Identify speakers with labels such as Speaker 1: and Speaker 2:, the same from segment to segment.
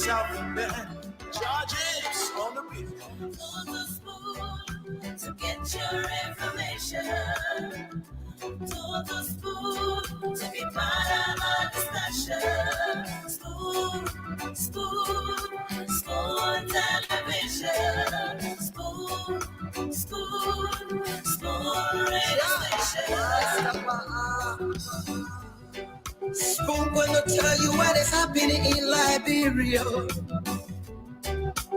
Speaker 1: South Bend. Charges on the beat.
Speaker 2: On the spoon to get your information. To the spoon to be part of our discussion. Spoon, spoon, spoon television. Spoon, spoon, spoon radio station.
Speaker 3: Spoon gonna tell you what is happening in Liberia.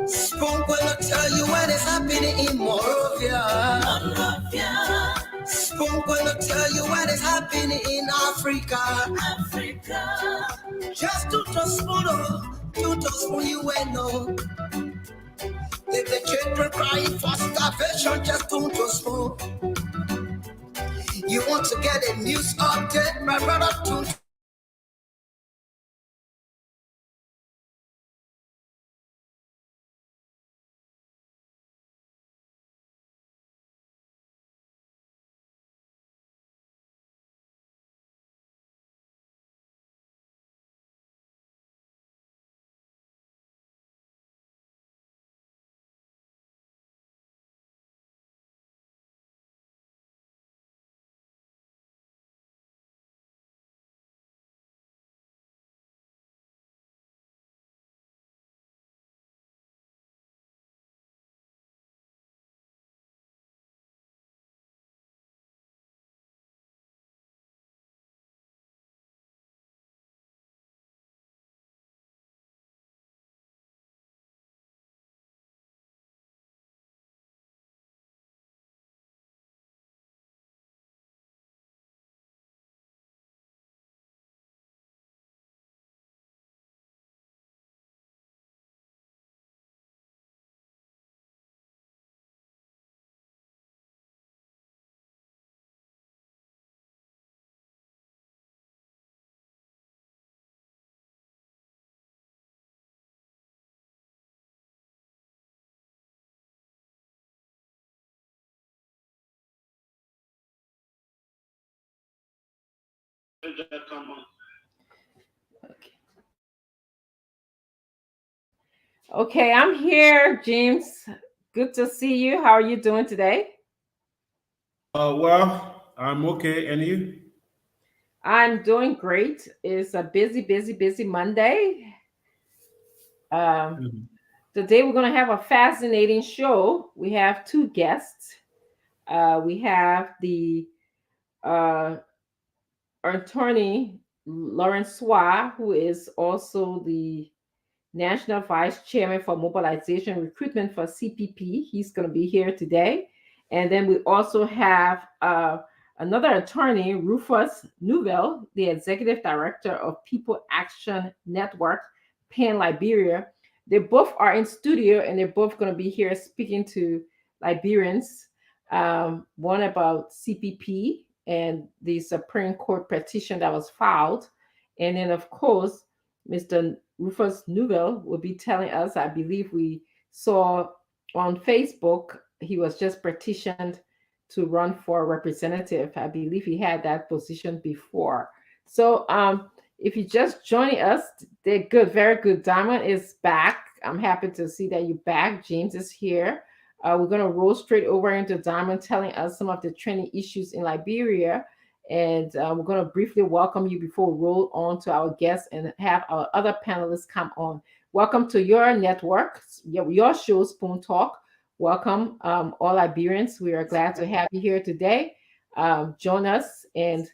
Speaker 3: Spoon gonna tell you what is happening in Monrovia. Spoon gonna tell you what is happening in Africa. Just to spoon you know. If the children crying for starvation, just to spoon. You want to get a news update, my brother, to
Speaker 4: Okay, I'm here, James. Good to see you. How are you doing today?
Speaker 5: Well, I'm okay. And you?
Speaker 4: I'm doing great. It's a busy Monday. Today we're going to have a fascinating show. We have two guests. We have the attorney Lawrence Swa, who is also the National Vice Chairman for Mobilization Recruitment for CPP. He's going to be here today. And then we also have another attorney, Rufus Newville, the Executive Director of People Action Network, Pan Liberia. They both are in studio and they're both going to be here speaking to Liberians, one about CPP and the Supreme Court petition that was filed. And then, of course, Mr. Rufus Newville will be telling us, I believe we saw on Facebook, he was just petitioned to run for representative. I believe he had that position before. So if you're just joining us, they're good, very good. Diamond is back. I'm happy to see that you're back. James is here. We're going to roll straight over into Diamond telling us some of the trending issues in Liberia. And we're going to briefly welcome you before we roll on to our guests and have our other panelists come on. Welcome to your network, your show, Spoon Talk. Welcome, all Liberians. We are glad to have you here today. Join us and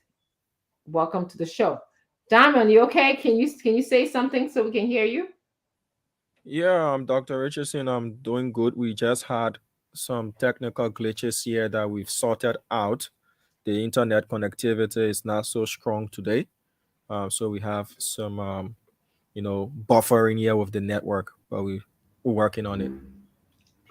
Speaker 4: welcome to the show. Diamond, you okay? Can you say something so we can hear you?
Speaker 6: Yeah, I'm Dr. Richardson. I'm doing good. We just had some technical glitches here that we've sorted out. The internet connectivity is not so strong today. So we have some, buffering here with the network, but we're working on it.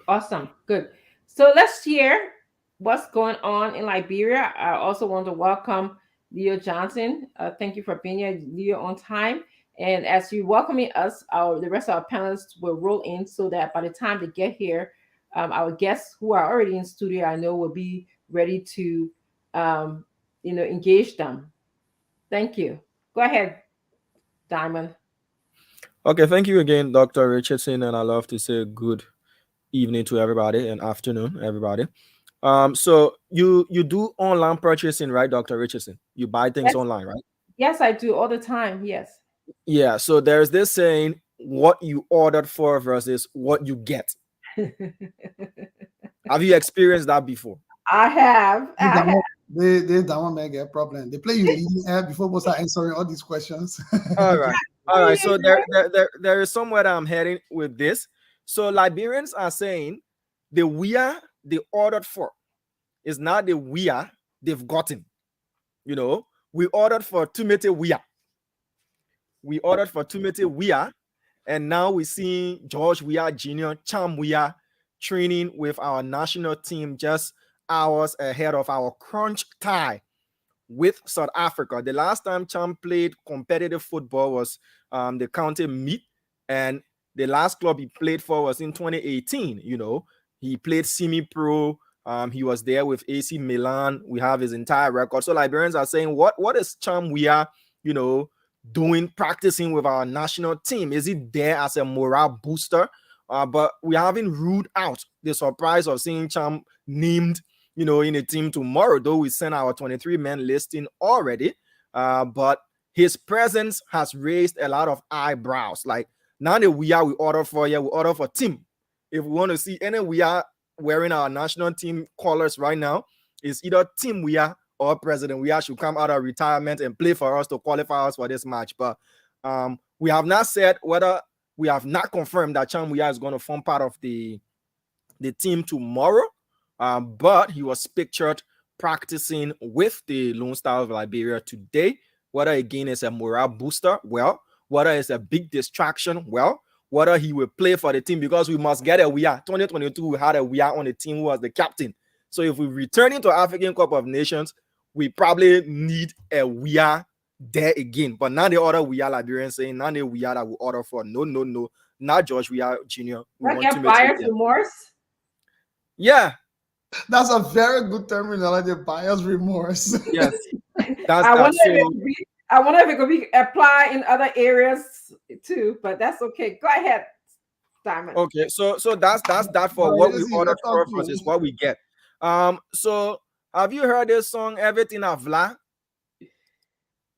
Speaker 4: Awesome. Good. So let's hear what's going on in Liberia. I also want to welcome Leo Johnson. Thank you for being here, Leo, on time. And as you welcoming us, the rest of our panelists will roll in so that by the time they get here, our guests who are already in studio, I know, will be ready to, engage them. Thank you. Go ahead, Diamond.
Speaker 6: Okay, thank you again, Dr. Richardson, and I love to say good evening to everybody and afternoon, everybody. So you do online purchasing, right, Dr. Richardson? You buy things
Speaker 4: Yes,
Speaker 6: online, right?
Speaker 4: yes, I do all the time. Yes.
Speaker 6: Yeah. So there's this saying, what you ordered for versus what you get. Have you experienced that before?
Speaker 4: I have.
Speaker 7: They,
Speaker 4: I
Speaker 7: that
Speaker 4: have.
Speaker 7: one, that one may get problem. They play you leading air before we start answering all these questions.
Speaker 6: All right. All right. So there is somewhere that I'm heading with this. So Liberians are saying the we are they ordered for is not the we are they've gotten. You know, we ordered for Tumete Weah. We ordered for Tumete Weah, and now we're seeing George Weah Jr., Cham Weah training with our national team just hours ahead of our crunch tie with South Africa. The last time Cham played competitive football was the County Meet, and the last club he played for was in 2018. You know, he played semi-pro. He was there with AC Milan. We have his entire record. So Liberians are saying, what is Cham Weah, you know, doing, practicing with our national team? Is he there as a morale booster? But we haven't ruled out the surprise of seeing Cham named, you know, in a team tomorrow, though we sent our 23-man listing already. But his presence has raised a lot of eyebrows. Like, now that we order for we order for team. If we want to see any we are wearing our national team colors right now, it's either Team Weah or President Weah should come out of retirement and play for us to qualify us for this match. But we have not said whether we have not confirmed that Cham Weah is going to form part of the team tomorrow. But he was pictured practicing with the Lone Star of Liberia today. Whether again is a morale booster, well, whether it's a big distraction, well, whether he will play for the team, because we must get a Weah. 2022, we had a Weah on the team who was the captain. So if we return into African Cup of Nations, we probably need a Weah there again. But now the other Weah Liberians saying, now the Weah that we order for. No, not George Weah Jr. We
Speaker 4: I get buyer's remorse.
Speaker 6: Yeah.
Speaker 7: That's a very good terminology, buyer's remorse.
Speaker 6: Yes.
Speaker 4: I wonder if it could be applied in other areas too, but that's okay. Go ahead, Simon.
Speaker 6: Okay, so that's that for what we ordered for versus what we get. So have you heard this song Everything I've Vla?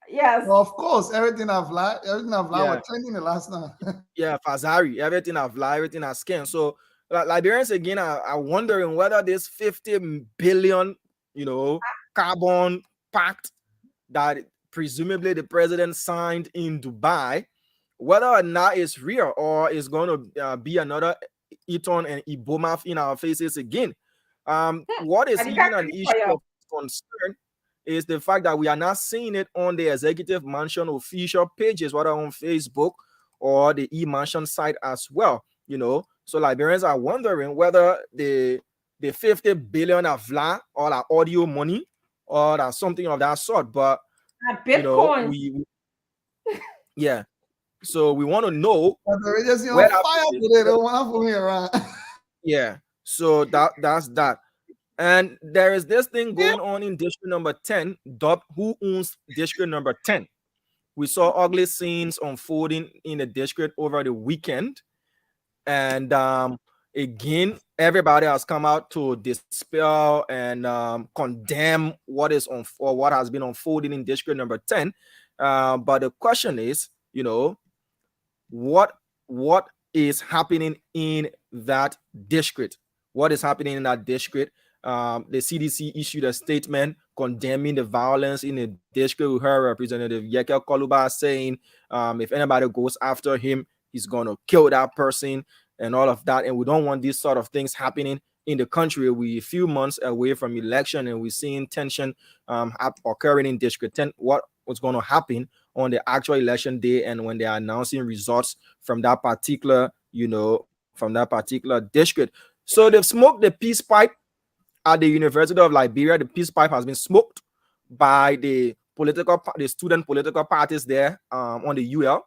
Speaker 4: Yes.
Speaker 7: Well, of course, everything I've lied was trending the last night.
Speaker 6: Yeah, Fazari, everything I've lied, everything I've scanned. So Liberians again are wondering whether this 50 billion, you know, carbon pact that presumably the president signed in Dubai, whether or not it's real or it's going to be another Eton and Ibomaf in our faces again. What is even an issue of concern is the fact that we are not seeing it on the Executive Mansion official pages, whether on Facebook or the E-Mansion site as well. You know, so Liberians are wondering whether the 50 billion of VLA or like audio money or that something of that sort. But
Speaker 4: Bitcoin,
Speaker 6: you know, yeah. So we want to know
Speaker 7: where fire today. Don't want to fool me around.
Speaker 6: Yeah. So that's that. And there is this thing going on in district number 10. Who owns district number 10? We saw ugly scenes unfolding in the district over the weekend. And again, everybody has come out to dispel and condemn what is on or what has been unfolding in district number 10. But the question is, you know, what is happening in that district? What is happening in that district? The CDC issued a statement condemning the violence in the district. We heard Representative Yekel Koluba saying if anybody goes after him, he's going to kill that person and all of that. And we don't want these sort of things happening in the country. We're a few months away from election and we're seeing tension occurring in District 10. What's going to happen on the actual election day and when they are announcing results from that particular, from that particular district. So they've smoked the peace pipe at the University of Liberia. The peace pipe has been smoked by the student political parties there on the UL,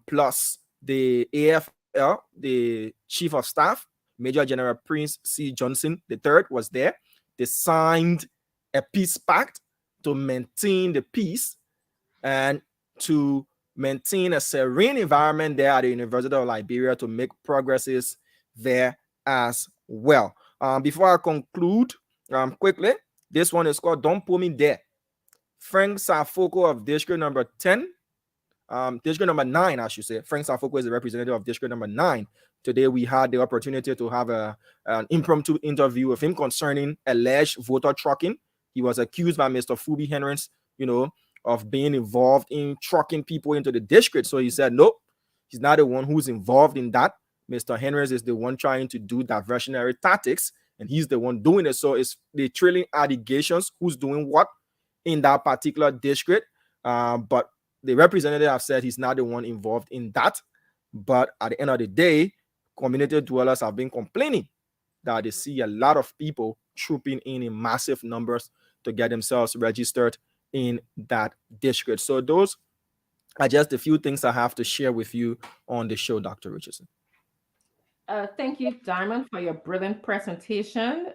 Speaker 6: plus the AFL, the chief of staff, Major General Prince C. Johnson III was there. They signed a peace pact to maintain the peace and to maintain a serene environment there at the University of Liberia to make progresses there as well. Before I conclude, quickly, this one is called Don't Put Me There. Frank Safoko of District number 10, District number 9, I should say. Frank Safoko is the representative of District number 9. Today, we had the opportunity to have an impromptu interview with him concerning alleged voter trucking. He was accused by Mr. Fubi Henrys, of being involved in trucking people into the district. So he said, no, he's not the one who's involved in that. Mr. Henrys is the one trying to do diversionary tactics, and he's the one doing it. So it's the trailing allegations who's doing what in that particular district. But the representative have said he's not the one involved in that. But at the end of the day, community dwellers have been complaining that they see a lot of people trooping in massive numbers to get themselves registered in that district. So those are just a few things I have to share with you on the show, Dr. Richardson.
Speaker 4: Thank you, Diamond, for your brilliant presentation.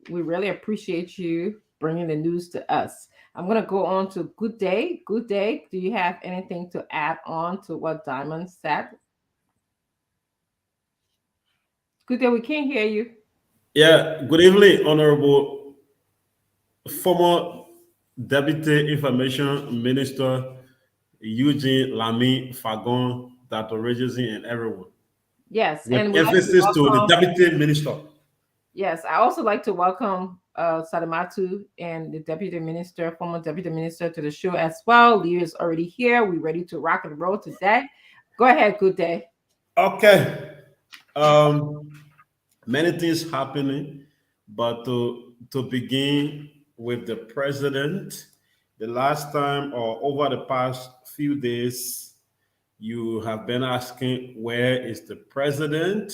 Speaker 4: We really appreciate you bringing the news to us. I'm going to go on to Good Day. Good Day, do you have anything to add on to what Diamond said? Good Day, we can't hear you.
Speaker 5: Yeah, good evening, Honorable former Deputy Information Minister Eugene Lami Fagon, Dr. Richardson, and everyone.
Speaker 4: Yes,
Speaker 5: with
Speaker 4: and
Speaker 5: emphasis to the Deputy Minister.
Speaker 4: Yes, I also like to welcome Sadamatu and the Deputy Minister, former Deputy Minister, to the show as well. Leah is already here. We're ready to rock and roll today. Go ahead, Good Day.
Speaker 5: Okay. Many things happening, but to begin with the president, the last time or over the past few days, you have been asking, where is the president?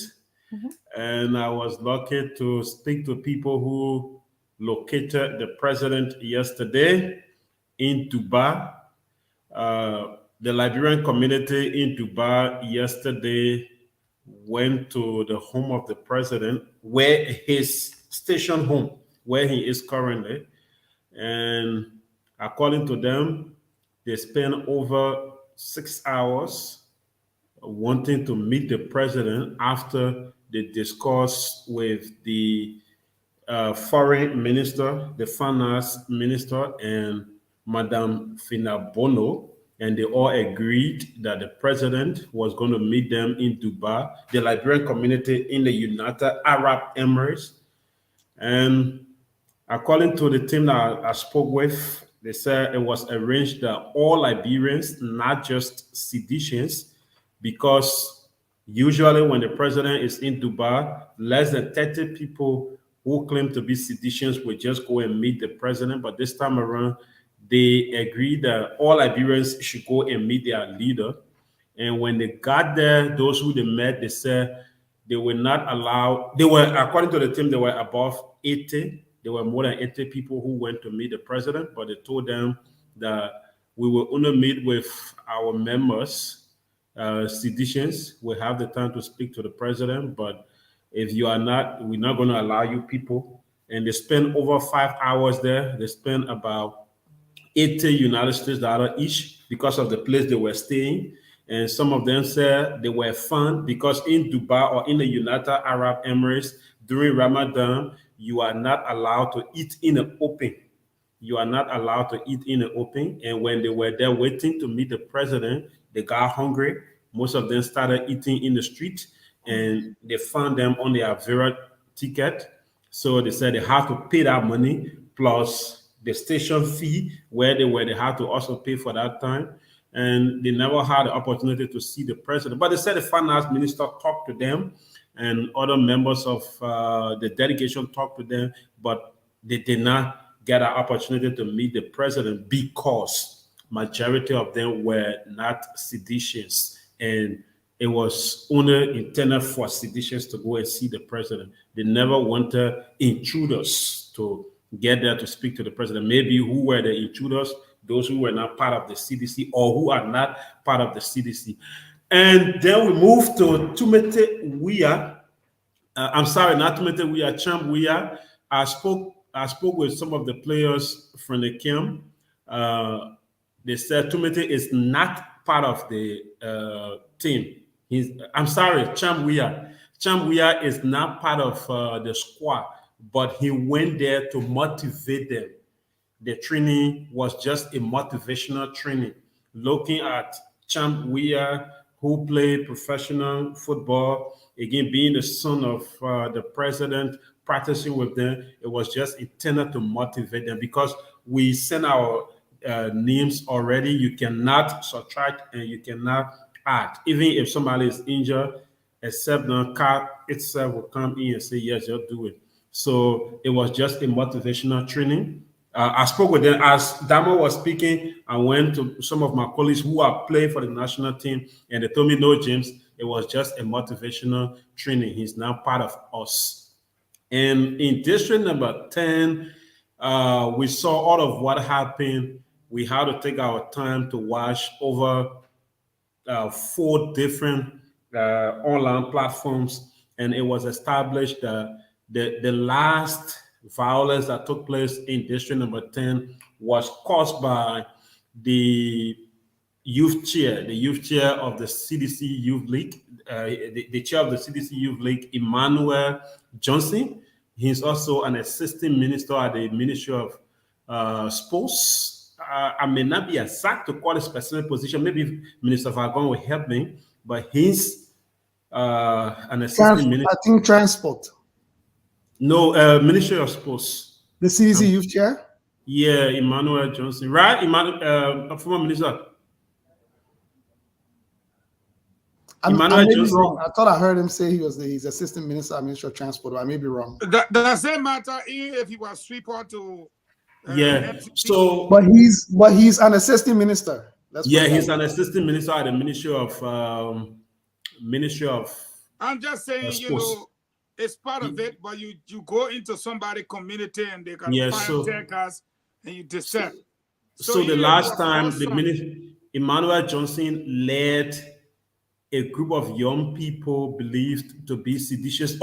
Speaker 5: Mm-hmm. And I was lucky to speak to people who located the president yesterday in Dubai. The Liberian community in Dubai yesterday went to the home of the president, where his station home, where he is currently. And according to them, they spent over 6 hours wanting to meet the president after they discussed with the foreign minister, the finance minister, and Madame Fina Bono, and they all agreed that the president was going to meet them in Dubai, the Liberian community in the United Arab Emirates. And according to the team that I spoke with, they said it was arranged that all Liberians, not just Seditians, because usually when the president is in Dubai, less than 30 people who claim to be Seditians will just go and meet the president. But this time around, they agreed that all Liberians should go and meet their leader. And when they got there, those who they met, they said they were not allowed. They were, according to the team, they were above 80. There were more than 80 people who went to meet the president, but they told them that we will only meet with our members, Seditians. We have the time to speak to the president, but if you are not, we're not going to allow you people. And they spent over 5 hours there. They spent about 80 United States dollars each because of the place they were staying. And some of them said they were fun because in Dubai or in the United Arab Emirates during Ramadan, you are not allowed to eat in the open. You are not allowed to eat in the open. And when they were there waiting to meet the president, they got hungry. Most of them started eating in the street, and they found them on their Avera ticket. So they said they had to pay that money plus the station fee where they were. They had to also pay for that time. And they never had the opportunity to see the president. But they said the finance minister talked to them, and other members of the delegation talked to them, but they did not get an opportunity to meet the president because majority of them were not Seditians, and it was only intended for Seditians to go and see the president. They never wanted intruders to get there to speak to the president. Maybe who were the intruders? Those who were not part of the CDC or who are not part of the CDC. And then we moved to Tumete Weah. I'm sorry, not Tumete Weah, Champ Weah. I spoke with some of the players from the camp. They said Tumete is not part of the team. I'm sorry, Champ Weah. Champ Weah is not part of the squad, but he went there to motivate them. The training was just a motivational training, looking at Champ Weah, who played professional football, again, being the son of the president, practicing with them. It was just intended to motivate them because we sent our names already. You cannot subtract and you cannot add. Even if somebody is injured, except the car itself will come in and say, yes, you'll do it. So it was just a motivational training. I spoke with them as Damo was speaking. I went to some of my colleagues who are playing for the national team, and they told me, no, James, it was just a motivational training. He's now part of us. And in district number 10, we saw all of what happened. We had to take our time to watch over 4 different online platforms, and it was established that the last violence that took place in district number 10 was caused by the youth chair of the CDC Youth League, the chair of the CDC Youth League, Emmanuel Johnson. He's also an assistant minister at the Ministry of Sports. I may not be exact to call a specific position. Maybe Minister Vagon will help me, but he's an assistant minister.
Speaker 7: I think transport.
Speaker 5: No, Ministry of Sports.
Speaker 7: The CDC Youth Chair?
Speaker 5: Yeah, Emmanuel Johnson. Right? Emmanuel, former minister. Emmanuel Johnson.
Speaker 7: Wrong. I thought I heard him say he's assistant minister at Ministry of Transport, but I may be wrong.
Speaker 8: Does it matter if he was sweeper to
Speaker 5: yeah.
Speaker 8: FCC?
Speaker 5: So
Speaker 7: but he's an assistant minister.
Speaker 5: He's an assistant minister at the Ministry of
Speaker 8: I'm just saying, it's part of it, but you go into somebody's community and they can take us and you dissect.
Speaker 5: So the last time Emmanuel Johnson led a group of young people believed to be seditious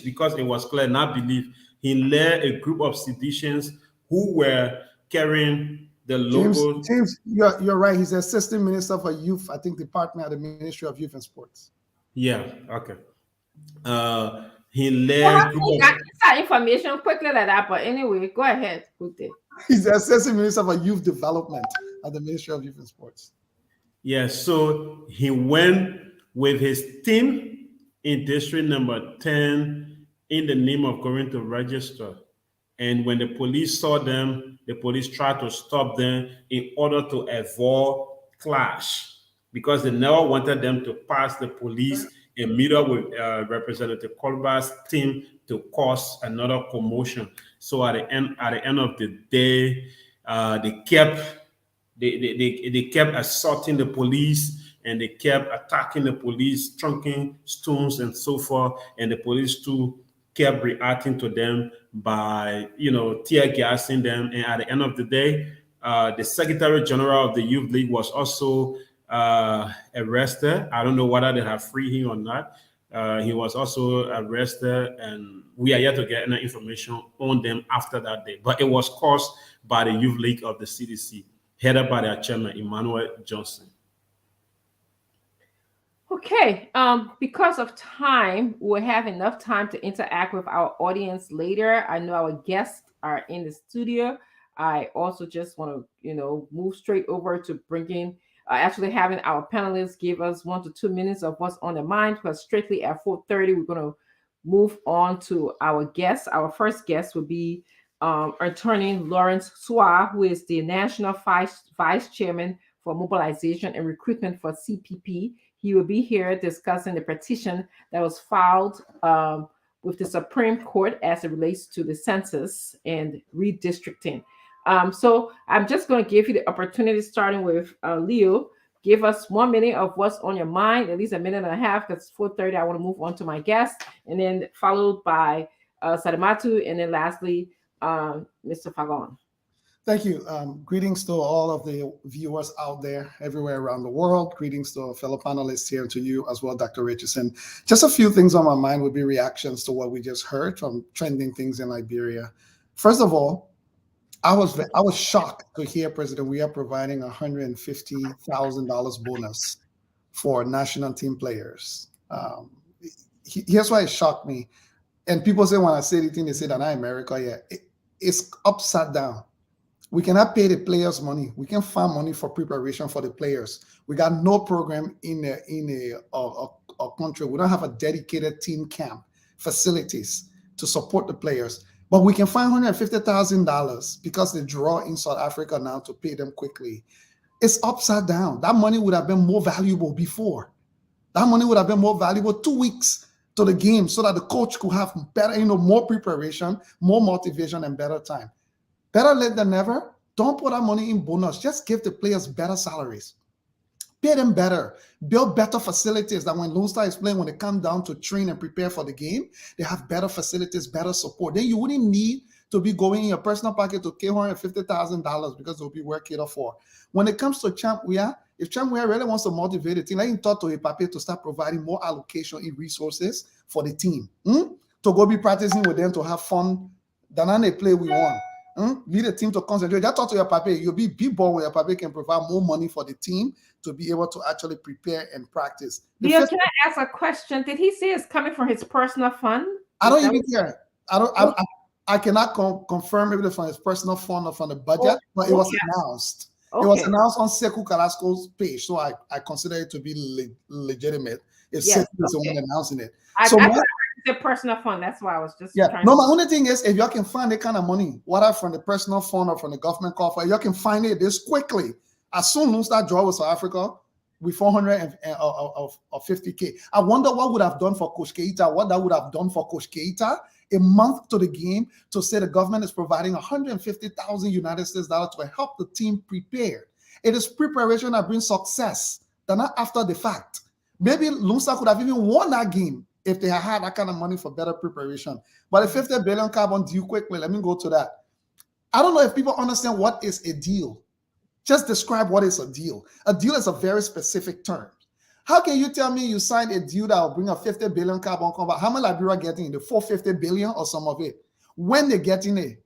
Speaker 5: because it was clear, not believe. He led a group of seditious who were carrying the logo.
Speaker 7: James, you're right. He's assistant minister for youth, I think, department at the Ministry of Youth and Sports.
Speaker 5: Yeah, okay. He led
Speaker 4: that information quickly like that, but anyway, go ahead.
Speaker 7: He's the assistant minister for youth development at the Ministry of Youth and Sports.
Speaker 5: Yeah, so he went with his team in district number 10 in the name of going to register. And when the police saw them, the police tried to stop them in order to avoid clash because they never wanted them to pass the police and meet up with Representative Colbert's team to cause another commotion. So at the end of the day, they kept assaulting the police and they kept attacking the police, trunking stones and so forth. And the police too kept reacting to them by, tear gassing them. And at the end of the day, the Secretary General of the Youth League was also arrested. I don't know whether they have freed him or not. He was also arrested, and we are yet to get any information on them after that day. But it was caused by the Youth League of the CDC, headed by their chairman, Emmanuel Johnson.
Speaker 4: Okay, because of time, we'll have enough time to interact with our audience later. I know our guests are in the studio. I also just want to, move straight over to bringing, actually having our panelists give us 1 to 2 minutes of what's on their mind, because strictly at 4:30, we're going to move on to our guests. Our first guest will be Attorney Lawrence Suah, who is the National Vice Chairman for Mobilization and Recruitment for CPP. He will be here discussing the petition that was filed with the Supreme Court as it relates to the census and redistricting. So I'm just going to give you the opportunity, starting with Leo. Give us 1 minute of what's on your mind, at least a minute and a half, because 4:30, I want to move on to my guest, and then followed by Sadamatu, and then lastly, Mr. Fagon.
Speaker 7: Thank you. Greetings to all of the viewers out there everywhere around the world. Greetings to our fellow panelists here, and to you as well, Dr. Richardson. Just a few things on my mind would be reactions to what we just heard from trending things in Liberia. First of all, I was shocked to hear President Weah providing $150,000 bonus for national team players. Here's why it shocked me. And people say when I say anything, they say that I'm America. Yeah, it's upside down. We cannot pay the players money. We can find money for preparation for the players. We got no program in a country. We don't have a dedicated team camp facilities to support the players. But we can find $150,000 because they draw in South Africa now to pay them quickly. It's upside down. That money would have been more valuable before. That money would have been more valuable 2 weeks to the game so that the coach could have better, more preparation, more motivation, and better time. Better late than never. Don't put that money in bonus. Just give the players better salaries. Pay them better. Build better facilities that when Lone Star is playing, when they come down to train and prepare for the game, they have better facilities, better support. Then you wouldn't need to be going in your personal pocket to pay $150,000 because they'll be well catered for. When it comes to Champ Weah, if Champ Weah really wants to motivate the team, let him talk to Pape to start providing more allocation in resources for the team. To go be practicing with them to have fun. Then they play we want. Lead the team to concentrate. Just talk to your Pape. You'll be ball where your Pape can provide more money for the team to be able to actually prepare and practice.
Speaker 4: Leo, can I ask a question? Did he say it's coming from his personal fund?
Speaker 7: I don't even care. I cannot confirm if it's from his personal fund or from the budget, but it was announced. It was announced on Sekou Carrasco's page, so I consider it to be legitimate. If Sekou is the one announcing it.
Speaker 4: The personal fund. That's why I was just
Speaker 7: trying my only thing is if y'all can find that kind of money, whether from the personal fund or from the government coffers, y'all can find it this quickly. As soon as that draw with South Africa with 450K. I wonder what would have done for Coach Keita, what that would have done for Coach Keita a month to the game to say the government is providing 150,000 United States dollars to help the team prepare. It is preparation that brings success, not after the fact. Maybe Lone Star could have even won that game if they had that kind of money for better preparation. But the 50 billion carbon due quickly, let me go to that. I don't know if people understand what is a deal. Just describe what is a deal. A deal is a very specific term. How can you tell me you signed a deal that will bring a 50 billion carbon carbon? How much Liberia getting in the 450 billion or some of it? When they're getting it?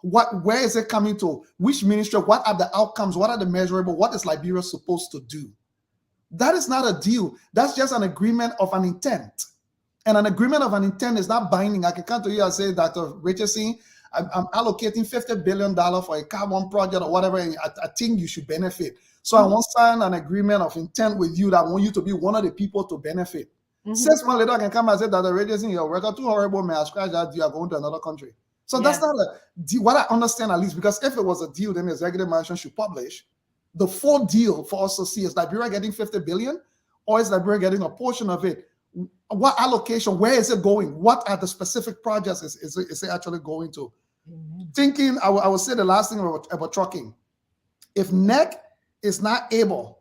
Speaker 7: Where is it coming to? Which ministry? What are the outcomes? What are the measurable? What is Liberia supposed to do? That is not a deal. That's just an agreement of an intent. And an agreement of an intent is not binding. I can come to you and say, Dr. Richardson, I'm allocating $50 billion for a carbon project or whatever, and I think you should benefit. So I want to sign an agreement of intent with you that I want you to be one of the people to benefit. 6 months later, I can come and say, Dr. Richardson, your record too horrible, man. I scratch that deal, going to another country. So that's not a deal. What I understand at least, because if it was a deal, then the executive management should publish the full deal for us to see. Is Liberia getting 50 billion or is Liberia getting a portion of it? What allocation? Where is it going? What are the specific projects is it actually going to? Thinking, I would say the last thing about trucking. If NEC is not able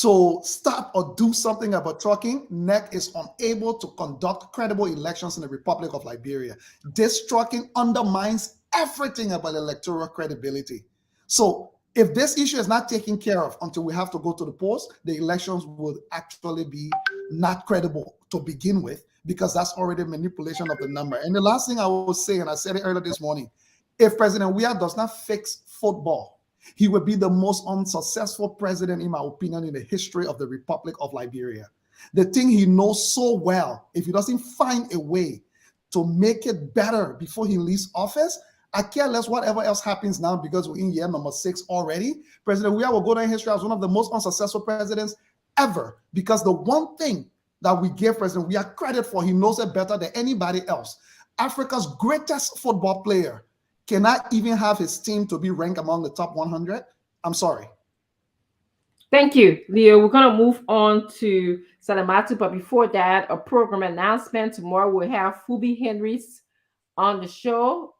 Speaker 7: to stop or do something about trucking, NEC is unable to conduct credible elections in the Republic of Liberia. This trucking undermines everything about electoral credibility. So if this issue is not taken care of until we have to go to the polls, the elections will actually be not credible to begin with, because that's already manipulation of the number. And the last thing I will say, and I said it earlier this morning, if President Weah does not fix football, he will be the most unsuccessful president, in my opinion, in the history of the Republic of Liberia. The thing he knows so well, if he doesn't find a way to make it better before he leaves office, I care less whatever else happens now, because we're in year number 6 already. President Weah will go down in history as one of the most unsuccessful presidents ever, because the one thing that we give President Weah credit for, he knows it better than anybody else. Africa's greatest football player cannot even have his team to be ranked among the top 100. I'm sorry.
Speaker 4: Thank you, Leo. We're going to move on to Salamatu, but before that, a program announcement. Tomorrow we'll have Fubi Henrys on the show.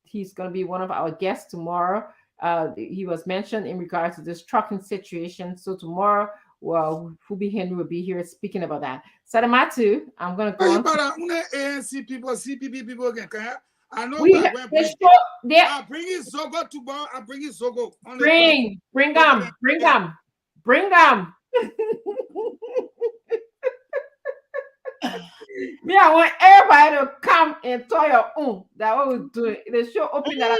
Speaker 4: He's going to be one of our guests tomorrow. He was mentioned in regards to this trucking situation. So tomorrow, Fubi Henry will be here speaking about that. Salamatu, I'm going to go on.
Speaker 8: ANC people, CPP people again. I know
Speaker 4: bring
Speaker 8: it Zogo to bar. I bring it Zogo.
Speaker 4: Bring them. Me, I want everybody to come and tour your own. That's what we're doing. The show open that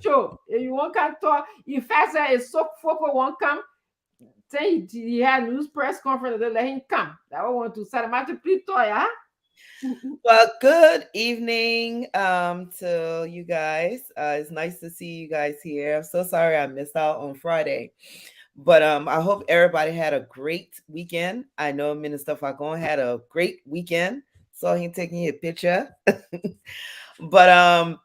Speaker 4: show. If you want to tour, in fact, it's so for one come. Say he had news press conference, they let him come. That I want to say, Salamatu, please tour, yeah?
Speaker 9: Well, good evening to you guys. It's nice to see you guys here. I'm so sorry I missed out on Friday. But I hope everybody had a great weekend. I know Minister Fagon had a great weekend. Saw him taking a picture. But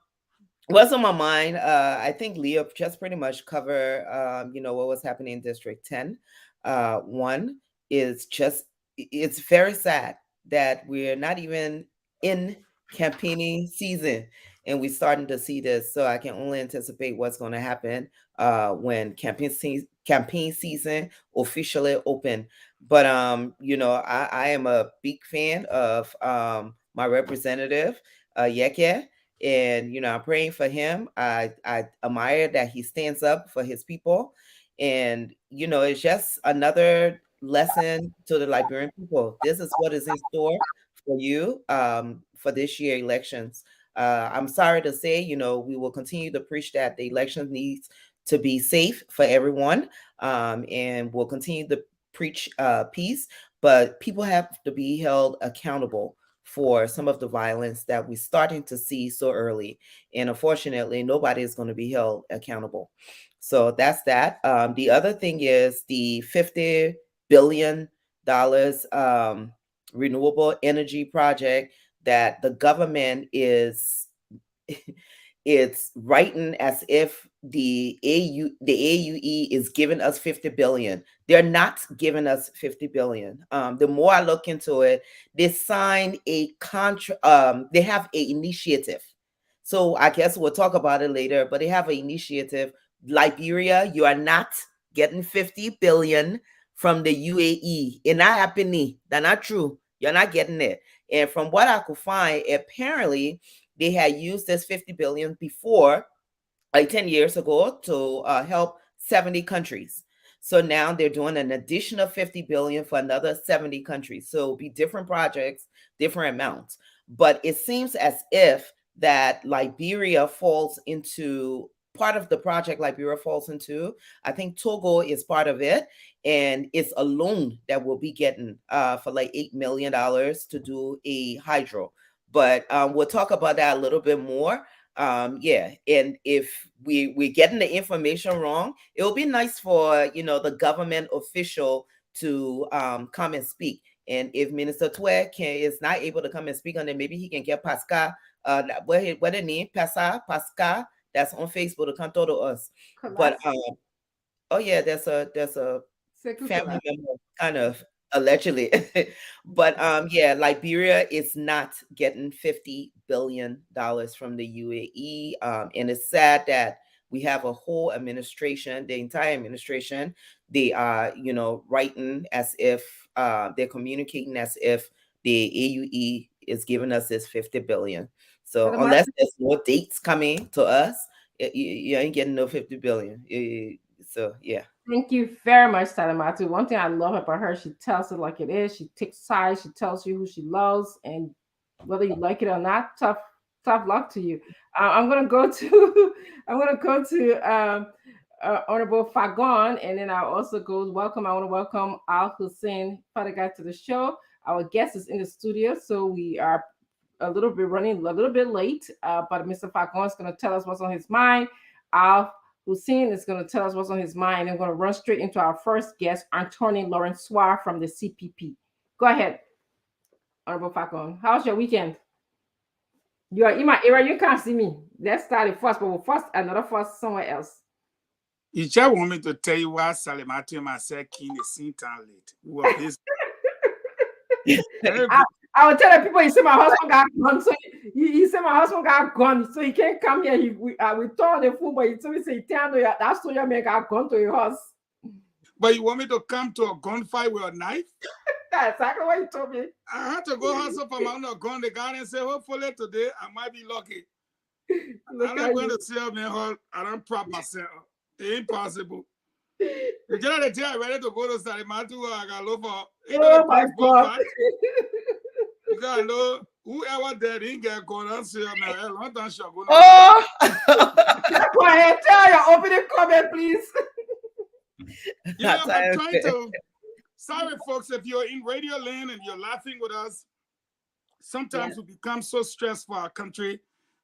Speaker 9: what's on my mind? I think Leo just pretty much covered what was happening in District 10. One is just, it's very sad that we're not even in campaigning season and we're starting to see this. So I can only anticipate what's going to happen when campaign season officially open. But I am a big fan of my representative, Yeke, and I'm praying for him. I admire that he stands up for his people, and it's just another lesson to the Liberian people. This is what is in store for you for this year elections. I'm sorry to say, we will continue to preach that the election needs to be safe for everyone, and we'll continue to preach peace, but people have to be held accountable for some of the violence that we're starting to see so early. And unfortunately, nobody is going to be held accountable. So that's that. The other thing is the $50 billion renewable energy project that the government is it's writing as if the AUE is giving us 50 billion. They're not giving us 50 billion. The more I look into it, they signed a contract. They have an initiative. So I guess we'll talk about it later, but they have an initiative. Liberia, you are not getting 50 billion from the UAE. It's not happening. That's not true. You're not getting it. And from what I could find, apparently they had used this 50 billion before, like 10 years ago, to help 70 countries. So now they're doing an additional 50 billion for another 70 countries. So it'll be different projects, different amounts. But it seems as if that Liberia falls into part of the project Liberia falls into. I think Togo is part of it. And it's a loan that we'll be getting for like $8 million to do a hydro. But we'll talk about that a little bit more. And if we're getting the information wrong, it will be nice for the government official to come and speak. And if Minister Twe is not able to come and speak on it, maybe he can get Pascal, what the name? Pascal, that's on Facebook to come talk to us. But there's a family member, kind of allegedly. But Liberia is not getting $50 billion from the UAE. And it's sad that we have a whole administration, the entire administration, they are, writing as if they're communicating as if the AUE is giving us this 50 billion. So unless there's more dates coming to us, you ain't getting no 50 billion. So yeah.
Speaker 4: Thank you very much, Salamatu. One thing I love about her, she tells it like it is. She takes sides. She tells you who she loves, and whether you like it or not, tough luck to you. I'm gonna go to Honorable Fagon, and then I also welcome. I want to welcome Al Hussein Fadagat to the show. Our guest is in the studio, so we are running a little bit late. But Mr. Fagon is going to tell us what's on his mind. Al Hussein is going to tell us what's on his mind. I'm going to run straight into our first guest, Anthony Laurensois from the CPP. Go ahead, Honorable Fagon. How's your weekend? You are in my area. You can't see me. Let's start it first, but we'll first another first somewhere else.
Speaker 8: You just want me to tell you why Salamatu and myself came to see time late. We were busy.
Speaker 4: I will tell the people, he said my husband got gone. So he said my husband got gone, so he can't come here. We told the food, but he told me say that's so your man got gone to your house.
Speaker 8: But you want me to come to a gunfight with a knife?
Speaker 4: That's exactly what he told me.
Speaker 8: I had to go hustle for my own gun. The guy and say, hopefully today I might be lucky. I'm not going to sell me hall. I don't prop myself. It's impossible. You get out of there ready to go to Salimatu. I got look for.
Speaker 4: Oh my God.
Speaker 8: Because I know whoever there didn't get going on here now. A long time shall go.
Speaker 9: Oh,
Speaker 4: Quiet, tell your opening comment, please.
Speaker 8: You know, I'm trying to. Sorry, folks, if you're in Radio Land and you're laughing with us, sometimes we become so stressed for our country.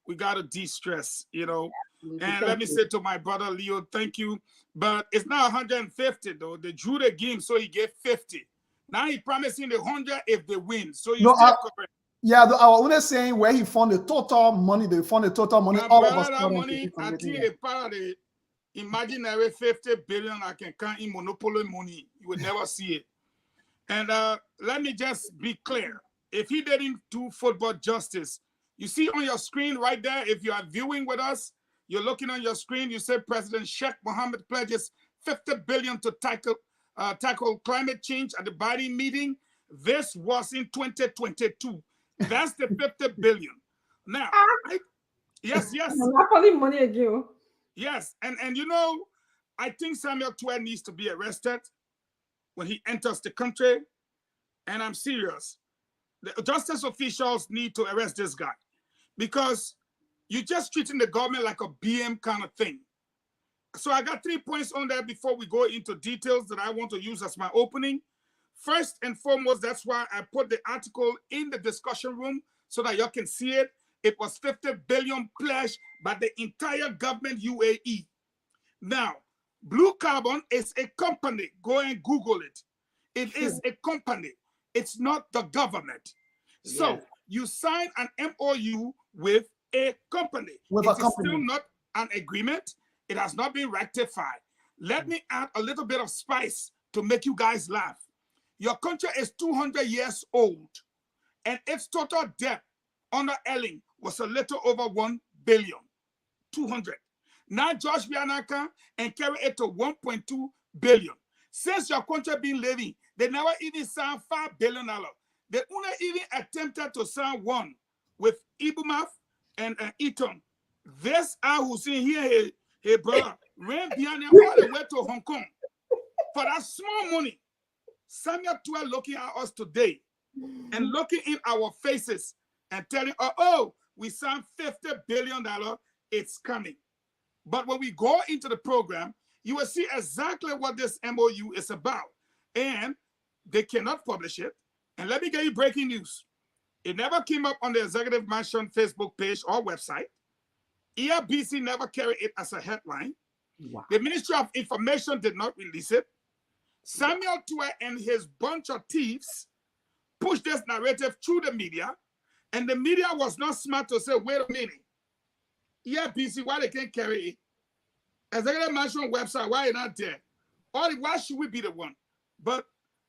Speaker 8: We got to de-stress, you know. And let me say to my brother Leo, thank you. But it's not 150, though. They drew the game, so he gave 50. Now he promising the 100 if they win. So you still correct.
Speaker 7: Yeah, I was only saying where he found the total money. They found the total money.
Speaker 8: My
Speaker 7: All of
Speaker 8: brother,
Speaker 7: us.
Speaker 8: that money, I think a part of the imaginary 50 billion I can count in monopoly money. You would never see it. And let me just be clear. If he didn't do football justice, you see on your screen right there, if you are viewing with us, you're looking on your screen, you say President Sheikh Mohammed pledges 50 billion to tackle climate change at the Biden meeting. This was in 2022. That's the 50 billion. Now, yes.
Speaker 4: Monopoly money again.
Speaker 8: Yes, and you know, I think Samuel Tuer needs to be arrested when he enters the country, and I'm serious. The justice officials need to arrest this guy because you're just treating the government like a BM kind of thing. So I got 3 points on that before we go into details that I want to use as my opening. First and foremost, that's why I put the article in the discussion room so that y'all can see it. It was 50 billion pledged by the entire government UAE. Now, Blue Carbon is a company. Go and Google it. It is a company. It's not the government. So you sign an MOU with a company. It is still not an agreement. It has not been rectified. Let me add a little bit of spice to make you guys laugh. Your country is 200 years old, and its total debt under Elling was a little over 1 billion. 200. Now Josh Bianaka and carry it to 1.2 billion. Since your country been living, they never even signed $5 billion. They only even attempted to sign one with Ibumaf and Eaton. This Al Hussein here, hey brother, ran behind them all the way to Hong Kong for that small money. Samuel Tuer looking at us today and looking in our faces and telling us, oh, we signed $50 billion, it's coming. But when we go into the program, you will see exactly what this MOU is about. And they cannot publish it. And let me get you breaking news. It never came up on the Executive Mansion Facebook page or website. ERBC never carried it as a headline. Wow. The Ministry of Information did not release it. Samuel Tuer and his bunch of thieves pushed this narrative through the media, and the media was not smart to say, wait a minute, ERBC, why they can't carry it? Executive Mansion website, why are not there? Or why should we be the one? But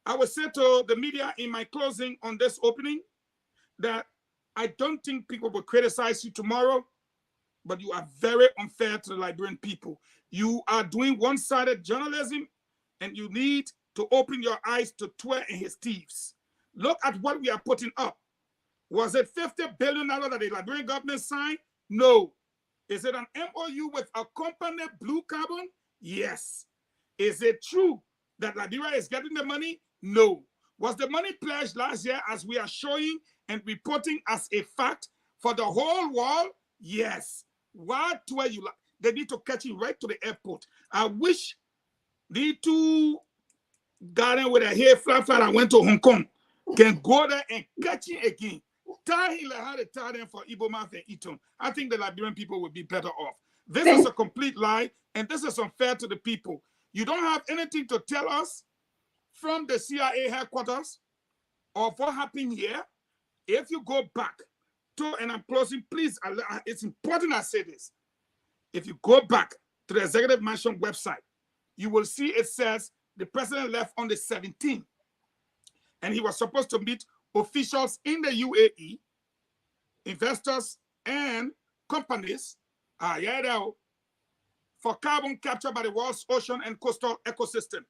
Speaker 8: I will say to the media in my closing on this opening that I don't think people will criticize you tomorrow, but you are very unfair to the Liberian people. You are doing one-sided journalism, and you need to open your eyes to Tuer and his thieves. Look at what we are putting up. Was it $50 billion that the Liberian government signed? No. Is it an MOU with a company, Blue Carbon? Yes. Is it true that Liberia is getting the money? No. Was the money pledged last year as we are showing and reporting as a fact for the whole world? Yes. Why Tuer you like? They need to catch you right to the airport. I wish the two guys with a hair flat and went to Hong Kong can go there and catch him again. Tie him like how they tie them for Ibomaf and Eaton. I think the Liberian people would be better off. This is a complete lie, and this is unfair to the people. You don't have anything to tell us from the CIA headquarters of what happened here. If you go back to, and I'm closing, please, it's important I say this. If you go back to the Executive Mansion website, you will see it says the president left on the 17th, and he was supposed to meet officials in the UAE, investors and companies for carbon capture by the world's ocean and coastal ecosystem.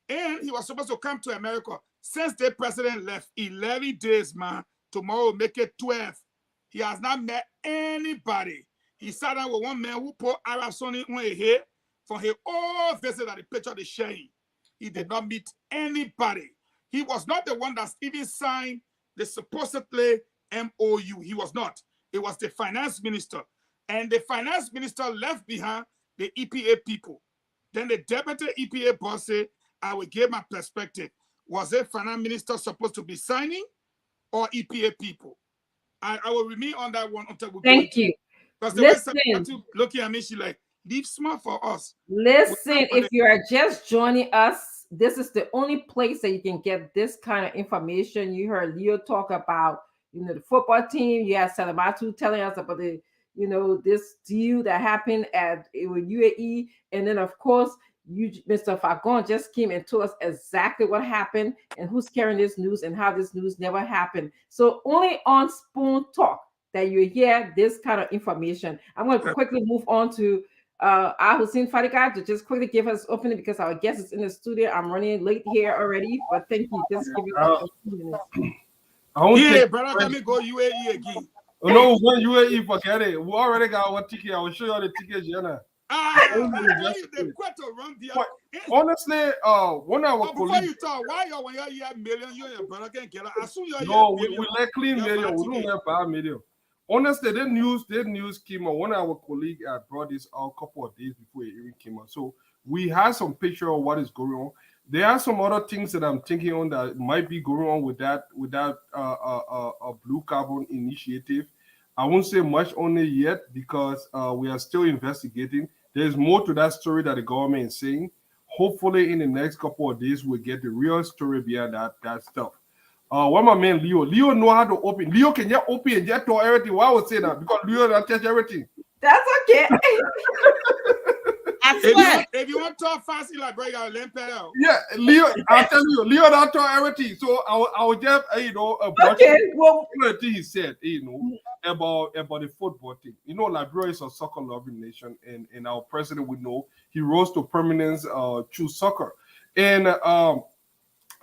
Speaker 8: And he was supposed to come to America. Since the president left, 11 days, man, tomorrow will make it 12. He has not met anybody. He sat down with one man who put Arab Sunni on his head for his own visit at the picture of the sharing. He did not meet anybody. He was not the one that's even signed the supposedly MOU. He was not. It was the finance minister. And the finance minister left behind the EPA people. Then the deputy EPA boss said, I will give my perspective. Was the finance minister supposed to be signing or EPA people? I will remain on that one until we
Speaker 4: Thank you.
Speaker 8: Because the
Speaker 4: Listen.
Speaker 8: way looking at me, she like, leave smart for us.
Speaker 4: Listen, if you are just joining us, this is the only place that you can get this kind of information. You heard Leo talk about, the football team. You had Salamatu telling us about the, this deal that happened at UAE. And then, of course, Mr. Fagon just came and told us exactly what happened and who's carrying this news and how this news never happened. So only on Spoon Talk that you hear this kind of information. I'm going to quickly move on to Hussein Fadiga to just quickly give us opening because our guest is in the studio. I'm running late here already, but thank you. Just give you a few minutes.
Speaker 8: Yeah, brother, let me go UAE again.
Speaker 10: Oh, no, when UAE, forget it. We already got our ticket. I will show you the ticket, Jenna. Honestly, when I was
Speaker 8: before you talk, why you when you hear million, you and your brother can get it. As soon as you
Speaker 10: no, we let clean million. We don't have 5 million. Honestly, the news came out. One of our colleagues brought this out a couple of days before it even came out. So we had some picture of what is going on. There are some other things that I'm thinking on that might be going on with that blue carbon initiative. I won't say much on it yet because we are still investigating. There's more to that story that the government is saying. Hopefully, in the next couple of days, we'll get the real story behind that stuff. What my man Leo know how to open. Leo can just open and just tell everything. Why I would say that? Because Leo don't touch everything.
Speaker 4: That's okay.
Speaker 8: If you want to talk fast, like bro, you gotta let it out.
Speaker 10: Yeah, Leo, I'll tell you, Leo don't talk everything. So I will just
Speaker 4: okay. Well,
Speaker 10: thing he said, about the football thing. Liberia is a soccer loving nation, and our president would know he rose to prominence through soccer. And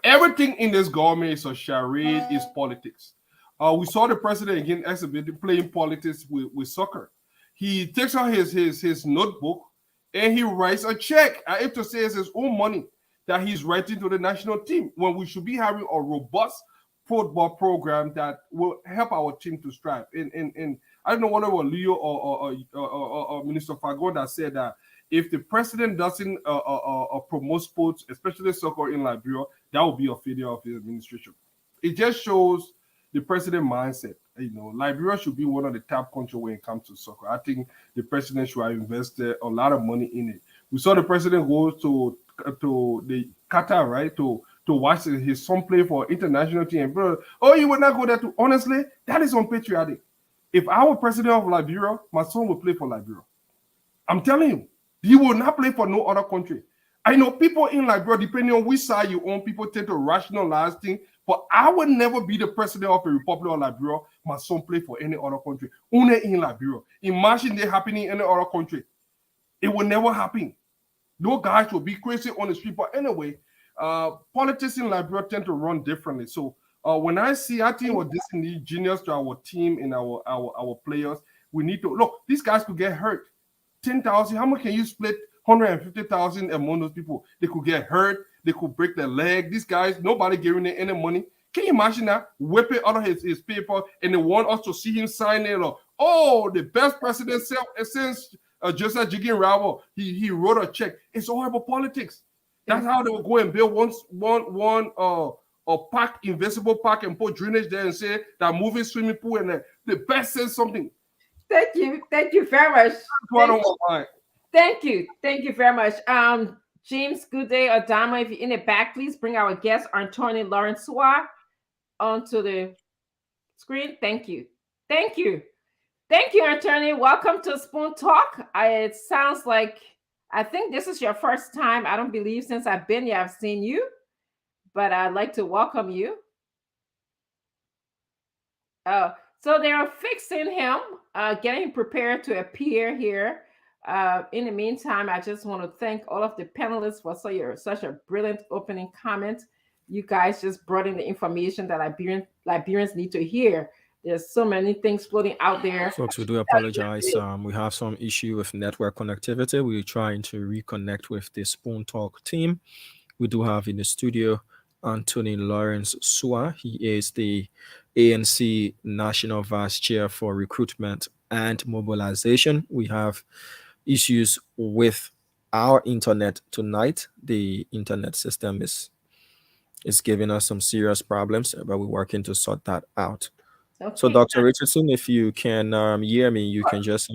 Speaker 10: everything in this government is a charade, is politics. We saw the president again exhibiting playing politics with soccer. He takes out his notebook and he writes a check. I have to say it's his own money that he's writing to the national team when we should be having a robust football program that will help our team to strive. And I don't know whether it was Leo or Minister Fagon that said that if the president doesn't promote sports, especially soccer in Liberia, that will be a failure of his administration. It just shows the president mindset. Liberia should be one of the top countries when it comes to soccer. I think the president should have invested a lot of money in it. We saw the president go to the Qatar, right, to watch his son play for international team. Bro, you would not go there to. Honestly, that is unpatriotic. If I were president of Liberia, my son would play for Liberia. I'm telling you, he will not play for no other country. I know people in Liberia, depending on which side you own, people tend to rationalize things. But I would never be the president of a Republic of Liberia. My son play for any other country. Only in Liberia. Imagine that happening in any other country. It will never happen. No guys will be crazy on the street. But anyway, politics in Liberia tend to run differently. So when I think what this needs genius to our team and our players, we need to look. These guys could get hurt. 10,000. How much can you split 150,000 among those people? They could get hurt. They could break their leg. These guys, nobody giving them any money. Can you imagine that? Whipping out of his paper and they want us to see him sign it. Or, the best president since Joseph Jiggin Rabo, he wrote a check. It's all about politics. That's how they will go and build one park, invisible park, and put drainage there and say that moving swimming pool and the best says something.
Speaker 4: Thank you very much. Thank you very much. James Goodday or Dama, if you're in the back, please bring our guest, Anthony Lawrence Swa, onto the screen. Thank you, Anthony. Welcome to Spoon Talk. It sounds like, I think this is your first time. I don't believe since I've been here, I've seen you, but I'd like to welcome you. So they are fixing him, getting prepared to appear here. In the meantime, I just want to thank all of the panelists for such a brilliant opening comment. You guys just brought in the information that Liberians need to hear. There's so many things floating out there.
Speaker 6: Folks, we do apologize. We have some issue with network connectivity. We're trying to reconnect with the Spoon Talk team. We do have in the studio Anthony Lawrence Sua. He is the ANC National Vice Chair for Recruitment and Mobilization. We have issues with our internet tonight. The internet system is giving us some serious problems, but we're working to sort that out. So,
Speaker 4: Okay.
Speaker 6: Dr. Richardson, if you can hear me, you can just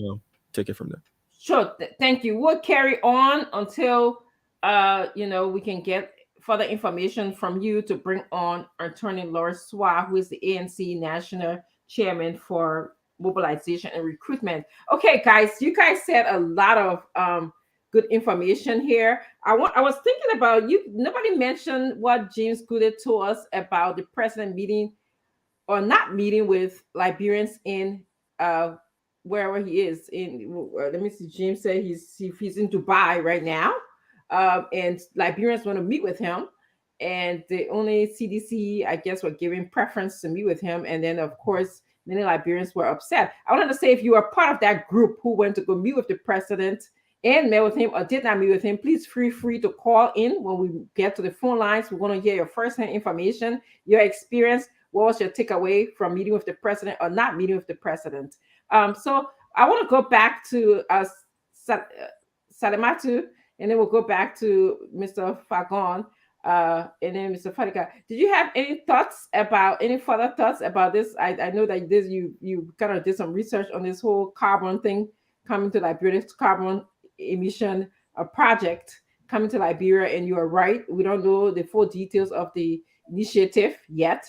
Speaker 6: take it from there.
Speaker 4: Sure. Thank you. We'll carry on until we can get further information from you to bring on Attorney Lawrence Sua, who is the ANC National Chairman for Mobilization and Recruitment. Okay, guys, you guys said a lot of good information here. I was thinking about you. Nobody mentioned what James Gooded told us about the president meeting or not meeting with Liberians in wherever he is. Let me see. James said he's in Dubai right now, and Liberians want to meet with him. And the only CDC, I guess, were giving preference to meet with him. And then, of course, many Liberians were upset. I wanted to say, if you are part of that group who went to go meet with the president and met with him or did not meet with him, please feel free to call in when we get to the phone lines. We want to hear your firsthand information, your experience. What was your takeaway from meeting with the president or not meeting with the president? So I want to go back to Salimatu, and then we'll go back to Mr. Fagon, and then Mr. Fadika. Did you have any further thoughts about this? I know that you kind of did some research on this whole carbon thing coming to Liberia, carbon emission project coming to Liberia, and you are right. We don't know the full details of the initiative yet.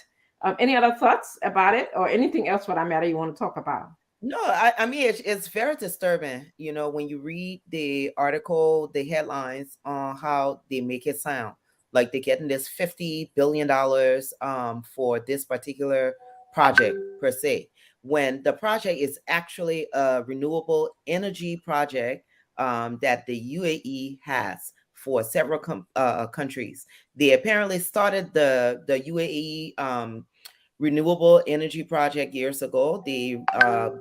Speaker 4: Any other thoughts about it, or anything else for that matter you want to talk about?
Speaker 9: No, I mean, it's very disturbing, when you read the article, the headlines on how they make it sound like they're getting this $50 billion for this particular project per se, when the project is actually a renewable energy project that the UAE has for several countries. They apparently started the UAE renewable energy project years ago. They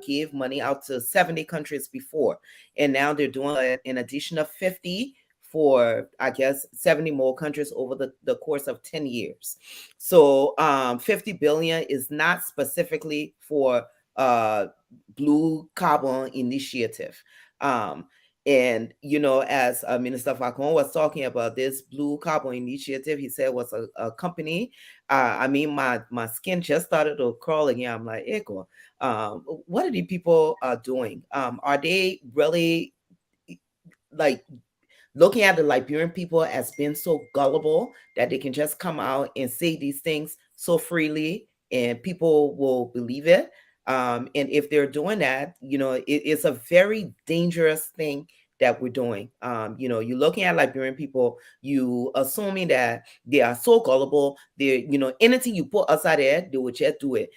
Speaker 9: gave money out to 70 countries before, and now they're doing an addition of 50 for, I guess, 70 more countries over the course of 10 years. So 50 billion is not specifically for blue carbon initiative. And, as Minister Falcon was talking about this blue carbon initiative, he said was a company. My skin just started to crawl again. I'm like, Echo, what are these people doing? Are they really like looking at the Liberian people as being so gullible that they can just come out and say these things so freely and people will believe it? And if they're doing that, it's a very dangerous thing that we're doing. You're looking at Liberian people, you assuming that they are so gullible. They're, anything you put outside there, they will just do it.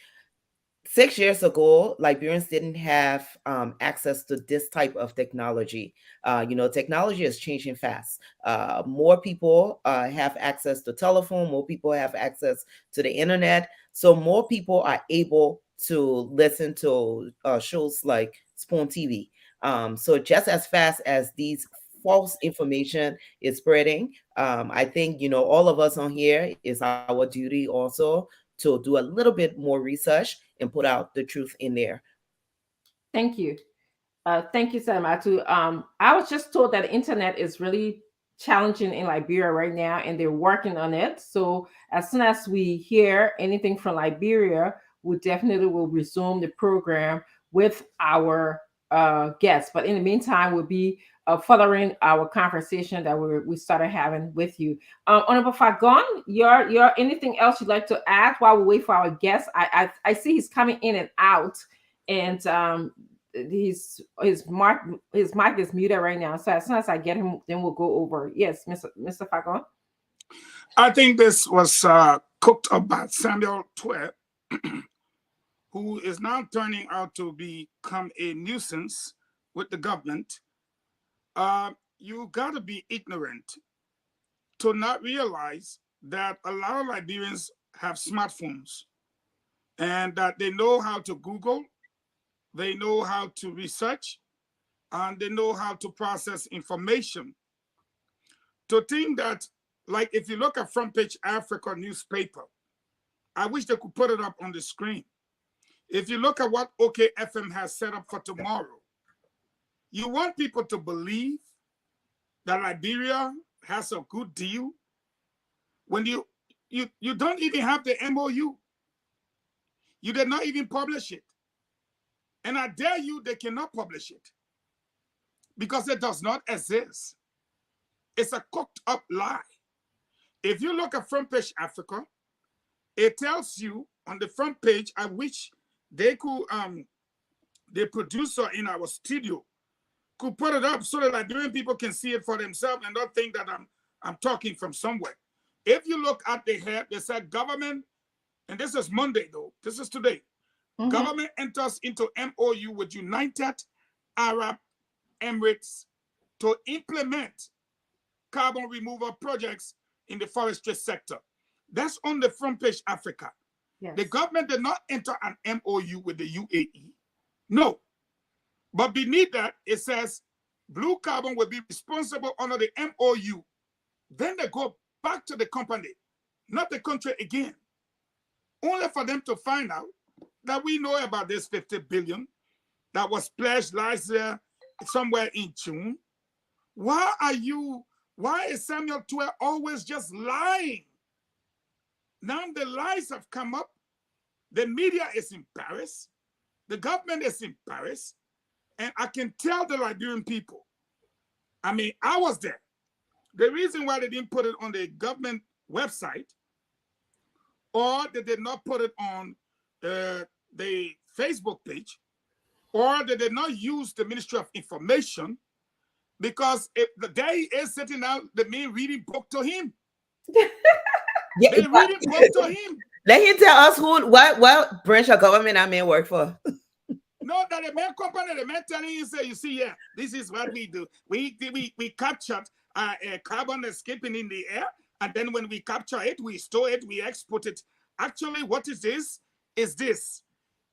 Speaker 9: 6 years ago, Liberians didn't have access to this type of technology. Technology is changing fast. More people have access to telephone. More people have access to the internet. So more people are able to listen to shows like Spoon TV. So just as fast as these false information is spreading, I think, all of us on here, is our duty also to do a little bit more research and put out the truth in there.
Speaker 4: Thank you. Thank you, Salimatu. I was just told that the internet is really challenging in Liberia right now, and they're working on it. So as soon as we hear anything from Liberia, we definitely will resume the program with our guests. But in the meantime, we'll be furthering our conversation that we started having with you. Honorable Fagon, your anything else you'd like to add while we wait for our guests? I see he's coming in and out, and his mic is muted right now. So as soon as I get him, then we'll go over. Yes, Mr. Fagon.
Speaker 8: I think this was cooked up by Samuel Twe, who is now turning out to become a nuisance with the government. You got to be ignorant to not realize that a lot of Liberians have smartphones and that they know how to Google, they know how to research, and they know how to process information. To think that like if you look at Front Page Africa newspaper, I wish they could put it up on the screen. If you look at what OKFM has set up for tomorrow, you want people to believe that Liberia has a good deal when you don't even have the MOU. You did not even publish it. And I dare you, they cannot publish it because it does not exist. It's a cooked up lie. If you look at Front Page Africa, it tells you on the front page, I wish they could, the producer in our studio could put it up so that Liberian people can see it for themselves and not think that I'm talking from somewhere. If you look at the head, they said government, and this is Monday though, this is today. Government enters into MOU with United Arab Emirates to implement carbon removal projects in the forestry sector. That's on the Front Page Africa.
Speaker 4: Yes.
Speaker 8: The government did not enter an MOU with the UAE. No. But beneath that, it says Blue Carbon will be responsible under the MOU. Then they go back to the company, not the country again. Only for them to find out that we know about this 50 billion that was pledged last year somewhere in June. Why is Samuel Tuer always just lying? Now the lies have come up. The media is in Paris. The government is in Paris. And I can tell the Liberian people, I mean, I was there. The reason why they didn't put it on the government website or they did not put it on the Facebook page, or they did not use the Ministry of Information, because if the guy is sitting down, the man reading book to him.
Speaker 9: Yeah,
Speaker 8: They reading book to him.
Speaker 9: Let him tell us what branch of government I may work for.
Speaker 8: No, that the man company, the man telling you, say, you see, yeah, this is what we do. We captured carbon escaping in the air, and then when we capture it, we store it, we export it. Actually, what is this? Is this.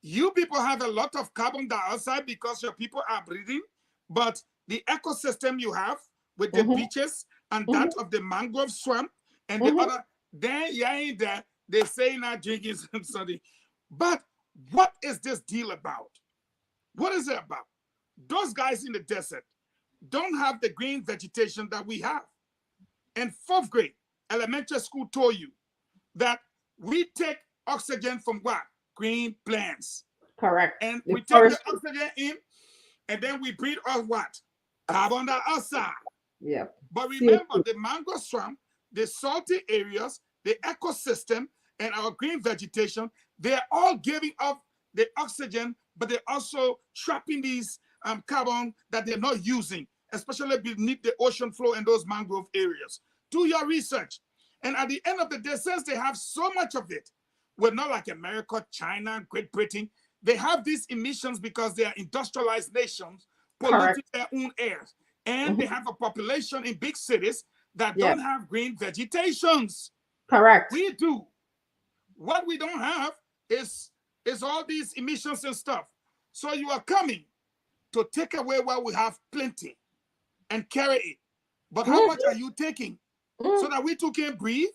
Speaker 8: You people have a lot of carbon dioxide because your people are breathing, but the ecosystem you have with the beaches and that of the mangrove swamp and the other, then you ain't there. They say not drinking something. But what is this deal about? What is it about? Those guys in the desert don't have the green vegetation that we have. And 4th grade elementary school told you that we take oxygen from what? Green plants.
Speaker 4: Correct.
Speaker 8: And
Speaker 4: The
Speaker 8: we take
Speaker 4: forest-
Speaker 8: the oxygen in, and then we breathe off what? Carbon dioxide.
Speaker 4: Yeah.
Speaker 8: But remember, the mango swamp, the salty areas, the ecosystem, and our green vegetation, they're all giving off the oxygen, but they're also trapping these carbon that they're not using, especially beneath the ocean floor in those mangrove areas. Do your research. And at the end of the day, since they have so much of it, we're not like America, China, Great Britain. They have these emissions because they are industrialized nations polluting their own air. And they have a population in big cities that don't have green vegetations.
Speaker 4: Correct.
Speaker 8: We do. What we don't have is all these emissions and stuff. So you are coming to take away what we have plenty and carry it. But how much are you taking so that we too can breathe?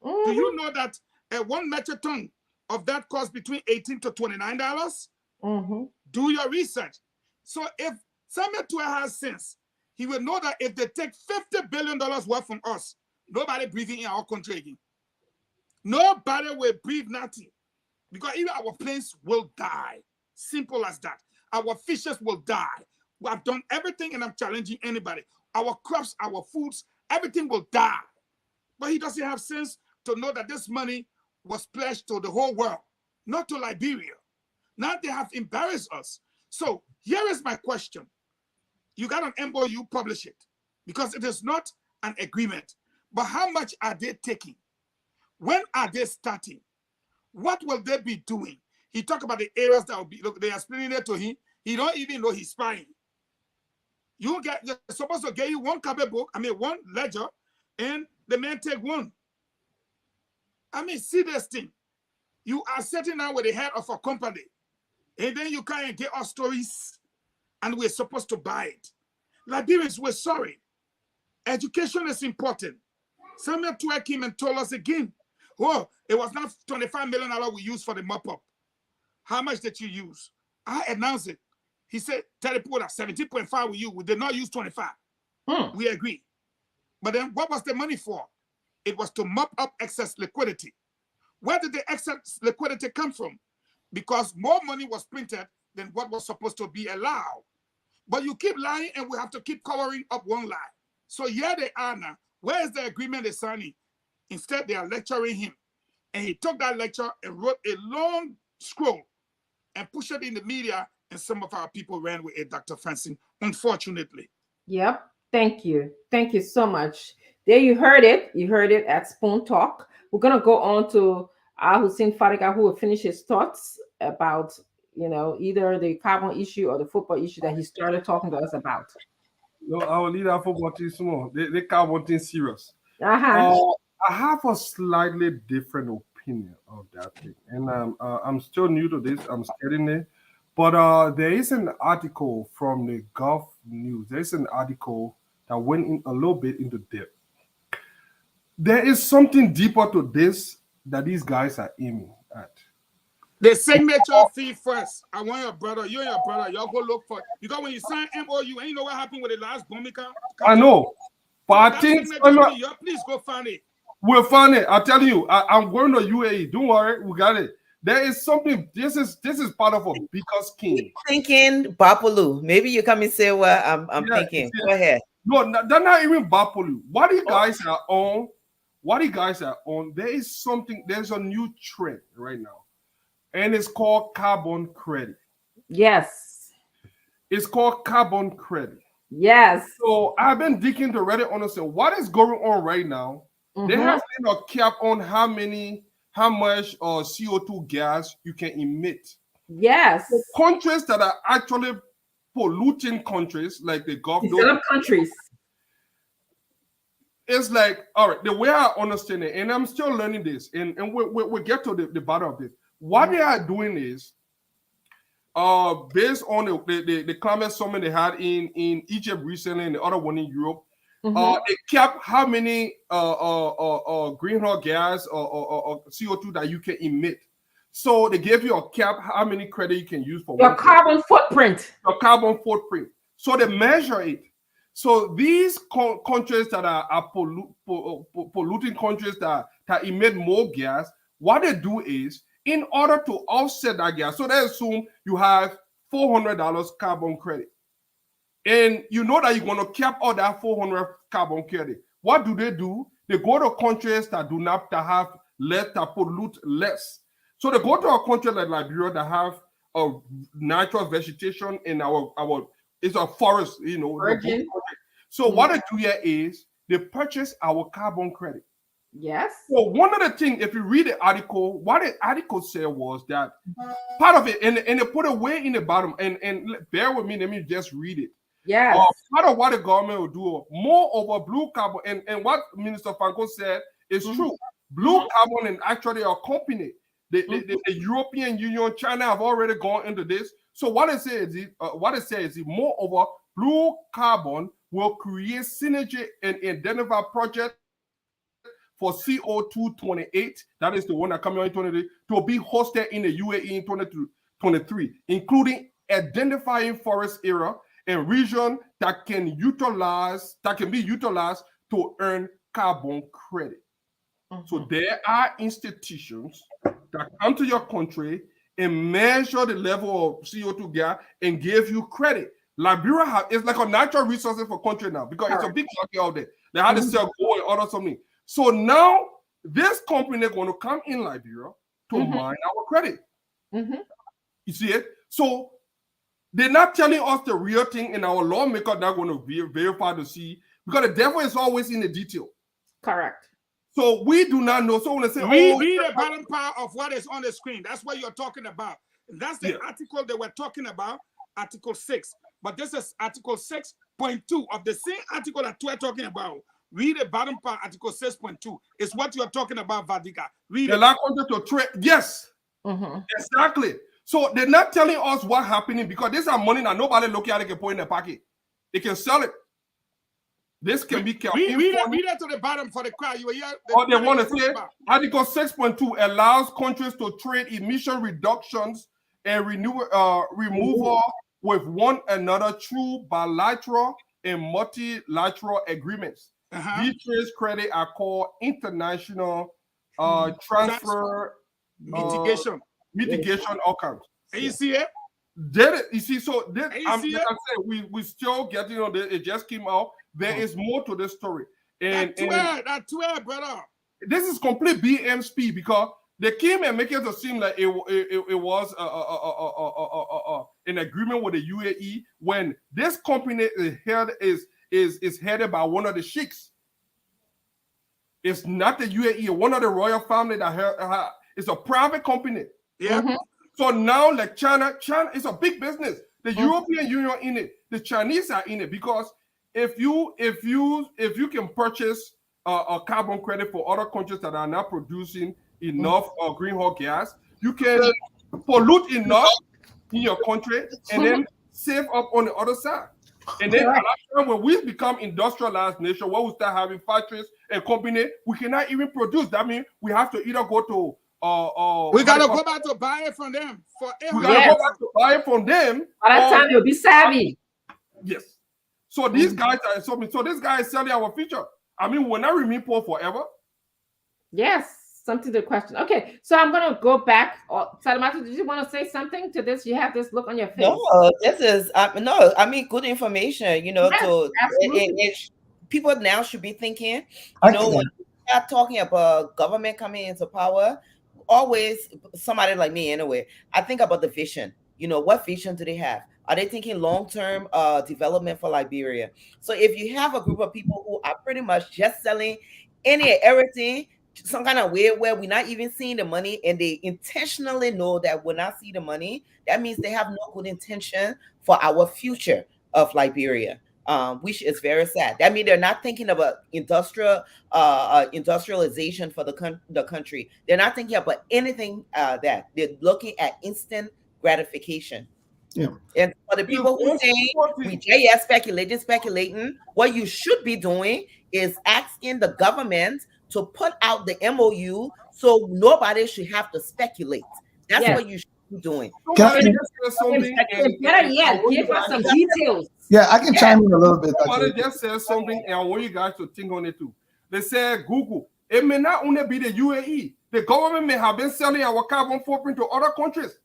Speaker 8: Do you know that 1 metric ton of that costs between $18 to $29? Do your research. So if Samuel Tuer has sense, he will know that if they take $50 billion worth from us, nobody breathing in our country again. Nobody will breathe nothing. Because even our planes will die. Simple as that. Our fishes will die. We have done everything and I'm challenging anybody. Our crops, our foods, everything will die. But he doesn't have sense to know that this money was pledged to the whole world, not to Liberia. Now they have embarrassed us. So here is my question. You got an MOU, publish it. Because it is not an agreement. But how much are they taking? When are they starting? What will they be doing? He talked about the areas that will be, look, they are explaining it to him. He don't even know he's spying. They're supposed to get you one copy book, one ledger, and the man take one. See this thing. You are sitting down with the head of a company, and then you can't get our stories, and we're supposed to buy it. Liberians, we're sorry. Education is important. Samuel Tue came and told us again, oh, it was not $25 million we used for the mop-up. How much did you use? I announced it. He said, tell the people that 17.5 we used. We did not use 25. We agree. But then what was the money for? It was to mop up excess liquidity. Where did the excess liquidity come from? Because more money was printed than what was supposed to be allowed. But you keep lying and we have to keep covering up one lie. So here they are now. Where is the agreement they're signing? Instead, they are lecturing him. And he took that lecture and wrote a long scroll and pushed it in the media, and some of our people ran with it, Dr. Francine, unfortunately.
Speaker 4: Yep. Thank you. Thank you so much. There you heard it. You heard it at Spoon Talk. We're going to go on to Hussein Fariga, who will finish his thoughts about, either the carbon issue or the football issue that he started talking to us about.
Speaker 10: No, I will leave that football team small. They carbon thing serious.
Speaker 4: Uh-huh.
Speaker 10: I have a slightly different opinion of that thing, and I'm still new to this. I'm studying it, but there is an article from the Gulf News. There is an article that went in a little bit into depth. There is something deeper to this that these guys are aiming at.
Speaker 8: The signature fee first. I want your brother, you and your brother, y'all go look for it. Because when you sign MOU, and you know what happened with the last Bomika?
Speaker 10: I know, but I think
Speaker 8: please go find it.
Speaker 10: We'll find it. I'm telling you, I'm going to UAE. Don't worry, we got it. There is something. This is part of a bigger scheme.
Speaker 9: Thinking Bapolu. Maybe you come and say what I'm thinking.
Speaker 10: Yeah.
Speaker 9: Go ahead.
Speaker 10: No, they're not even Bapolu. What you guys are on, there is something. There's a new trend right now, and it's called carbon credit.
Speaker 4: Yes.
Speaker 10: It's called carbon credit.
Speaker 4: Yes.
Speaker 10: So I've been digging to really understand what is going on right now. They have a cap on how much CO2 gas you can emit.
Speaker 4: Yes.
Speaker 10: The countries that are actually polluting countries, like the Gulf
Speaker 4: countries.
Speaker 10: It's like, all right, the way I understand it, and I'm still learning this, and we'll get to the bottom of this. What they are doing is, based on the climate summit they had in Egypt recently and the other one in Europe, they kept how many greenhouse gas or CO2 that you can emit. So they gave you a cap how many credit you can use for
Speaker 4: your carbon footprint.
Speaker 10: Your carbon footprint. So they measure it. So these countries that are polluting countries that emit more gas, what they do is, in order to offset that gas, so they assume you have $400 carbon credit. And you know that you're going to cap all that 400 carbon credit. What do? They go to countries that do not that pollute less. So they go to a country like Liberia that have a natural vegetation in it's a forest, So what they do here is they purchase our carbon credit.
Speaker 4: Yes.
Speaker 10: So one of the things, if you read the article, what the article said was that part of it, and they put it way in the bottom, and bear with me, let me just read it.
Speaker 4: Yes.
Speaker 10: Part of what the government will do, more over blue carbon, and what Minister Franco said is true. Blue carbon and actually a company, the European Union, China have already gone into this. So what it says is, moreover, blue carbon will create synergy and identify projects for CO2 28, that is the one that coming out in 2023, to be hosted in the UAE in 2023, including identifying forest area and region that can be utilized to earn carbon credit. So there are institutions that come to your country and measure the level of CO2 gas and give you credit. Liberia is like a natural resource for country now because it's a big market out there. They had to sell gold and other something. So now this company is going to come in Liberia to mine our credit. You see it? So they're not telling us the real thing, and our lawmakers not going to verify to see, because the devil is always in the detail.
Speaker 4: Correct.
Speaker 10: So we do not know. So when they say,
Speaker 8: read the bottom part of what is on the screen. That's what you're talking about. That's the article that we're talking about, Article 6. But this is Article 6.2 of the same article that we're talking about. Read the bottom part, Article 6.2. It's what you're talking about, Vadiga. Read it.
Speaker 10: Yes. Exactly. So they're not telling us what's happening because these are money that nobody looking at it can put in their pocket. They can sell it. This can be kept.
Speaker 8: Read it to the bottom for the crowd. You were here.
Speaker 10: What they want to say, Article 6.2 allows countries to trade emission reductions and removal with one another through bilateral and multilateral agreements. These trade credits are called international transfer mitigation outcomes.
Speaker 8: And you see it?
Speaker 10: You see, so this, like I said, we still getting on this. It just came out. There is more to this story. And
Speaker 8: that's where, brother.
Speaker 10: This is complete BMSP because they came and make it seem like it was an agreement with the UAE when this company is headed by one of the sheikhs. It's not the UAE, one of the royal family that it's a private company.
Speaker 8: Yeah.
Speaker 10: So now, like China is a big business. The European Union in it, the Chinese are in it because if you can purchase a carbon credit for other countries that are not producing enough greenhouse gas, you can pollute enough in your country and then save up on the other side. And then when we become industrialized nation, when we start having factories and companies, we cannot even produce. That means we have to either go to
Speaker 8: we gotta go back to buy it from them forever.
Speaker 10: We gotta go back to buy it from them.
Speaker 4: By that time, you'll be savvy.
Speaker 10: Yes. So these guys are so this guy is selling our future. I mean, we're not remain poor forever.
Speaker 4: Yes, something to question. Okay, so I'm gonna go back. Salamatu, did you want to say something to this? You have this look on your face.
Speaker 9: No, this is no. I mean, good information. You know,
Speaker 4: Yes,
Speaker 9: people now should be thinking. You know, when we start talking about government coming into power, always somebody like me anyway. I think about the vision. You know, what vision do they have? Are they thinking long-term development for Liberia? So if you have a group of people who are pretty much just selling any and everything, some kind of way where we're not even seeing the money, and they intentionally know that we're not seeing the money, that means they have no good intention for our future of Liberia, which is very sad. That means they're not thinking about industrialization for the country. They're not thinking about anything that they're looking at instant gratification.
Speaker 7: Yeah.
Speaker 9: And for the people who say we JS speculating, what you should be doing is asking the government to put out the MOU so nobody should have to speculate. That's what you should be doing.
Speaker 4: Better yet, give us some details.
Speaker 7: Yeah, I can chime in a little bit.
Speaker 10: Somebody just said something, and I want you guys to think on it too. They said Google. It may not only be the UAE. The government may have been selling our carbon footprint to other countries.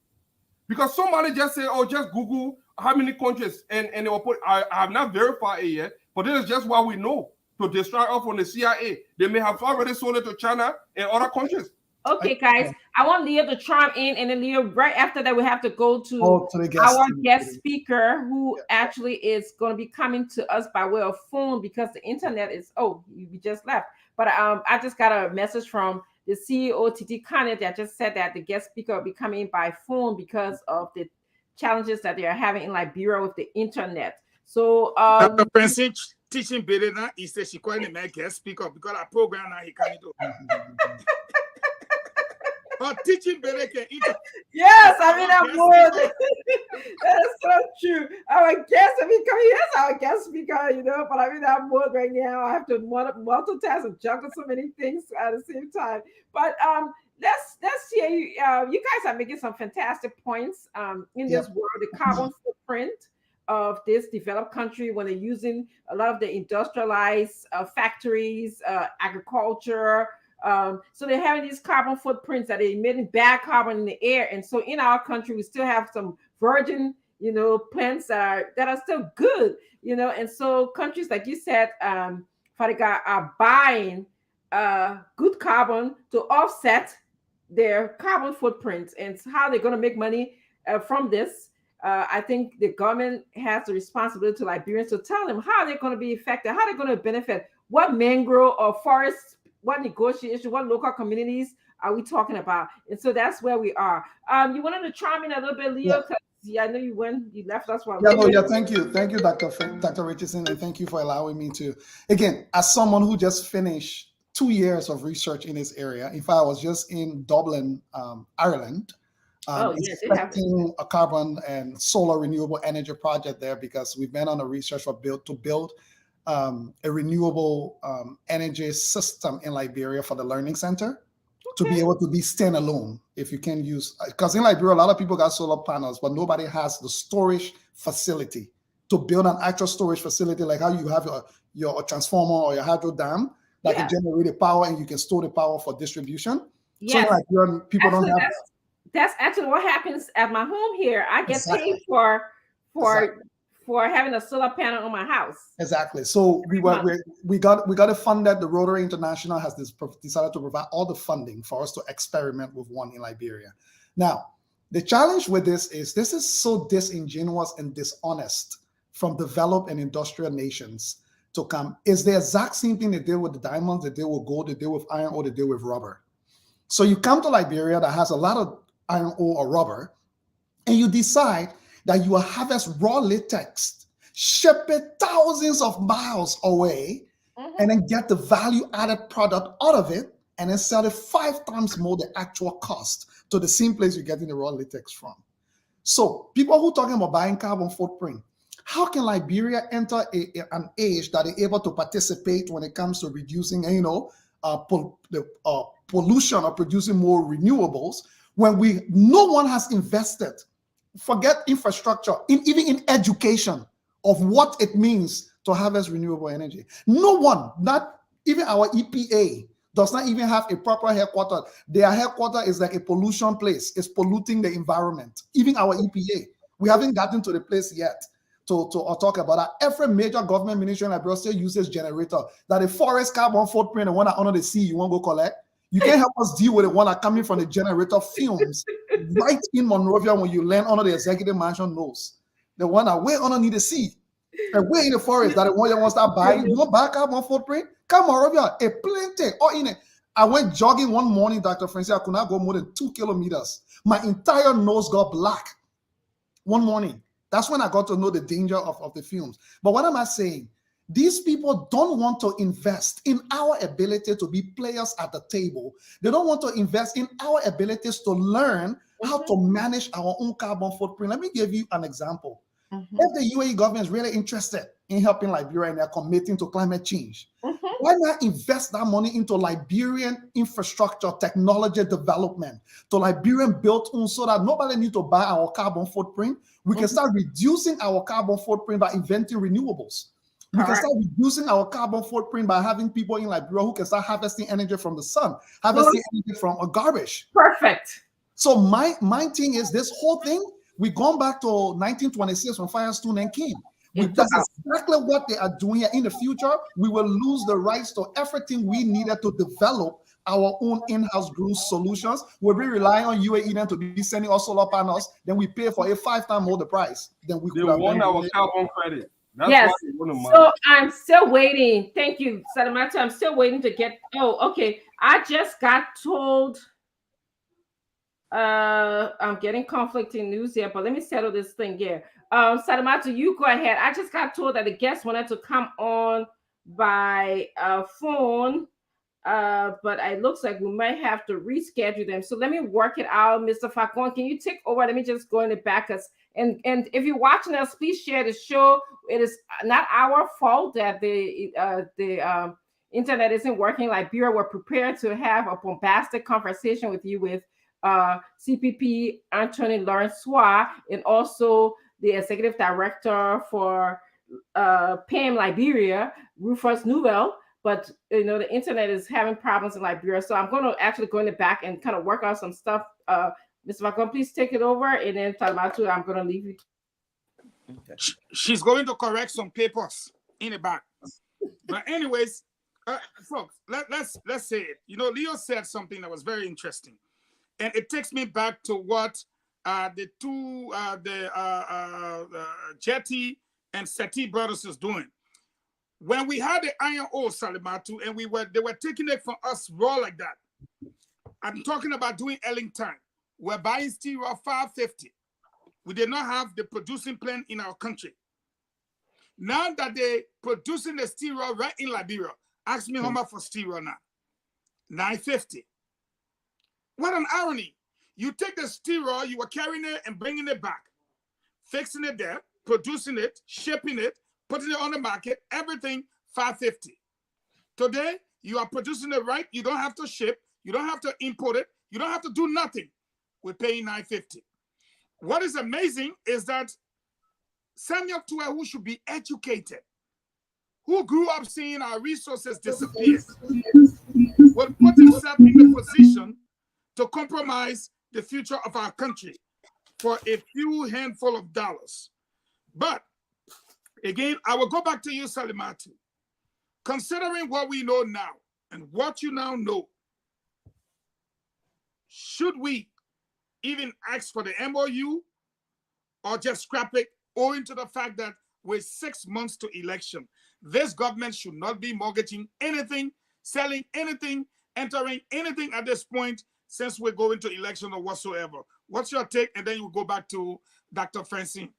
Speaker 10: Because somebody just said, oh, just Google how many countries, and they will put, I have not verified it yet, but this is just what we know to distract us from the CIA. They may have already sold it to China and other countries.
Speaker 4: Okay, guys, I want Leo to chime in, and then Leo, right after that, we have to go to our guest speaker, who actually is going to be coming to us by way of phone because the internet is, we just left. But I just got a message from the CEO, Titi Kane, that just said that the guest speaker will be coming by phone because of the challenges that they are having in Liberia with the internet. So,
Speaker 8: Dr. Prince teaching better now, he said she couldn't make guest speaker because our program now he can't do. But teaching better can eat.
Speaker 4: Yes, I mean, I'm more. That is so true. Our guest, yes, our guest speaker, you know, but I mean, I'm bored right now. I have to multitask and juggle so many things at the same time. But let's hear you. You guys are making some fantastic points in this world, the carbon footprint of this developed country when they're using a lot of the industrialized factories, agriculture. So they're having these carbon footprints that are emitting bad carbon in the air. And so in our country, we still have some virgin, you know, plants that are still good, you know. And so countries, like you said, Fadiga, are buying good carbon to offset their carbon footprints. And how they're going to make money from this. I think the government has the responsibility to Liberians to tell them how they're going to be affected, how they're going to benefit, what mangrove or forest, what negotiation, what local communities are we talking about? And so that's where we are. You wanted to chime in a little bit, Leo, because I know you left us for a
Speaker 7: little bit. Thank you, Dr. Richardson, and thank you for allowing me to. Again, as someone who just finished 2 years of research in this area, in fact, I was just in Dublin, Ireland, inspecting a carbon and solar renewable energy project there because we've been on a research to build a renewable energy system in Liberia for the learning center to be able to be standalone. If you can use, because in Liberia, a lot of people got solar panels, but nobody has the storage facility to build an actual storage facility, like how you have your transformer or your hydro dam that can generate the power and you can store the power for distribution.
Speaker 4: Yes.
Speaker 7: So in Liberia, people don't have that.
Speaker 4: That's actually what happens at my home here. I get paid for having a solar panel on my house.
Speaker 7: Exactly. So we got it funded. The Rotary International has decided to provide all the funding for us to experiment with one in Liberia. Now, the challenge with this is so disingenuous and dishonest from developed and industrial nations to come. It's the exact same thing they did with the diamonds, they did with gold, they did with iron ore, they did with rubber. So you come to Liberia that has a lot of iron ore or rubber, and you decide that you will harvest raw latex, ship it thousands of miles away, and then get the value-added product out of it, and then sell it 5 times more the actual cost to the same place you're getting the raw latex from. So people who are talking about buying carbon footprint, how can Liberia enter an age that is able to participate when it comes to reducing, pollution or producing more renewables when no one has invested? Forget infrastructure, even in education of what it means to harvest renewable energy. No one, not even our EPA, does not even have a proper headquarters. Their headquarters is like a pollution place. It's polluting the environment. Even our EPA, we haven't gotten to the place yet to talk about that. Every major government ministry in Liberia still uses generator. That a forest carbon footprint, the one that under the sea, you won't go collect. You can't help us deal with the one that coming from the generator fumes right in Monrovia when you land under the executive mansion nose. The one that way underneath the sea and way in the forest that the one you want to start buying. You want to buy carbon footprint? Come Monrovia, a plenty. Or in it. I went jogging one morning, Dr. Francis. I could not go more than 2 kilometers. My entire nose got black one morning. That's when I got to know the danger of the fumes. But what am I saying? These people don't want to invest in our ability to be players at the table. They don't want to invest in our abilities to learn how to manage our own carbon footprint. Let me give you an example. If the UAE government is really interested in helping Liberia and they're committing to climate change, why not invest that money into Liberian infrastructure, technology development, to Liberian built on so that nobody needs to buy our carbon footprint? We can start reducing our carbon footprint by inventing renewables. We can start reducing our carbon footprint by having people in Liberia who can start harvesting energy from the sun, harvesting energy from garbage.
Speaker 4: Perfect.
Speaker 7: So my thing is this whole thing, we've gone back to 1926 when Firestone and came. That's exactly what they are doing here. In the future, we will lose the rights to everything we needed to develop our own in-house grown solutions. We'll be relying on UAE then to be sending us solar panels. Then we pay for a 5 times more the price than we could have.
Speaker 10: They want our carbon credit. That's
Speaker 4: yes.
Speaker 10: Why
Speaker 4: so I'm still waiting. Thank you, Salamatu. I'm still waiting to get. Oh, okay. I just got told. I'm getting conflicting news here, but let me settle this thing here. Salamatu, you go ahead. I just got told that the guest wanted to come on by phone, but it looks like we might have to reschedule them. So let me work it out, Mr. Facon. Can you take over? Let me just go in the back. And if you're watching us, please share the show. It is not our fault that the internet isn't working in Liberia. We're prepared to have a bombastic conversation with you with CPP Anthony Lawrence-Swah and also the executive director for PAM Liberia, Rufus Newell. But the internet is having problems in Liberia, so I'm going to actually go in the back and kind of work out some stuff. Mr. Facon, please take it over, and then Salamatu, I'm going to leave you.
Speaker 8: She's going to correct some papers in the back. But anyways, folks, let's say it. Leo said something that was very interesting, and it takes me back to what the two Jetty and Seti brothers is doing. When we had the iron ore, Salamatu, and they were taking it from us raw like that. I'm talking about doing Ellington. We're buying steel raw $5.50. We did not have the producing plant in our country. Now that they're producing the steel raw right in Liberia, ask me how much for steel raw now. $9.50. What an irony. You take the steel raw, you were carrying it and bringing it back, fixing it there, producing it, shipping it, putting it on the market, everything $5.50. Today, you are producing it right. You don't have to ship. You don't have to import it. You don't have to do nothing. We're paying $9.50. What is amazing is that Samuel Tuer, who should be educated, who grew up seeing our resources disappear, will put himself in the position to compromise the future of our country for a few handful of dollars. But again, I will go back to you, Salimatu. Considering what we know now and what you now know, should we even ask for the MOU or just scrap it, owing to the fact that we're 6 months to election? This government should not be mortgaging anything, selling anything, entering anything at this point, since we're going to election or whatsoever. What's your take? And then you go back to Dr. Francine.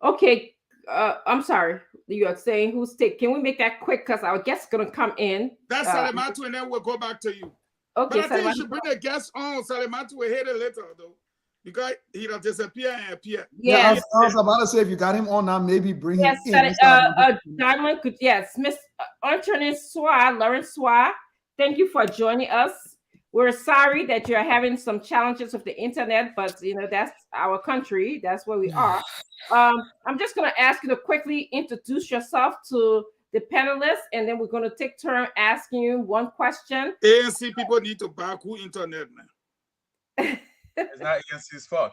Speaker 4: Okay. I'm sorry. You are saying who's take? Can we make that quick? Because our guest's gonna come in.
Speaker 8: That's Salimatu, and then we'll go back to you.
Speaker 4: Okay,
Speaker 8: but I think you should bring the guest on. Salimatu will hit it later, though, because he'll disappear and appear.
Speaker 7: Yeah, I was about to say, if you got him on now, maybe bring him in.
Speaker 4: Diamond could, yes, Miss Antonin Soir, Lawrence Soir, thank you for joining us. We're sorry that you're having some challenges with the internet, but you know, that's our country. That's where we are. I'm just going to ask you to quickly introduce yourself to the panelists, and then we're going to take turn asking you one question.
Speaker 8: ANC people need to back who internet, man.
Speaker 11: It's not ANC's fault.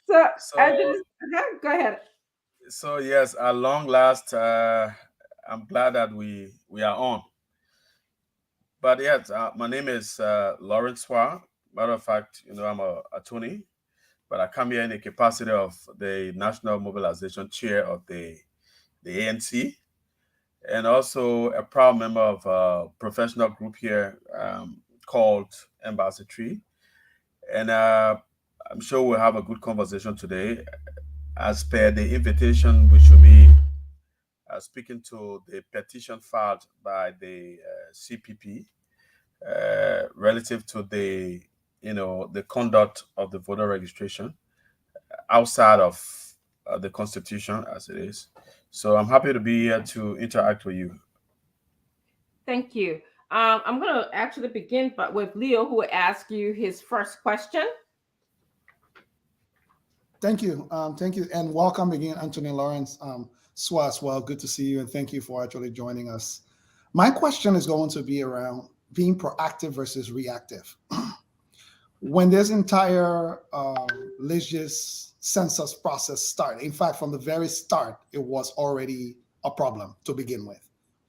Speaker 4: So go ahead.
Speaker 11: So yes, at long last, I'm glad that we are on. But yes, my name is Lawrence Soir. Matter of fact, you know, I'm an attorney, but I come here in the capacity of the National Mobilization Chair of the ANC, and also a proud member of a professional group here called Embassy Tree. And I'm sure we'll have a good conversation today. As per the invitation, we should be speaking to the petition filed by the CPP relative to the conduct of the voter registration outside of the Constitution as it is. So I'm happy to be here to interact with you.
Speaker 4: Thank you. I'm going to actually begin with Leo, who will ask you his first question.
Speaker 7: Thank you. Thank you. And welcome again, Anthony Lawrence Soir as well. Good to see you. And thank you for actually joining us. My question is going to be around being proactive versus reactive. When this entire religious census process started, in fact, from the very start, it was already a problem to begin with.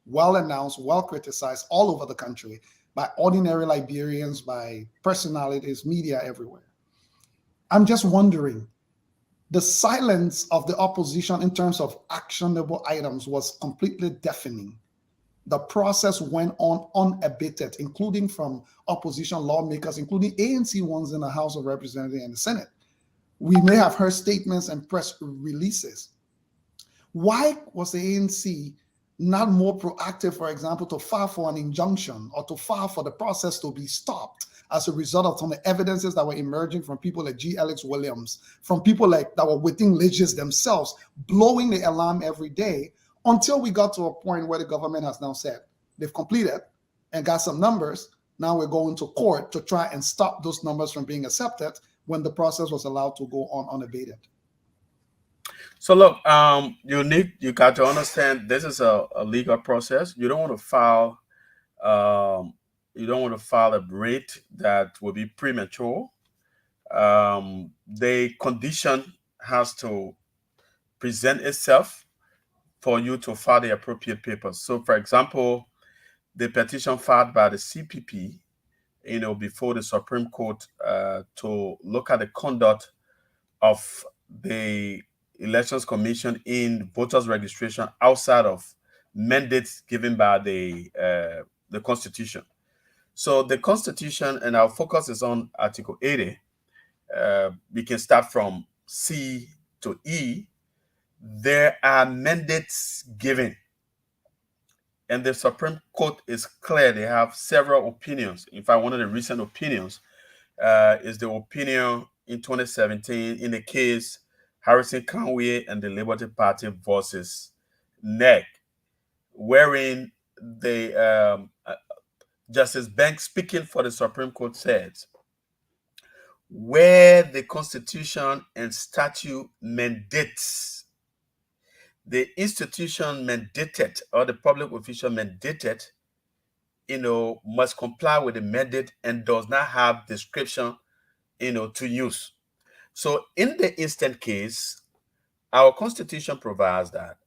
Speaker 7: Well announced, well criticized all over the country by ordinary Liberians, by personalities, media everywhere. I'm just wondering, the silence of the opposition in terms of actionable items was completely deafening. The process went on unabated, including from opposition lawmakers, including ANC ones in the House of Representatives and the Senate. We may have heard statements and press releases. Why was the ANC not more proactive, for example, to file for an injunction or to file for the process to be stopped as a result of some of the evidences that were emerging from people like G. Alex Williams, from people like that were within religious themselves, blowing the alarm every day, until we got to a point where the government has now said they've completed and got some numbers. Now we're going to court to try and stop those numbers from being accepted when the process was allowed to go on unabated.
Speaker 11: So look, you got to understand this is a legal process. You don't want to file a rate that will be premature. The condition has to present itself for you to file the appropriate papers. So, for example, the petition filed by the CPP, before the Supreme Court to look at the conduct of the Elections Commission in voters registration outside of mandates given by the Constitution. So the Constitution, and our focus is on Article 80. We can start from C to E. There are mandates given, and the Supreme Court is clear. They have several opinions. In fact, one of the recent opinions is the opinion in 2017 in the case Harrison Conway and the Liberty Party versus NEC, wherein the Justice Banks, speaking for the Supreme Court, says, where the Constitution and statute mandates, the institution mandated or the public official mandated, must comply with the mandate and does not have description, to use. So in the instant case, our Constitution provides that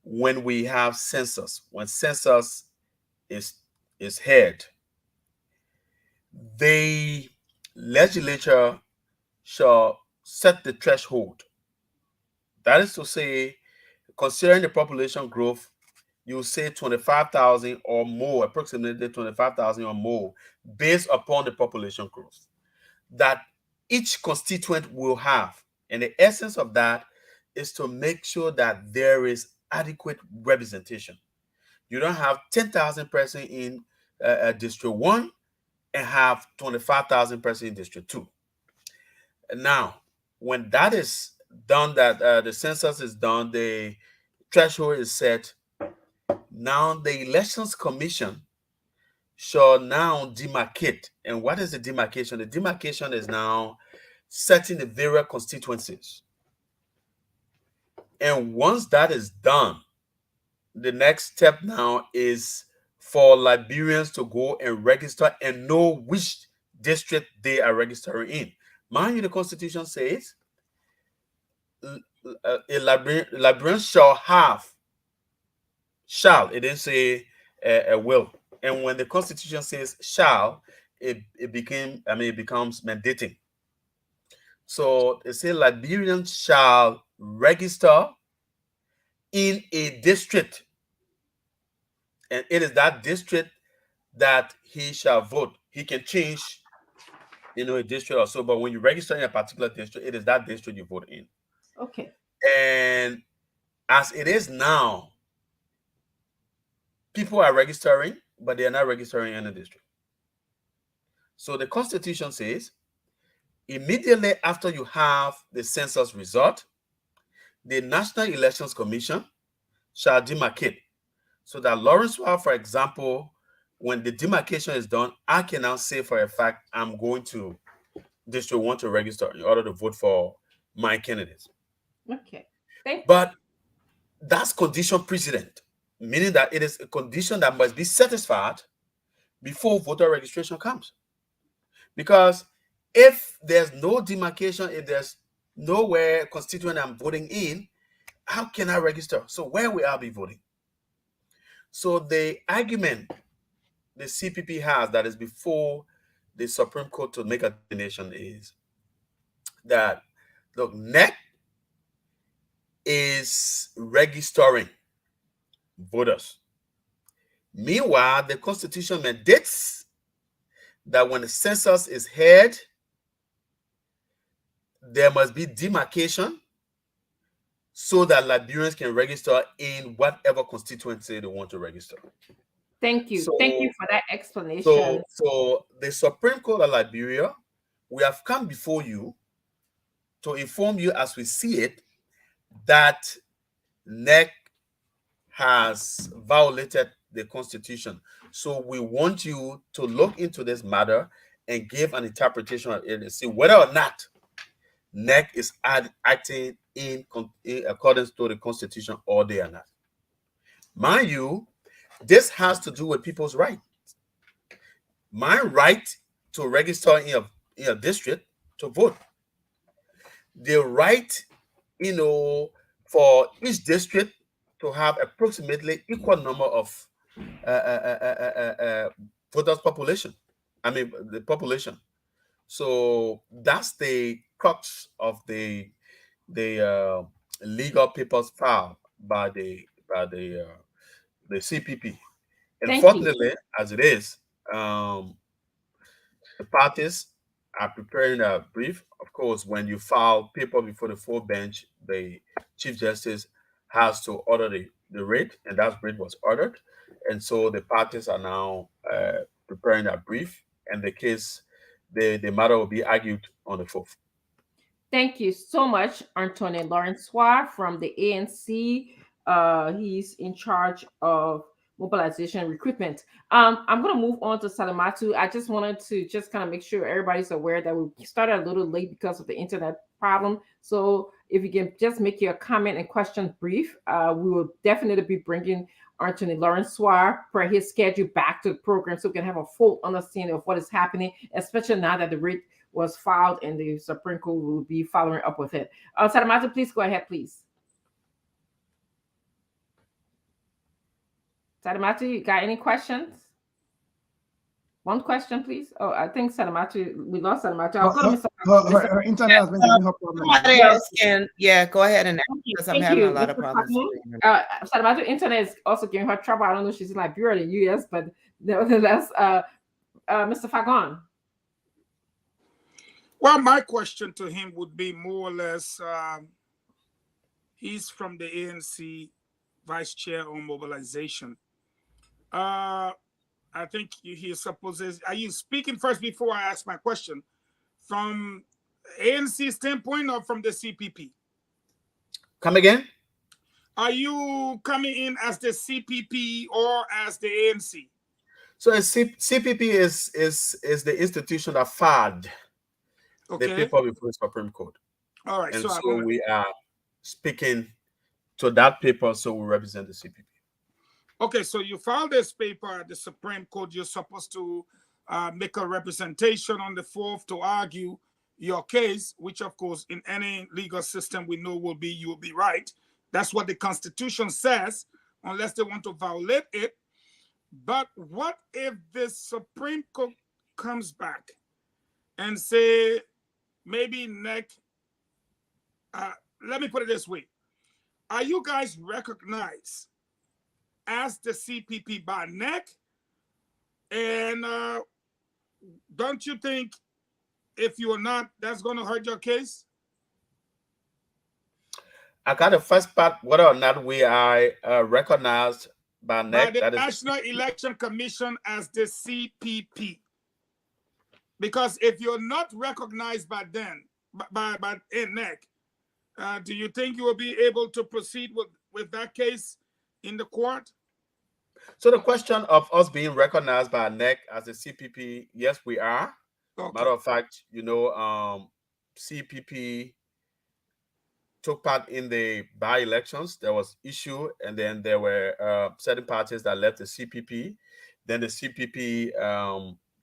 Speaker 11: when we have census, when census is held, the legislature shall set the threshold. That is to say, considering the population growth, you say 25,000 or more, approximately 25,000 or more, based upon the population growth that each constituent will have. And the essence of that is to make sure that there is adequate representation. You don't have 10,000 persons in District 1 and have 25,000 persons in District 2. Now, when that is done, that the census is done, the threshold is set. Now the Elections Commission shall now demarcate. And what is the demarcation? The demarcation is now setting the various constituencies. And once that is done, the next step now is for Liberians to go and register and know which district they are registering in. Mind you, the Constitution says a Liberian shall have, it didn't say a will. And when the Constitution says shall, it becomes mandating. So they say Liberians shall register in a district, and it is that district that he shall vote. He can change, a district or so, but when you register in a particular district, it is that district you vote in.
Speaker 4: Okay.
Speaker 11: And as it is now, people are registering, but they are not registering in a district. So the Constitution says, immediately after you have the census result, the National Elections Commission shall demarcate. So that Lawrence Swah, for example, when the demarcation is done, I can now say for a fact, I'm going to District 1 to register in order to vote for my candidates.
Speaker 4: Okay. Thank you.
Speaker 11: But that's condition precedent, meaning that it is a condition that must be satisfied before voter registration comes. Because if there's no demarcation, if there's nowhere constituent I'm voting in, how can I register? So where will I be voting? So the argument the CPP has that is before the Supreme Court to make a determination is that, look, NEC is registering voters. Meanwhile, the Constitution mandates that when the census is held, there must be demarcation so that Liberians can register in whatever constituency they want to register.
Speaker 4: Thank you. Thank you for that explanation.
Speaker 11: So the Supreme Court of Liberia, we have come before you to inform you as we see it that NEC has violated the Constitution. So we want you to look into this matter and give an interpretation of it and see whether or not NEC is acting in accordance to the Constitution or they are not. Mind you, this has to do with people's rights. My right to register in a district to vote. The right, for each district to have approximately equal number of voters population. The population. So that's the crux of the legal papers filed by the CPP. Unfortunately, as it is, the parties are preparing a brief. Of course, when you file paper before the full bench, the Chief Justice has to order the rate, and that rate was ordered. And so the parties are now preparing a brief, and the case, the matter will be argued on the 4th.
Speaker 4: Thank you so much, Anthony Lawrence Swah from the ANC He's in charge of mobilization and recruitment. I'm going to move on to Salamatu. I just wanted to just kind of make sure everybody's aware that we started a little late because of the internet problem. So if you can just make your comment and question brief, we will definitely be bringing Attorney Lawrence Swire per his schedule back to the program so we can have a full understanding of what is happening, especially now that the writ was filed and the Supreme Court will be following up with it. Salamatu, please go ahead, please. Salamatu, you got any questions? One question, please. Oh, I think Salamatu, we lost Salamatu. I'll go to Mr.
Speaker 7: Her internet has been giving her problems.
Speaker 9: Somebody else can, go ahead and ask, because I'm
Speaker 4: Thank
Speaker 9: having
Speaker 4: you,
Speaker 9: a lot of
Speaker 4: Mr.
Speaker 9: problems.
Speaker 4: Fagon. Salamatu internet is also giving her trouble. I don't know if she's in Liberia or the US, but nevertheless, Mr. Fagon.
Speaker 8: Well, my question to him would be more or less, he's from the ANC, vice chair on mobilization. I think he supposes, are you speaking first before I ask my question? From ANC standpoint or from the CPP?
Speaker 11: Come again?
Speaker 8: Are you coming in as the CPP or as the ANC?
Speaker 11: So CPP is the institution that filed the paper before the Supreme Court.
Speaker 8: All right.
Speaker 11: And so we are speaking to that paper, so we represent the CPP.
Speaker 8: Okay, so you filed this paper at the Supreme Court. You're supposed to make a representation on the 4th to argue your case, which of course in any legal system we know you will be right. That's what the Constitution says, unless they want to violate it. But what if the Supreme Court comes back and say, maybe NEC, let me put it this way. Are you guys recognized as the CPP by NEC? And don't you think if you are not, that's going to hurt your case?
Speaker 11: I got the first part, whether or not we are recognized by NEC.
Speaker 8: By the National Election Commission as the CPP. Because if you're not recognized by them, by NEC, do you think you will be able to proceed with that case in the court?
Speaker 11: So the question of us being recognized by NEC as a CPP, yes, we are. Okay. Matter of fact, CPP took part in the by-elections. There was issue, and then there were certain parties that left the CPP. Then the CPP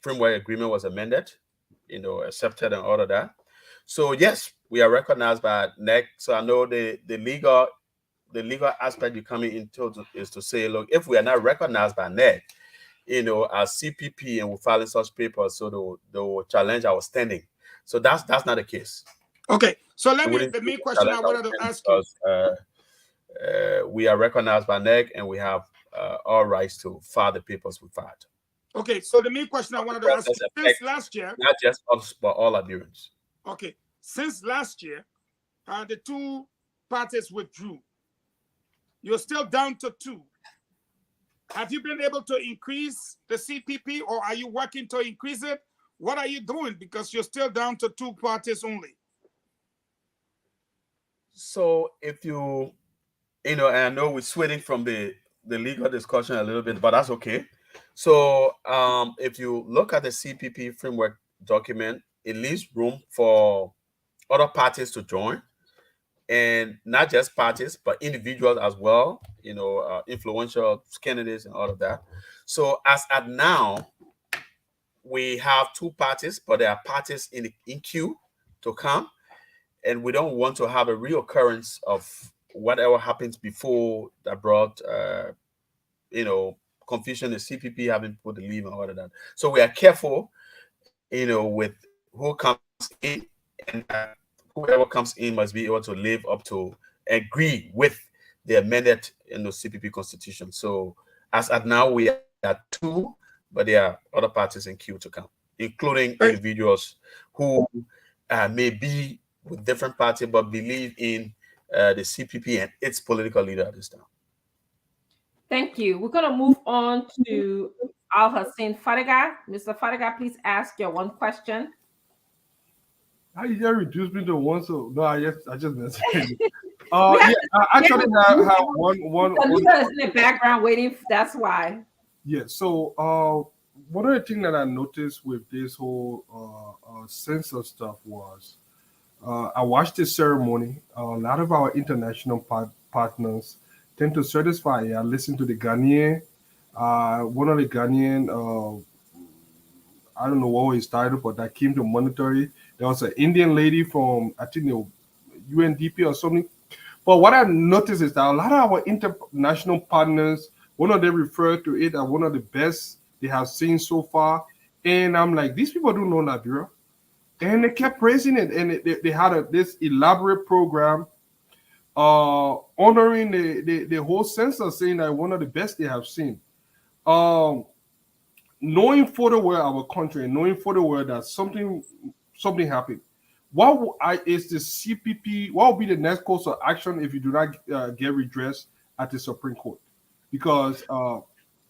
Speaker 11: framework agreement was amended, accepted and all of that. So yes, we are recognized by NEC. So I know the legal aspect you're coming into is to say, look, if we are not recognized by NEC, as CPP, and we're filing such papers, so they will challenge our standing. So that's not the case.
Speaker 8: Okay, so the main question I wanted to ask you.
Speaker 11: We are recognized by NEC, and we have all rights to file the papers we filed.
Speaker 8: Okay, so the main question I wanted to ask you, since last year,
Speaker 11: not just us, but all Liberians.
Speaker 8: Okay, since last year, the two parties withdrew. You're still down to 2. Have you been able to increase the CPP, or are you working to increase it? What are you doing? Because you're still down to 2 parties only.
Speaker 11: So if you, and I know we're switching from the legal discussion a little bit, but that's okay. So if you look at the CPP framework document, it leaves room for other parties to join, and not just parties, but individuals as well, influential candidates and all of that. So as at now, we have 2 parties, but there are parties in queue to come. And we don't want to have a reoccurrence of whatever happens before that brought, confusion, the CPP having put the leave and all of that. So we are careful, with who comes in, and whoever comes in must be able to live up to, agree with the amended CPP constitution. So as at now, we are 2, but there are other parties in queue to come, including individuals who may be with different parties but believe in the CPP and its political leader at this time.
Speaker 4: Thank you. We're going to move on to Al-Hussein Fadiga. Mr. Fadiga, please ask your one question.
Speaker 10: How you just reduced me to one? So no, I just messaged you. Yeah, I actually have one.
Speaker 4: Anita is in the background waiting. That's why.
Speaker 10: Yeah. So, one of the things that I noticed with this whole census stuff was, I watched the ceremony. A lot of our international partners tend to satisfy. I listened to the Ghanaian. One of the Ghanaian. I don't know what his title, but that came to monitor it. There was an Indian lady from, I think, the UNDP or something. But what I noticed is that a lot of our international partners, one of them referred to it as one of the best they have seen so far. And I'm like, these people don't know Liberia. And they kept praising it. And they had this elaborate program honoring the whole census, saying that one of the best they have seen. Knowing for the world our country, and knowing for the world that something happened, is the CPP? What will be the next course of action if you do not get redress at the Supreme Court? Because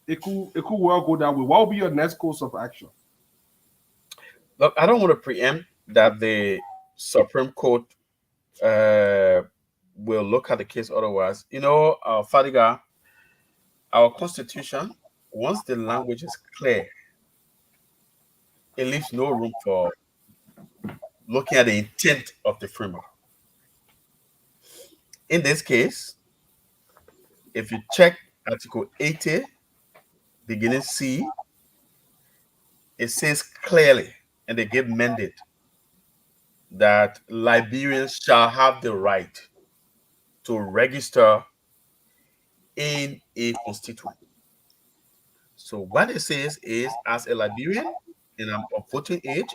Speaker 10: it could well go that way. What will be your next course of action?
Speaker 11: Look, I don't want to preempt that the Supreme Court will look at the case otherwise. You know, Fadiga, our Constitution, once the language is clear, it leaves no room for looking at the intent of the framework. In this case, if you check Article 80, beginning C, it says clearly, and they give mandate, that Liberians shall have the right to register in a constituent. So what it says is, as a Liberian and I'm of voting age,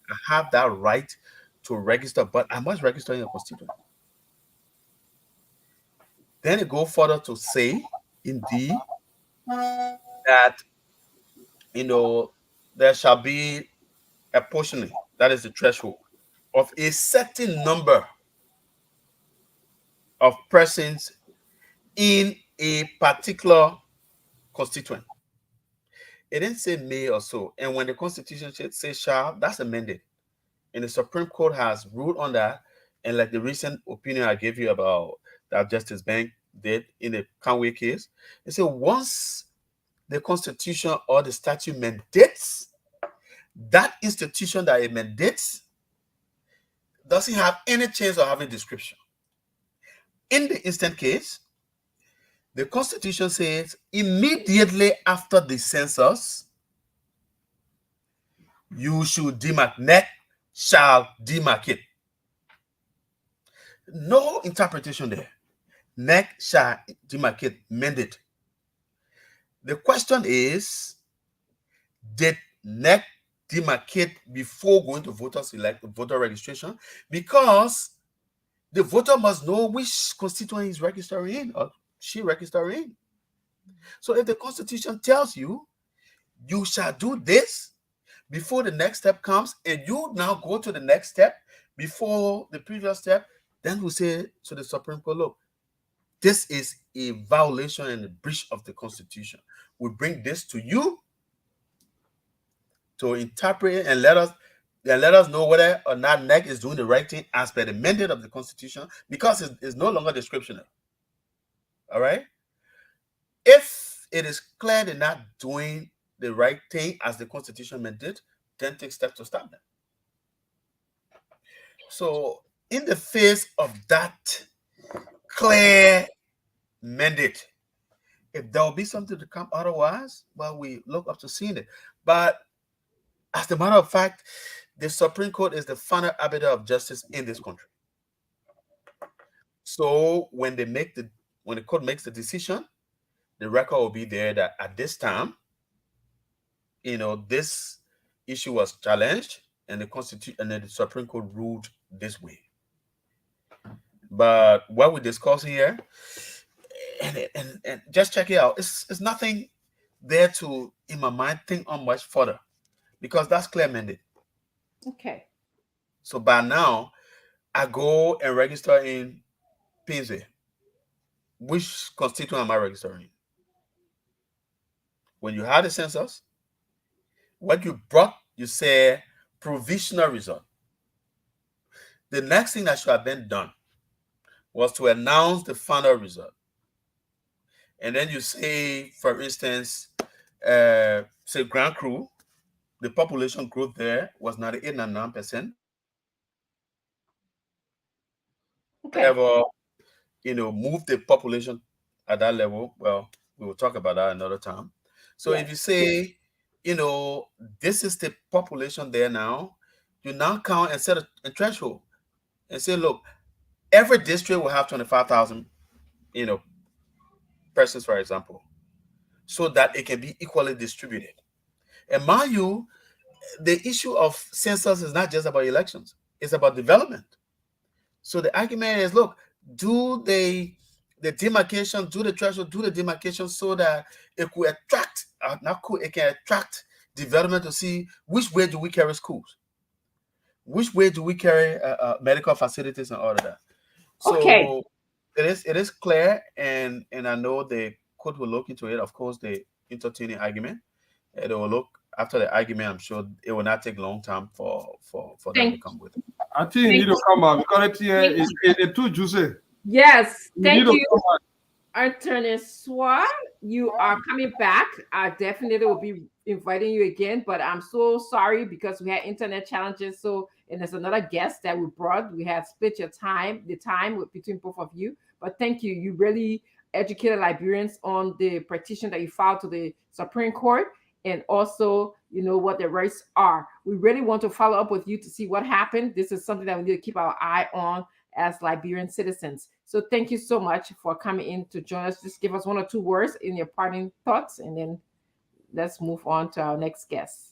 Speaker 11: I have that right to register, but I must register in a constituent. Then it goes further to say, indeed, that, you know, there shall be a portioning, that is the threshold, of a certain number of persons in a particular constituent. It didn't say may or so. And when the Constitution says shall, that's amended. And the Supreme Court has ruled on that. And like the recent opinion I gave you about that Justice Bank did in the Conway case, they say once the Constitution or the statute mandates, that institution that it mandates doesn't have any chance of having description. In the instant case, the Constitution says immediately after the census, you should demarcate, NEC shall demarcate. No interpretation there. NEC shall demarcate, mandate. The question is, did NEC demarcate before going to voter registration? Because the voter must know which constituent he's registering in or she registering in. So if the Constitution tells you, you shall do this before the next step comes, and you now go to the next step before the previous step, then we say to the Supreme Court, look, this is a violation and a breach of the Constitution. We bring this to you to interpret it and let us know whether or not NEC is doing the right thing as per the mandate of the Constitution, because it's no longer descriptional. All right? If it is clear they're not doing the right thing as the Constitution mandated, then take steps to stop them. So, in the face of that clear mandate, if there will be something to come otherwise, well, we look up to seeing it. But as a matter of fact, the Supreme Court is the final arbiter of justice in this country. So when the court makes the decision, the record will be there that at this time, you know, this issue was challenged, and the Supreme Court ruled this way. But what we discuss here, and just check it out, it's nothing there to, in my mind, think on much further, because that's clear mandate.
Speaker 4: Okay.
Speaker 11: So by now, I go and register in Pinze. Which constituent am I registering? When you had the census, what you brought, you say provisional result. The next thing that should have been done was to announce the final result. And then you say, for instance, say Grand Cru, the population growth there was 98.9%.
Speaker 4: Okay.
Speaker 11: Ever, move the population at that level, well, we will talk about that another time. So if you say, this is the population there now, you now count and set a threshold and say, look, every district will have 25,000, persons, for example, so that it can be equally distributed. And mind you, the issue of census is not just about elections, it's about development. So the argument is, look, do the demarcation, do the threshold, do the demarcation so that it could attract, it can attract development to see which way do we carry schools, which way do we carry medical facilities and all of that. So
Speaker 4: Okay.
Speaker 11: it is clear, and I know the court will look into it. Of course, they entertain the argument. They will look after the argument. I'm sure it will not take a long time for them to come with it.
Speaker 10: I think you need to come out because it's too juicy.
Speaker 4: Yes, thank
Speaker 10: need to
Speaker 4: you,
Speaker 10: come out.
Speaker 4: Attorney Swah. You are coming back. I definitely will be inviting you again, but I'm so sorry because we had internet challenges. So, and there's another guest that we brought. We had split the time between both of you. But thank you. You really educated Liberians on the petition that you filed to the Supreme Court, and also, what the rights are. We really want to follow up with you to see what happened. This is something that we need to keep our eye on as Liberian citizens. So thank you so much for coming in to join us. Just give us 1 or 2 words in your parting thoughts, and then let's move on to our next guest.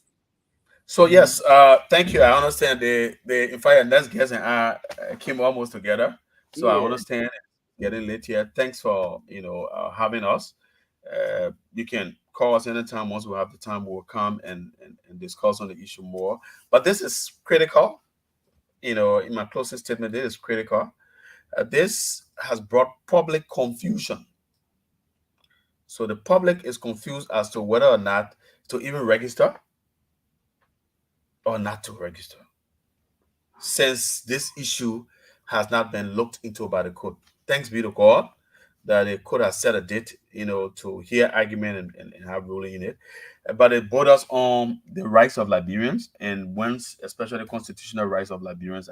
Speaker 11: So yes, thank you. I understand in fact, next guest and I came almost together. So I understand it's getting late here. Thanks for having us. You can call us anytime. Once we have the time, we'll come and discuss on the issue more. But this is critical. In my closing statement, this is critical. This has brought public confusion. So the public is confused as to whether or not to even register or not to register, since this issue has not been looked into by the court. Thanks be to God that the court has set a date, to hear argument and have ruling in it. But it borders on the rights of Liberians, and once, especially constitutional rights of Liberians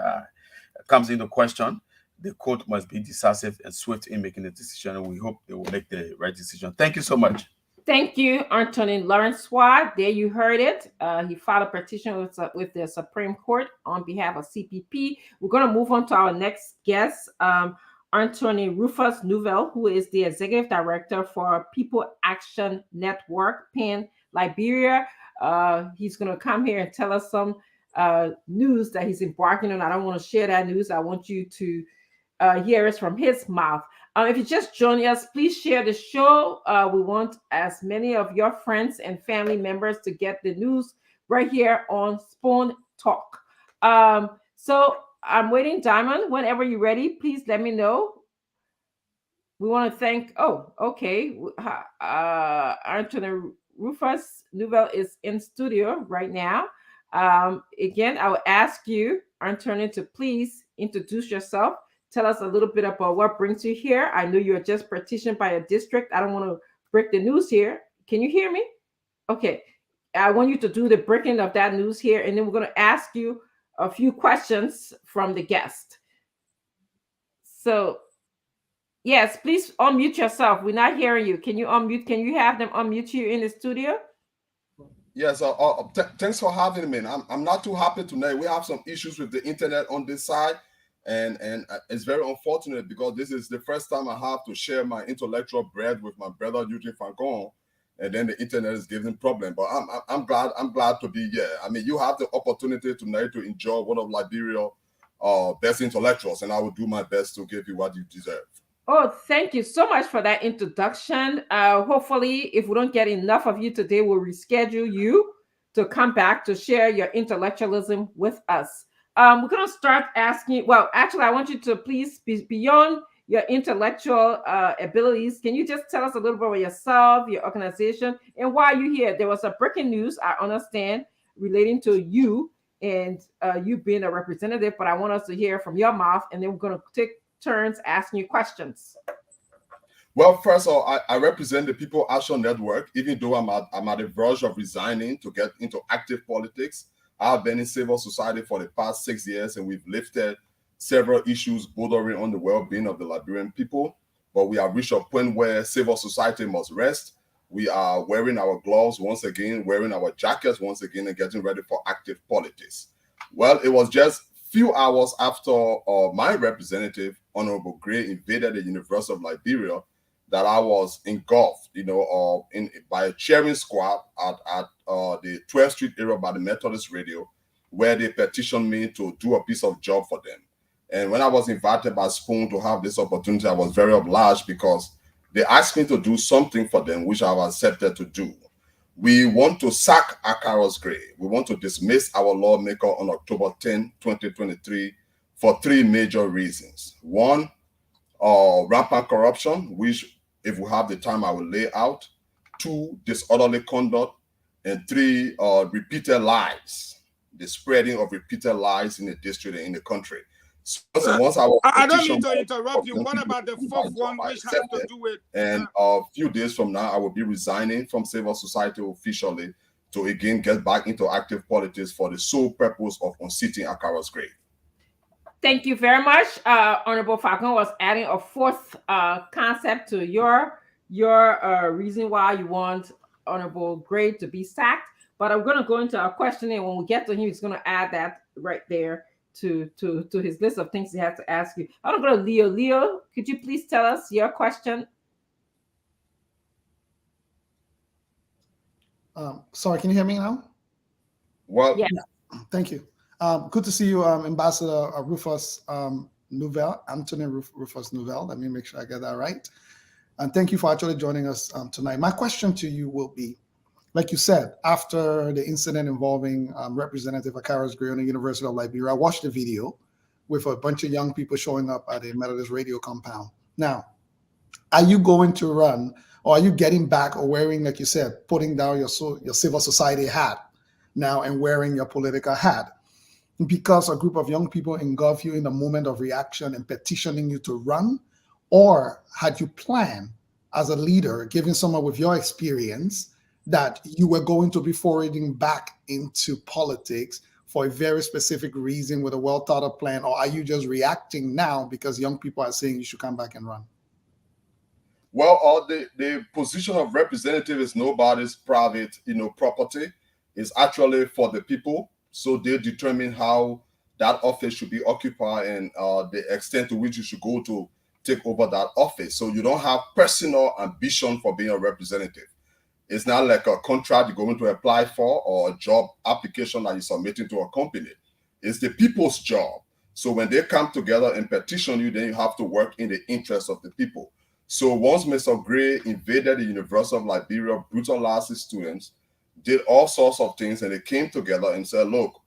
Speaker 11: comes into question, the court must be decisive and swift in making a decision, and we hope they will make the right decision. Thank you so much.
Speaker 4: Thank you, Attorney Lawrence Swah. There you heard it. He filed a petition with the Supreme Court on behalf of CPP. We're going to move on to our next guest, Attorney Rufus Nouvelle, who is the Executive Director for People Action Network, PAN Liberia. He's going to come here and tell us some news that he's embarking on. I don't want to share that news. I want you to hear it from his mouth. If you just joined us, please share the show. We want as many of your friends and family members to get the news right here on Spoon Talk. So I'm waiting, Diamond. Whenever you're ready, please let me know. We want to thank, Anthony Rufus Nouvelle is in studio right now. Again, I will ask you, Anthony, to please introduce yourself. Tell us a little bit about what brings you here. I know you're just petitioned by a district. I don't want to break the news here. Can you hear me? Okay. I want you to do the breaking of that news here, and then we're going to ask you a few questions from the guest. So, yes, please unmute yourself. We're not hearing you. Can you unmute? Can you have them unmute you in the studio?
Speaker 12: Yes, thanks for having me. I'm not too happy tonight. We have some issues with the internet on this side. And it's very unfortunate because this is the first time I have to share my intellectual bread with my brother Eugene Fangon, and then the internet is giving problem. But I'm glad to be here. I mean, you have the opportunity tonight to enjoy one of Liberia's best intellectuals, and I will do my best to give you what you deserve.
Speaker 4: Oh, thank you so much for that introduction. Hopefully, if we don't get enough of you today, we'll reschedule you to come back to share your intellectualism with us. We're going to start asking, well, actually, I want you to please be beyond your intellectual abilities. Can you just tell us a little bit about yourself, your organization, and why you're here? There was a breaking news, I understand, relating to you and you being a representative, but I want us to hear from your mouth, and then we're going to take turns asking you questions.
Speaker 12: Well, first of all, I represent the People Action Network, even though I'm at the verge of resigning to get into active politics. I've been in civil society for the past 6 years, and we've lifted several issues bordering on the well-being of the Liberian people. But we have reached a point where civil society must rest. We are wearing our gloves once again, wearing our jackets once again, and getting ready for active politics. Well, it was just few hours after my representative, Honorable Gray, invaded the University of Liberia that I was engulfed, by a cheering squad at the 12th Street area by the Methodist Radio, where they petitioned me to do a piece of job for them. And when I was invited by Spoon to have this opportunity, I was very obliged because they asked me to do something for them, which I've accepted to do. We want to sack Akaros Gray. We want to dismiss our lawmaker on October 10, 2023 for 3 major reasons. One, rampant corruption, which if we have the time, I will lay out. 2, disorderly conduct. And 3, repeated lies, the spreading of repeated lies in the district and in the country. So once
Speaker 8: I don't mean to interrupt you. What about the 4th one, which has to do with?
Speaker 12: And a few days from now, I will be resigning from civil society officially to again get back into active politics for the sole purpose of unseating Akaros Gray.
Speaker 4: Thank you very much. Honorable Falcon was adding a 4th concept to your reason why you want Honorable Gray to be sacked. But I'm going to go into a questioning. When we get to him, he's going to add that right there to his list of things he has to ask you. I'm going to go to Leo. Leo, could you please tell us your question?
Speaker 7: Sorry, can you hear me now?
Speaker 12: Well,
Speaker 4: yes.
Speaker 7: Thank you. Good to see you, Ambassador Rufus Nouvelle, Anthony Rufus Nouvelle. Let me make sure I get that right. And thank you for actually joining us tonight. My question to you will be, like you said, after the incident involving Representative Akaros Gray on the University of Liberia, I watched the video with a bunch of young people showing up at a Methodist Radio compound. Now, are you going to run, or are you getting back or wearing, like you said, putting down your civil society hat now and wearing your political hat? Because a group of young people engulf you in a moment of reaction and petitioning you to run? Or had you planned as a leader, given someone with your experience, that you were going to be forwarding back into politics for a very specific reason with a well thought out plan? Or are you just reacting now because young people are saying you should come back and run?
Speaker 12: Well, the position of representative is nobody's private, property. It's actually for the people. So they determine how that office should be occupied and the extent to which you should go to take over that office. So you don't have personal ambition for being a representative. It's not like a contract you're going to apply for or a job application that you're submitting to a company. It's the people's job. So when they come together and petition you, then you have to work in the interest of the people. So once Mr. Gray invaded the University of Liberia, brutalized his students, did all sorts of things, and they came together and said, look,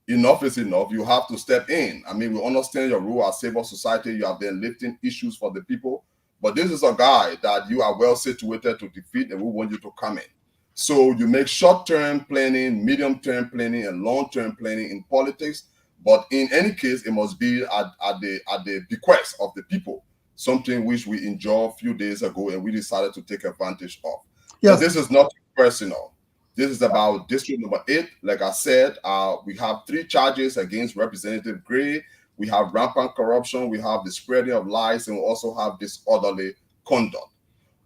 Speaker 12: enough is enough. You have to step in. I mean, we understand your role as civil society. You have been lifting issues for the people. But this is a guy that you are well situated to defeat, and we want you to come in. So you make short-term planning, medium-term planning, and long-term planning in politics. But in any case, it must be at the bequest of the people, something which we enjoyed a few days ago, and we decided to take advantage of. Yes. This is not personal. This is about district number 8. Like I said, we have 3 charges against Representative Gray. We have rampant corruption. We have the spreading of lies, and we also have disorderly conduct.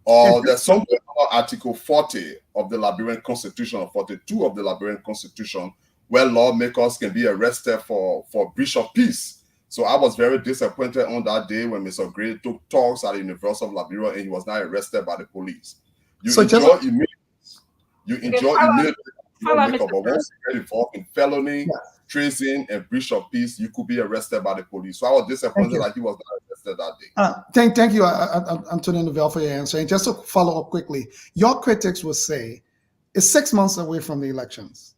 Speaker 12: There's something about Article 40 of the Liberian Constitution, or 42 of the Liberian Constitution, where lawmakers can be arrested for breach of peace. So I was very disappointed on that day when Mr. Gray took talks at the University of Liberia and he was not arrested by the police. You enjoy immediately, but once you get involved in felony, treason, and breach of peace, you could be arrested by the police. So I was disappointed that he was not arrested that day.
Speaker 7: Thank you, Antonio Nouvelle, for your answer. And just to follow up quickly, your critics will say it's 6 months away from the elections.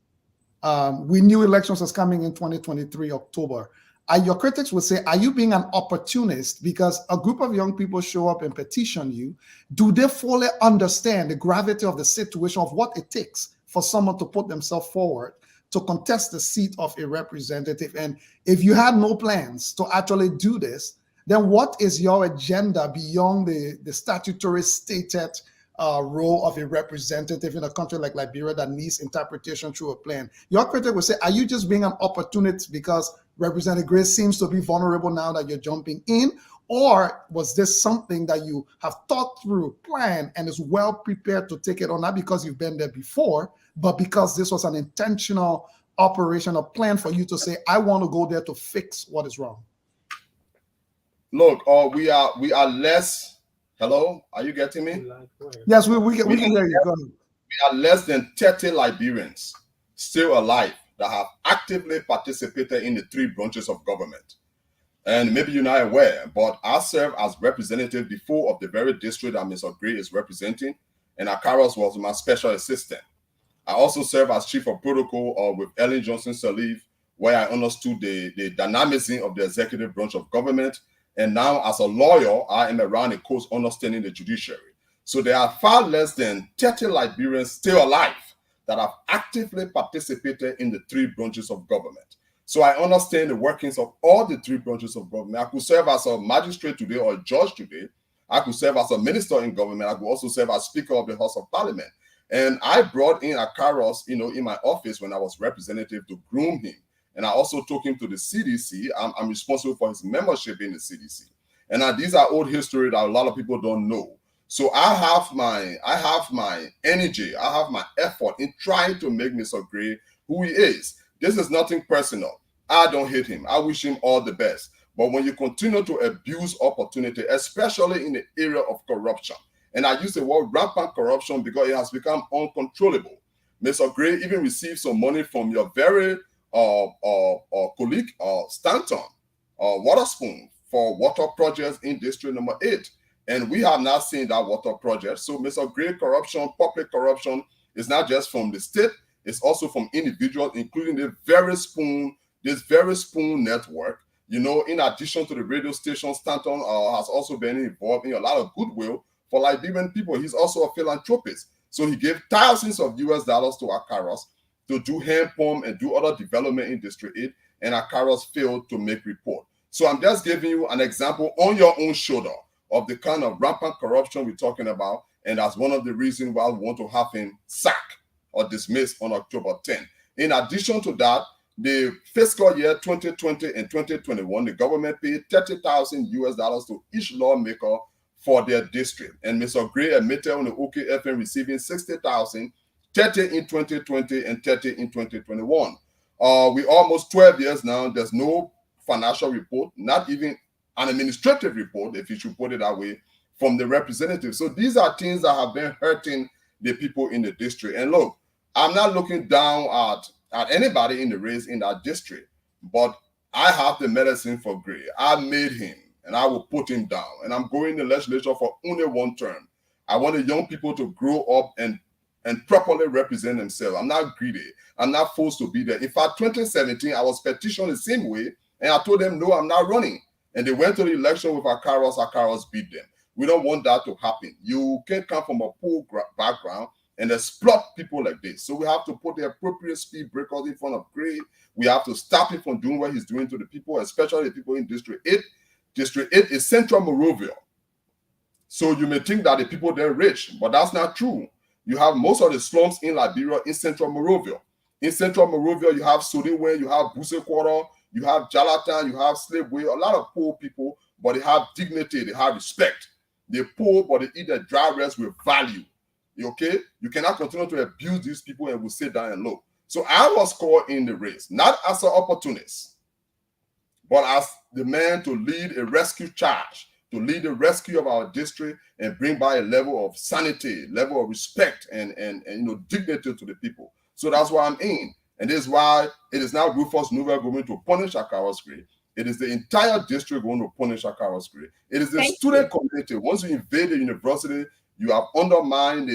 Speaker 7: We knew elections was coming in 2023, October. Your critics would say, are you being an opportunist because a group of young people show up and petition you? Do they fully understand the gravity of the situation, of what it takes for someone to put themselves forward to contest the seat of a representative? And if you had no plans to actually do this, then what is your agenda beyond the statutory stated role of a representative in a country like Liberia that needs interpretation through a plan? Your critic will say, are you just being an opportunist because Representative Gray seems to be vulnerable now that you're jumping in? Or was this something that you have thought through, planned, and is well prepared to take it on, not because you've been there before, but because this was an intentional operation or plan for you to say, I want to go there to fix what is wrong?
Speaker 12: Look, we are less. Hello, are you getting me?
Speaker 7: Yes, we can hear you. Go ahead.
Speaker 12: We are less than 30 Liberians still alive that have actively participated in the 3 branches of government. And maybe you're not aware, but I served as representative before of the very district that Mr. Gray is representing, and Akaros was my special assistant. I also served as chief of protocol with Ellen Johnson Sirleaf, where I understood the dynamism of the executive branch of government. And now as a lawyer, I am around the coast understanding the judiciary. So there are far less than 30 Liberians still alive that have actively participated in the 3 branches of government. So I understand the workings of all the 3 branches of government. I could serve as a magistrate today or a judge today. I could serve as a minister in government. I could also serve as Speaker of the House of Parliament. And I brought in Akaros, in my office when I was representative to groom him. And I also took him to the CDC. I'm responsible for his membership in the CDC. And these are old history that a lot of people don't know. So I have my energy, I have my effort in trying to make Mr. Gray who he is. This is nothing personal. I don't hate him. I wish him all the best. But when you continue to abuse opportunity, especially in the area of corruption, and I use the word rampant corruption because it has become uncontrollable. Mr. Gray even received some money from your very colleague, Stanton, Waterspoon, for water projects in District Number 8. And we have not seen that water project. So Mr. Gray corruption, public corruption, is not just from the state, it's also from individuals, including this very spoon network. In addition to the radio station, Stanton has also been involved in a lot of goodwill for Liberian people. He's also a philanthropist. So he gave thousands of US dollars to Akaros to do hand pump and do other development in District 8, and Akaros failed to make report. So I'm just giving you an example on your own shoulder of the kind of rampant corruption we're talking about, and that's one of the reasons why we want to have him sacked or dismissed on October 10. In addition to that, the fiscal year 2020 and 2021, the government paid $30,000 US dollars to each lawmaker for their district. And Mr. Gray admitted on the OKFM receiving $60,000, 30 in 2020 and 30 in 2021. We almost 12 years now, there's no financial report, not even an administrative report, if you should put it that way, from the representative. So these are things that have been hurting the people in the district. And look, I'm not looking down at anybody in the race in that district, but I have the medicine for Gray. I made him, and I will put him down. And I'm going to the legislature for only 1 term. I want the young people to grow up and properly represent themselves. I'm not greedy. I'm not forced to be there. In fact, 2017, I was petitioned the same way, and I told them, no, I'm not running. And they went to the election with Akaros. Akaros beat them. We don't want that to happen. You can't come from a poor background and exploit people like this. So we have to put the appropriate speed breakers in front of Gray. We have to stop him from doing what he's doing to the people, especially the people in District 8. District 8 is Central Monrovia. So you may think that the people there are rich, but that's not true. You have most of the slums in Liberia in Central Monrovia. In Central Monrovia, you have Sodiwe, you have Buse Quarter, you have Jalatan, you have Slave-Way, a lot of poor people, but they have dignity, they have respect. They're poor, but they eat their dry rice with value. Okay? You cannot continue to abuse these people and will sit down and look. So I was called in the race, not as an opportunist, but as the man to lead a rescue charge, to lead the rescue of our district and bring by a level of sanity, level of respect and dignity to the people. So that's why I'm in. And this is why it is not Rufus Nouvel going to punish Akaros Gray. It is the entire district going to punish Akaros Gray. It is the student community. Once you invade the university, you have undermined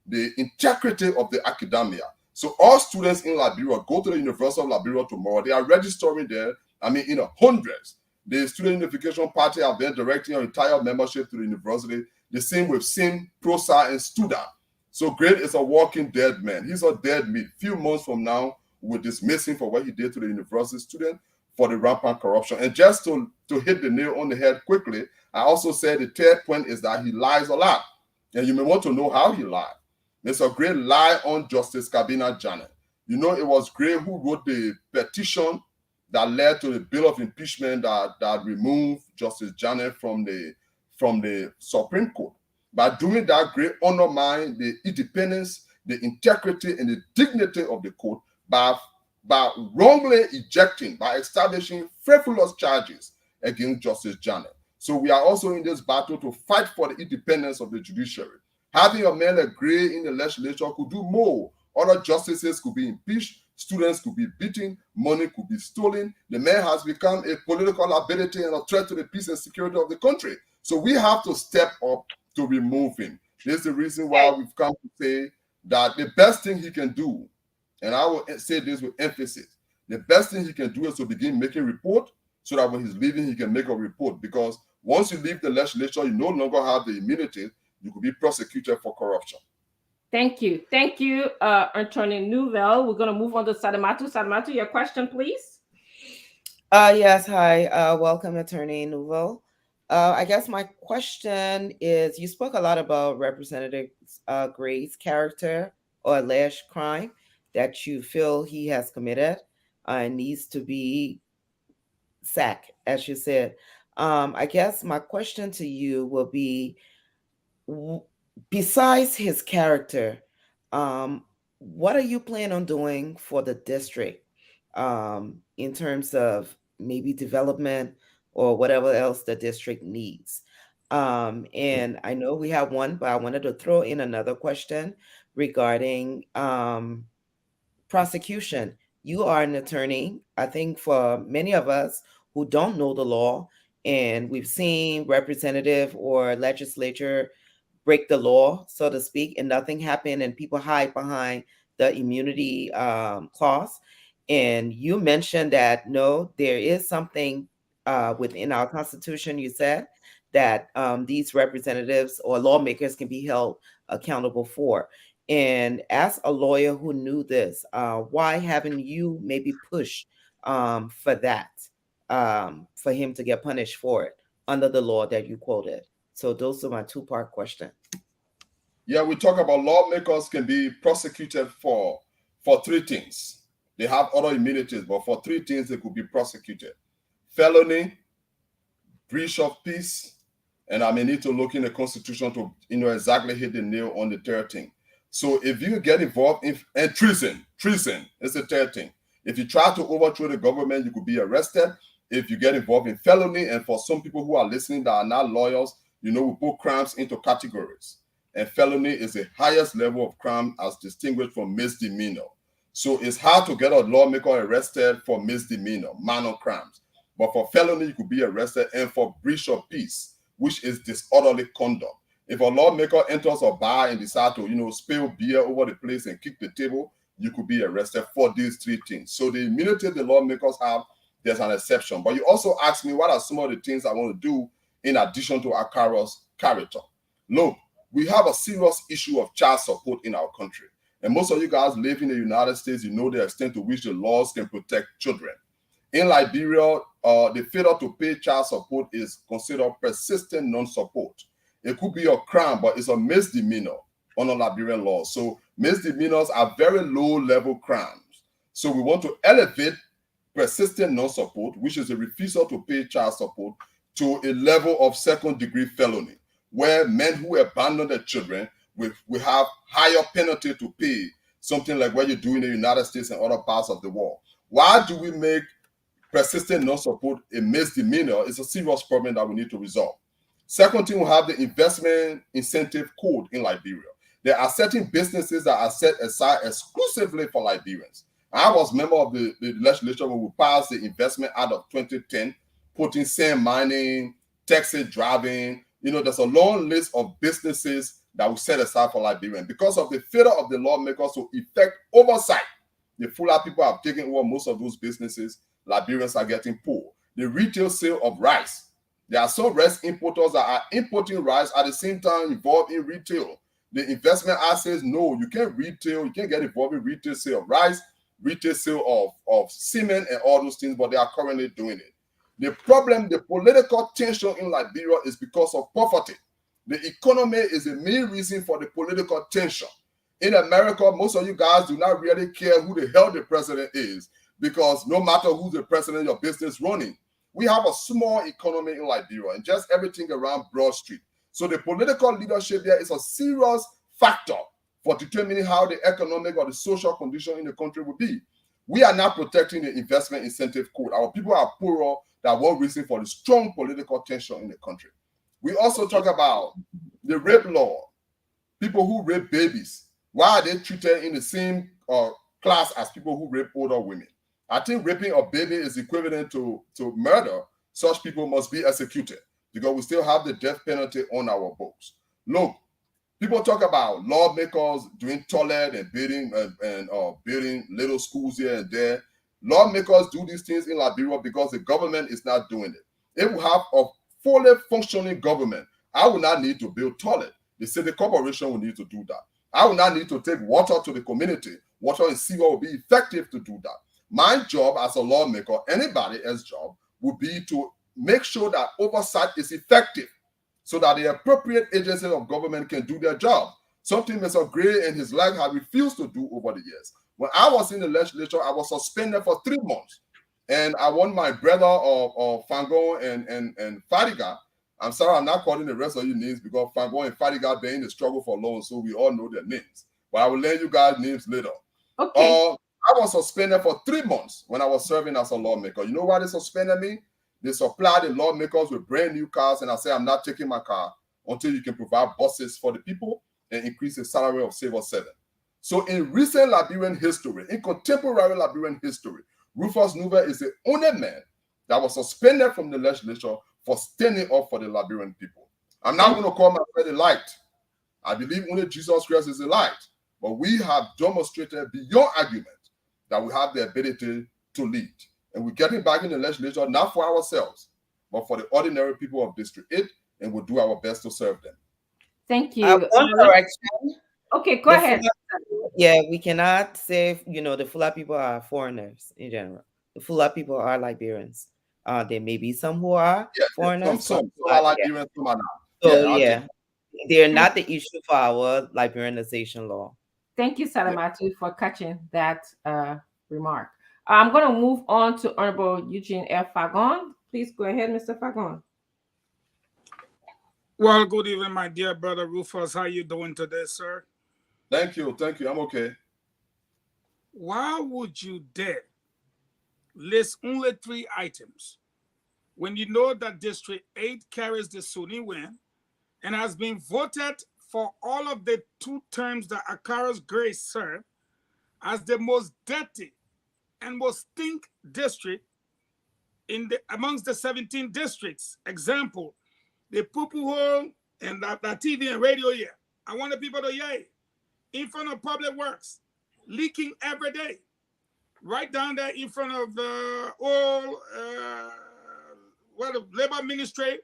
Speaker 12: the integrity of the academia. So all students in Liberia go to the University of Liberia tomorrow. They are registering there, in the hundreds. The Student Unification Party have been directing our entire membership to the university. The same with SIM, PROSA, and STUDA. So Gray is a walking dead man. He's a dead meat. Few months from now, we'll dismiss him for what he did to the university student. for the rampant corruption. And just to hit the nail on the head quickly, I also said the third point is that he lies a lot. And you may want to know how he lied. There's a great lie on Justice Kabina Janet. You know, it was Gray who wrote the petition that led to the bill of impeachment that removed Justice Janet from the Supreme Court. By doing that, Gray undermined the independence, the integrity, and the dignity of the court by wrongly ejecting, by establishing frivolous charges against Justice Janet. So we are also in this battle to fight for the independence of the judiciary. Having a man like Gray in the legislature could do more. Other justices could be impeached, students could be beaten, money could be stolen. The man has become a political liability and a threat to the peace and security of the country. So we have to step up to remove him. This is the reason why we've come to say that the best thing he can do, and I will say this with emphasis, the best thing he can do is to begin making report so that when he's leaving, he can make a report. Because once you leave the legislature, you no longer have the immunity. You could be prosecuted for corruption.
Speaker 4: Thank you. Thank you, Attorney Newville. We're going to move on to Sadamatu. Sadamatu, your question, please.
Speaker 9: Yes, hi. Welcome, Attorney Newville. I guess my question is, you spoke a lot about Representative Gray's character or alleged crime that you feel he has committed and needs to be sacked, as you said. I guess my question to you will be, besides his character, what are you planning on doing for the district in terms of maybe development or whatever else the district needs? And I know we have one, but I wanted to throw in another question regarding prosecution. You are an attorney. I think for many of us who don't know the law, and we've seen representative or legislature break the law, so to speak, and nothing happened, and people hide behind the immunity clause. And you mentioned that, no, there is something within our Constitution, you said, that these representatives or lawmakers can be held accountable for. And as a lawyer who knew this, why haven't you maybe pushed for that, for him to get punished for it under the law that you quoted? So those are my two-part questions.
Speaker 12: Yeah, we talk about lawmakers can be prosecuted for three things. They have other immunities, but for three things they could be prosecuted: felony, breach of peace, and I may need to look in the Constitution to exactly hit the nail on the third thing. So if you get involved in treason is the third thing. If you try to overthrow the government, you could be arrested. If you get involved in felony, and for some people who are listening that are not lawyers, we put crimes into categories. And felony is the highest level of crime as distinguished from misdemeanor. So it's hard to get a lawmaker arrested for misdemeanor, minor crimes. But for felony, you could be arrested, and for breach of peace, which is disorderly conduct. If a lawmaker enters a bar and decides to, spill beer over the place and kick the table, you could be arrested for these three things. So the immunity the lawmakers have, there's an exception. But you also asked me, what are some of the things I want to do in addition to Akaro's character? Look, we have a serious issue of child support in our country. And most of you guys live in the United States, you know the extent to which the laws can protect children. In Liberia, the failure to pay child support is considered persistent non-support. It could be a crime, but it's a misdemeanor under Liberian law. So misdemeanors are very low-level crimes. So we want to elevate persistent non-support, which is a refusal to pay child support, to a level of second-degree felony, where men who abandon their children will have higher penalty to pay, something like what you do in the United States and other parts of the world. Why do we make persistent non-support a misdemeanor? It's a serious problem that we need to resolve. Second thing, we have the investment incentive code in Liberia. There are certain businesses that are set aside exclusively for Liberians. I was a member of the legislature when we passed the Investment Act of 2010, putting sand mining, taxi driving. There's a long list of businesses that we set aside for Liberians. Because of the failure of the lawmakers to effect oversight, the fuller people have taken over most of those businesses. Liberians are getting poor. The retail sale of rice. There are some rice importers that are importing rice at the same time involved in retail. The Investment Act says, no, you can't retail, you can't get involved in retail sale of rice. retail sale of cement and all those things, but they are currently doing it. The problem, the political tension in Liberia is because of poverty. The economy is the main reason for the political tension. In America, most of you guys do not really care who the hell the president is, because no matter who's the president, your business running. We have a small economy in Liberia and just everything around Broad Street. So the political leadership there is a serious factor for determining how the economic or the social condition in the country will be. We are not protecting the investment incentive code. Our people are poorer. That one reason for the strong political tension in the country. We also talk about the rape law. People who rape babies, why are they treated in the same class as people who rape older women? I think raping a baby is equivalent to murder. Such people must be executed because we still have the death penalty on our books. Look, people talk about lawmakers doing toilet and building little schools here and there. Lawmakers do these things in Liberia because the government is not doing it. If we have a fully functioning government, I will not need to build toilet. The city corporation will need to do that. I will not need to take water to the community. Water and sewer will be effective to do that. My job as a lawmaker, anybody else's job, would be to make sure that oversight is effective so that the appropriate agencies of government can do their job. Something Mr. Gray and his life have refused to do over the years. When I was in the legislature, I was suspended for 3 months. And I want my brother of Fangon and Fadiga. I'm sorry, I'm not calling the rest of you names because Fangon and Fadiga been in the struggle for long, so we all know their names. But I will learn you guys names later.
Speaker 4: Okay.
Speaker 12: I was suspended for 3 months when I was serving as a lawmaker. You know why they suspended me? They supplied the lawmakers with brand new cars, and I said, I'm not taking my car until you can provide buses for the people and increase the salary of Civil 7. So in recent Liberian history, in contemporary Liberian history, Rufus Newell is the only man that was suspended from the legislature for standing up for the Liberian people. I'm not going to call myself the light. I believe only Jesus Christ is the light. But we have demonstrated beyond argument that we have the ability to lead. And we're getting back in the legislature, not for ourselves, but for the ordinary people of District 8, and we'll do our best to serve them.
Speaker 4: Thank you.
Speaker 9: One correction.
Speaker 4: Okay, go ahead.
Speaker 9: Yeah, we cannot say, the Fula people are foreigners in general. The Fula people are Liberians. There may be some who are foreigners.
Speaker 12: Some are Liberians, some are not.
Speaker 9: So, they're not the issue for our Liberianization law.
Speaker 4: Thank you, Salamatu, for catching that remark. I'm going to move on to Honorable Eugene F. Fagon. Please go ahead, Mr. Fagon.
Speaker 8: Well, good evening, my dear brother Rufus. How you doing today, sir?
Speaker 12: Thank you. I'm okay.
Speaker 8: Why would you dare list only 3 items when you know that District 8 carries the Sunni win and has been voted for all of the 2 terms that Akaras Gray served as the most dirty and most stink district amongst the 17 districts? Example, the poo-poo hole and that TV and radio here. I want the people to hear it. In front of Public Works, leaking every day. Right down there in front of the Labor Ministry,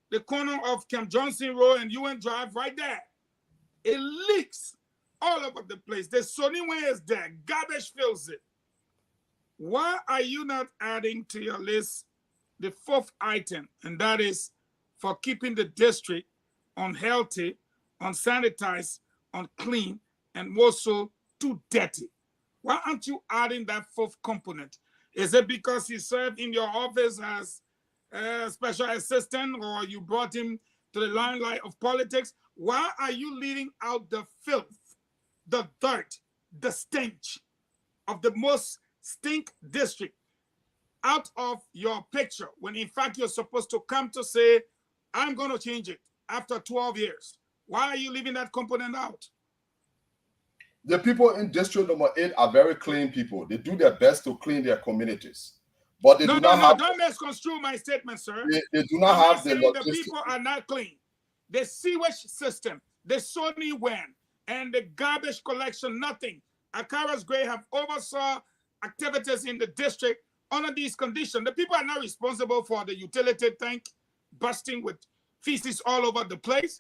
Speaker 8: the corner of Camp Johnson Road and UN Drive, right there. It leaks all over the place. The Sunni way is there. Garbage fills it. Why are you not adding to your list the 4th item, and that is for keeping the district unhealthy, unsanitized, unclean, and more so too dirty? Why aren't you adding that 4th component? Is it because he served in your office as a special assistant, or you brought him to the limelight of politics? Why are you leaving out the filth, the dirt, the stench of the most stink district out of your picture, when in fact you're supposed to come to say, I'm going to change it after 12 years? Why are you leaving that component out?
Speaker 12: The people in District number 8 are very clean people. They do their best to clean their communities. But they don't
Speaker 8: misconstrue my statement, sir.
Speaker 12: They do not have the logistics.
Speaker 8: The people are not clean. The sewage system, the Sony WAN, and the garbage collection, nothing. Akaras Gray have oversaw activities in the district under these conditions. The people are not responsible for the utility tank busting with feces all over the place.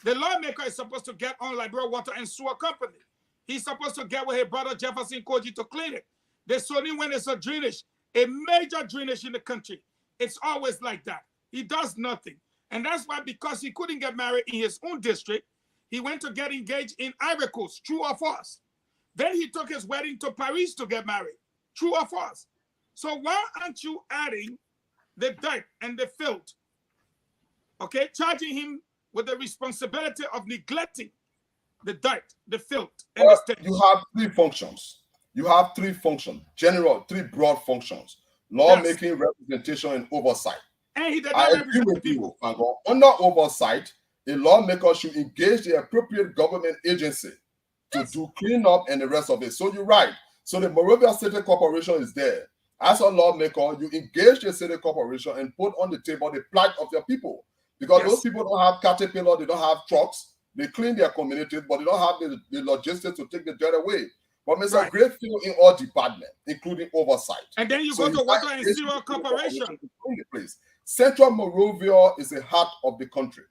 Speaker 8: The lawmaker is supposed to get on Liberia Water and Sewer Company. He's supposed to get with his brother Jefferson Koji to clean it. There's only when there's a drainage, a major drainage in the country. It's always like that. He does nothing. And that's why, because he couldn't get married in his own district, he went to get engaged in Ivory Coast, true or false. Then he took his wedding to Paris to get married, true or false. So why aren't you adding the dirt and the filth, okay, charging him with the responsibility of neglecting the dirt, the filth, and the stench?
Speaker 12: You have three functions. You have three functions, three broad functions: lawmaking, representation, and oversight.
Speaker 8: And he did not
Speaker 12: I agree
Speaker 8: represent
Speaker 12: with
Speaker 8: people.
Speaker 12: you, Fango. Under oversight, a lawmaker should engage the appropriate government agency to do clean up and the rest of it. So you're right. So the Monrovia City Corporation is there. As a lawmaker, you engage the city corporation and put on the table the plight of your people. Because those people don't have Caterpillar, they don't have trucks, they clean their communities, but they don't have the logistics to take the dirt away. But it's a great field in all departments, including oversight.
Speaker 8: And then you go to Water and Sewer Corporation.
Speaker 12: Central Monrovia is the heart of the country.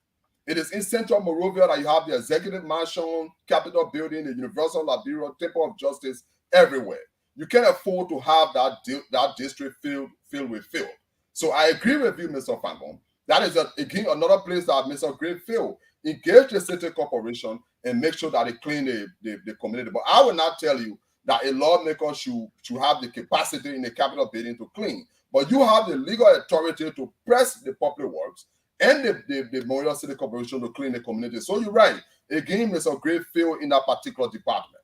Speaker 12: It is in Central Monrovia that you have the Executive Mansion, Capitol Building, the Universal Liberia, Temple of Justice, everywhere. You can't afford to have that district filled with filth. So I agree with you, Mr. Fangon. That is, again, another place that Mr. Greenfield engage the city corporation and make sure that they clean the community. But I will not tell you that a lawmaker should have the capacity in the Capitol Building to clean. But you have the legal authority to press the public works and the Monrovia City Corporation to clean the community. So you're right. Again, Mr. Greenfield in that particular department.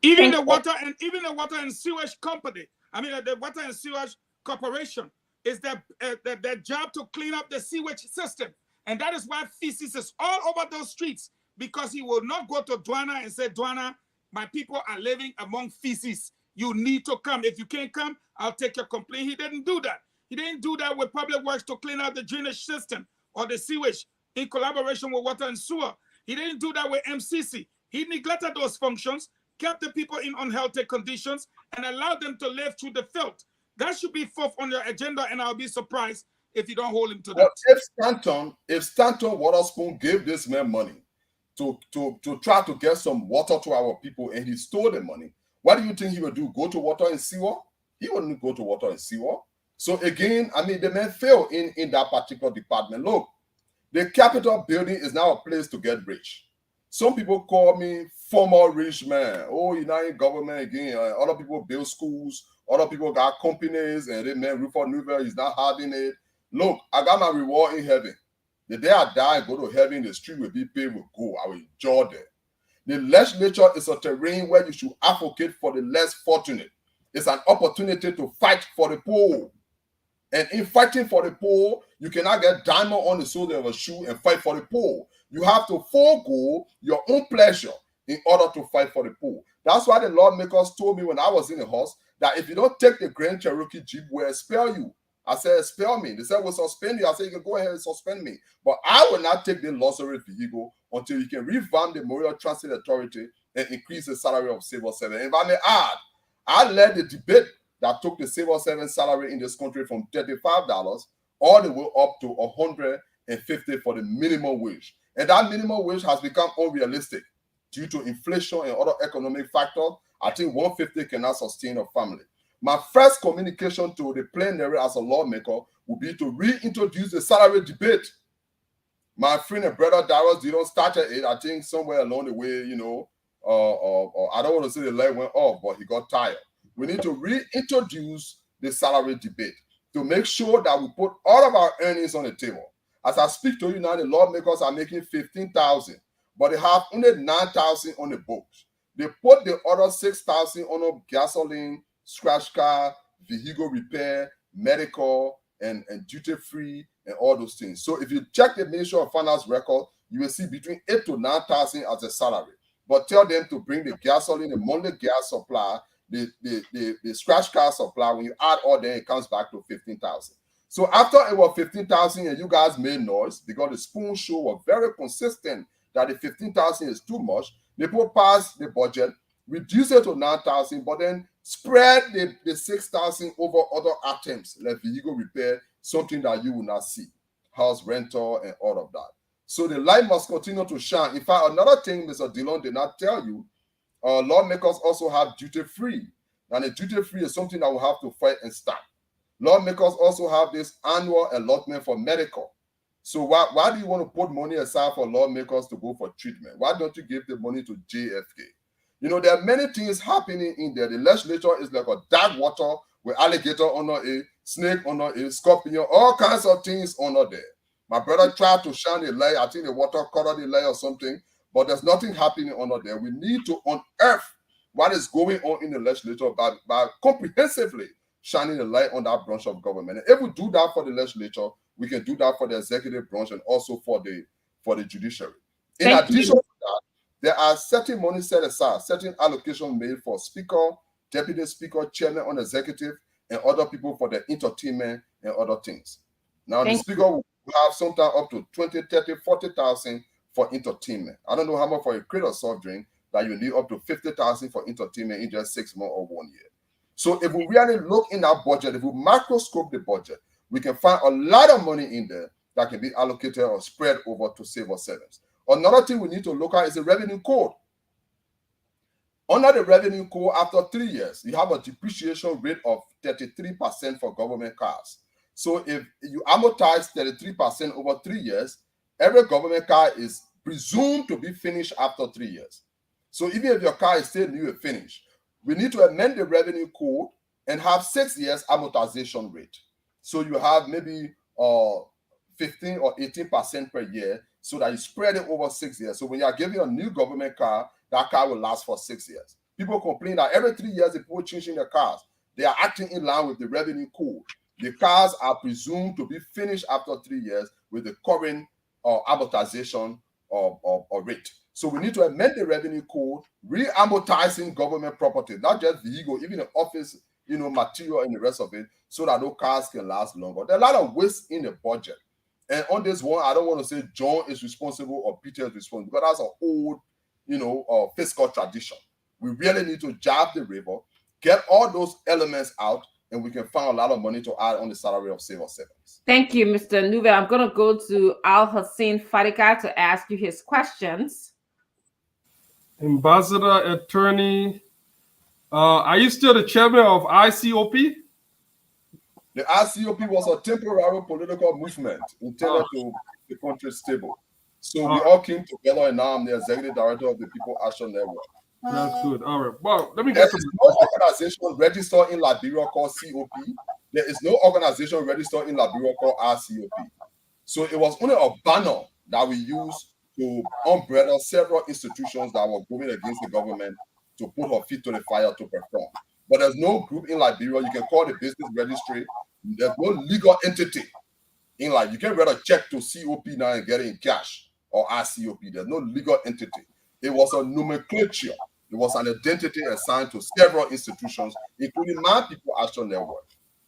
Speaker 8: Even the water and sewage company, the Water and Sewage Corporation, is their job to clean up the sewage system. And that is why feces is all over those streets, because he will not go to Dwana and say, Dwana, my people are living among feces. You need to come. If you can't come, I'll take your complaint. He didn't do that. He didn't do that with Public Works to clean out the drainage system or the sewage in collaboration with Water and Sewer. He didn't do that with MCC. He neglected those functions, kept the people in unhealthy conditions, and allowed them to live through the filth. That should be fourth on your agenda, and I'll be surprised if you don't hold him to that.
Speaker 12: If Stanton Waterspoon gave this man money to try to get some water to our people, and he stole the money, what do you think he would do? Go to Water and Sewer? He wouldn't go to Water and Sewer. So again, the man failed in that particular department. Look, the Capitol Building is now a place to get rich. Some people call me former rich man. Oh, you're not in government again. Other people build schools. Other people got companies, and then man, Rufus Newell is not having it. Look, I got my reward in heaven. The day I die and go to heaven, the street will be paved with gold. I will enjoy that. The legislature is a terrain where you should advocate for the less fortunate. It's an opportunity to fight for the poor. And in fighting for the poor, you cannot get diamond on the sole of a shoe and fight for the poor. You have to forego your own pleasure in order to fight for the poor. That's why the lawmakers told me when I was in the house that if you don't take the Grand Cherokee Jeep, we'll expel you. I said, expel me. They said, we'll suspend you. I said, you can go ahead and suspend me. But I will not take the luxury vehicle until you can revamp the Monrovia Transit Authority and increase the salary of civil servant. And if I may add, I led the debate that took the civil servant salary in this country from $35 all the way up to $150 for the minimum wage. And that minimum wage has become unrealistic due to inflation and other economic factors. I think $150 cannot sustain a family. My first communication to the plenary as a lawmaker would be to reintroduce the salary debate. My friend and brother Darius Dillon started it, I think somewhere along the way, I don't want to say the leg went off, but he got tired. We need to reintroduce the salary debate to make sure that we put all of our earnings on the table. As I speak to you now, the lawmakers are making $15,000, but they have only $9,000 on the books. They put the other $6,000 on a gasoline, scratch car, vehicle repair, medical, and duty-free, and all those things. So if you check the Ministry of Finance record, you will see between $8,000 to $9,000 as a salary. But tell them to bring the gasoline, the monthly gas supply, the scratch car supply. When you add all that, it comes back to $15,000. So after it was $15,000 and you guys made noise because the Spoon Show was very consistent that the $15,000 is too much, they put past the budget, reduce it to $9,000, but then spread the $6,000 over other items like vehicle repair, something that you will not see, house rental and all of that. So the light must continue to shine. In fact, another thing Mr. Dillon did not tell you, lawmakers also have duty-free. And the duty-free is something that we have to fight and stop. Lawmakers also have this annual allotment for medical. So why do you want to put money aside for lawmakers to go for treatment? Why don't you give the money to JFK? You know, there are many things happening in there. The legislature is like a dark water with alligator under it, snake under it, scorpion, all kinds of things under there. My brother tried to shine a light. I think the water colored the light or something, but there's nothing happening under there. We need to unearth what is going on in the legislature by comprehensively shining a light on that branch of government. And if we do that for the legislature, we can do that for the executive branch and also for the judiciary. In addition to that, there are certain money set aside, certain allocation made for speaker, deputy speaker, chairman on executive, and other people for their entertainment and other things. Now, the speaker will have sometimes up to 20, 30, 40,000 for entertainment. I don't know how much for a crate of soft drink that you need up to 50,000 for entertainment in just 6 months or 1 year. So if we really look in our budget, if we microscope the budget, we can find a lot of money in there that can be allocated or spread over to civil servants. Another thing we need to look at is the revenue code. Under the revenue code, after 3 years, you have a depreciation rate of 33% for government cars. So if you amortize 33% over 3 years, every government car is presumed to be finished after 3 years. So even if your car is still new and finished, we need to amend the revenue code and have 6 years amortization rate. So you have maybe 15 or 18% per year so that you spread it over 6 years. So when you are giving a new government car, that car will last for 6 years. People complain that every 3 years, the people changing their cars, they are acting in line with the revenue code. The cars are presumed to be finished after 3 years with the current amortization or rate. So we need to amend the revenue code, re-amortizing government property, not just vehicle, even the office, material and the rest of it, so that those cars can last longer. There are a lot of waste in the budget. And on this one, I don't want to say John is responsible or Peter is responsible, because that's an old, fiscal tradition. We really need to jab the river, get all those elements out, and we can find a lot of money to add on the salary of civil servants.
Speaker 4: Thank you, Mr. Nuve. I'm going to go to Al Hussein Fadika to ask you his questions.
Speaker 10: Ambassador Attorney, are you still the chairman of ICOP?
Speaker 12: The ICOP was a temporary political movement intended to keep the country stable. So we all came together, and now I'm the executive director of the People Action Network.
Speaker 10: That's good. All right. Well, let me
Speaker 12: There
Speaker 10: get
Speaker 12: is no organization registered in Liberia called COP. There is no organization registered in Liberia called RCOP. So it was only a banner that we used to umbrella several institutions that were going against the government to put her feet to the fire to perform. But there's no group in Liberia. You can call the business registry. There's no legal entity in Liberia. You can't write a check to COP now and get it in cash or RCOP. There's no legal entity. It was a nomenclature. It was an identity assigned to several institutions, including my People Action Network.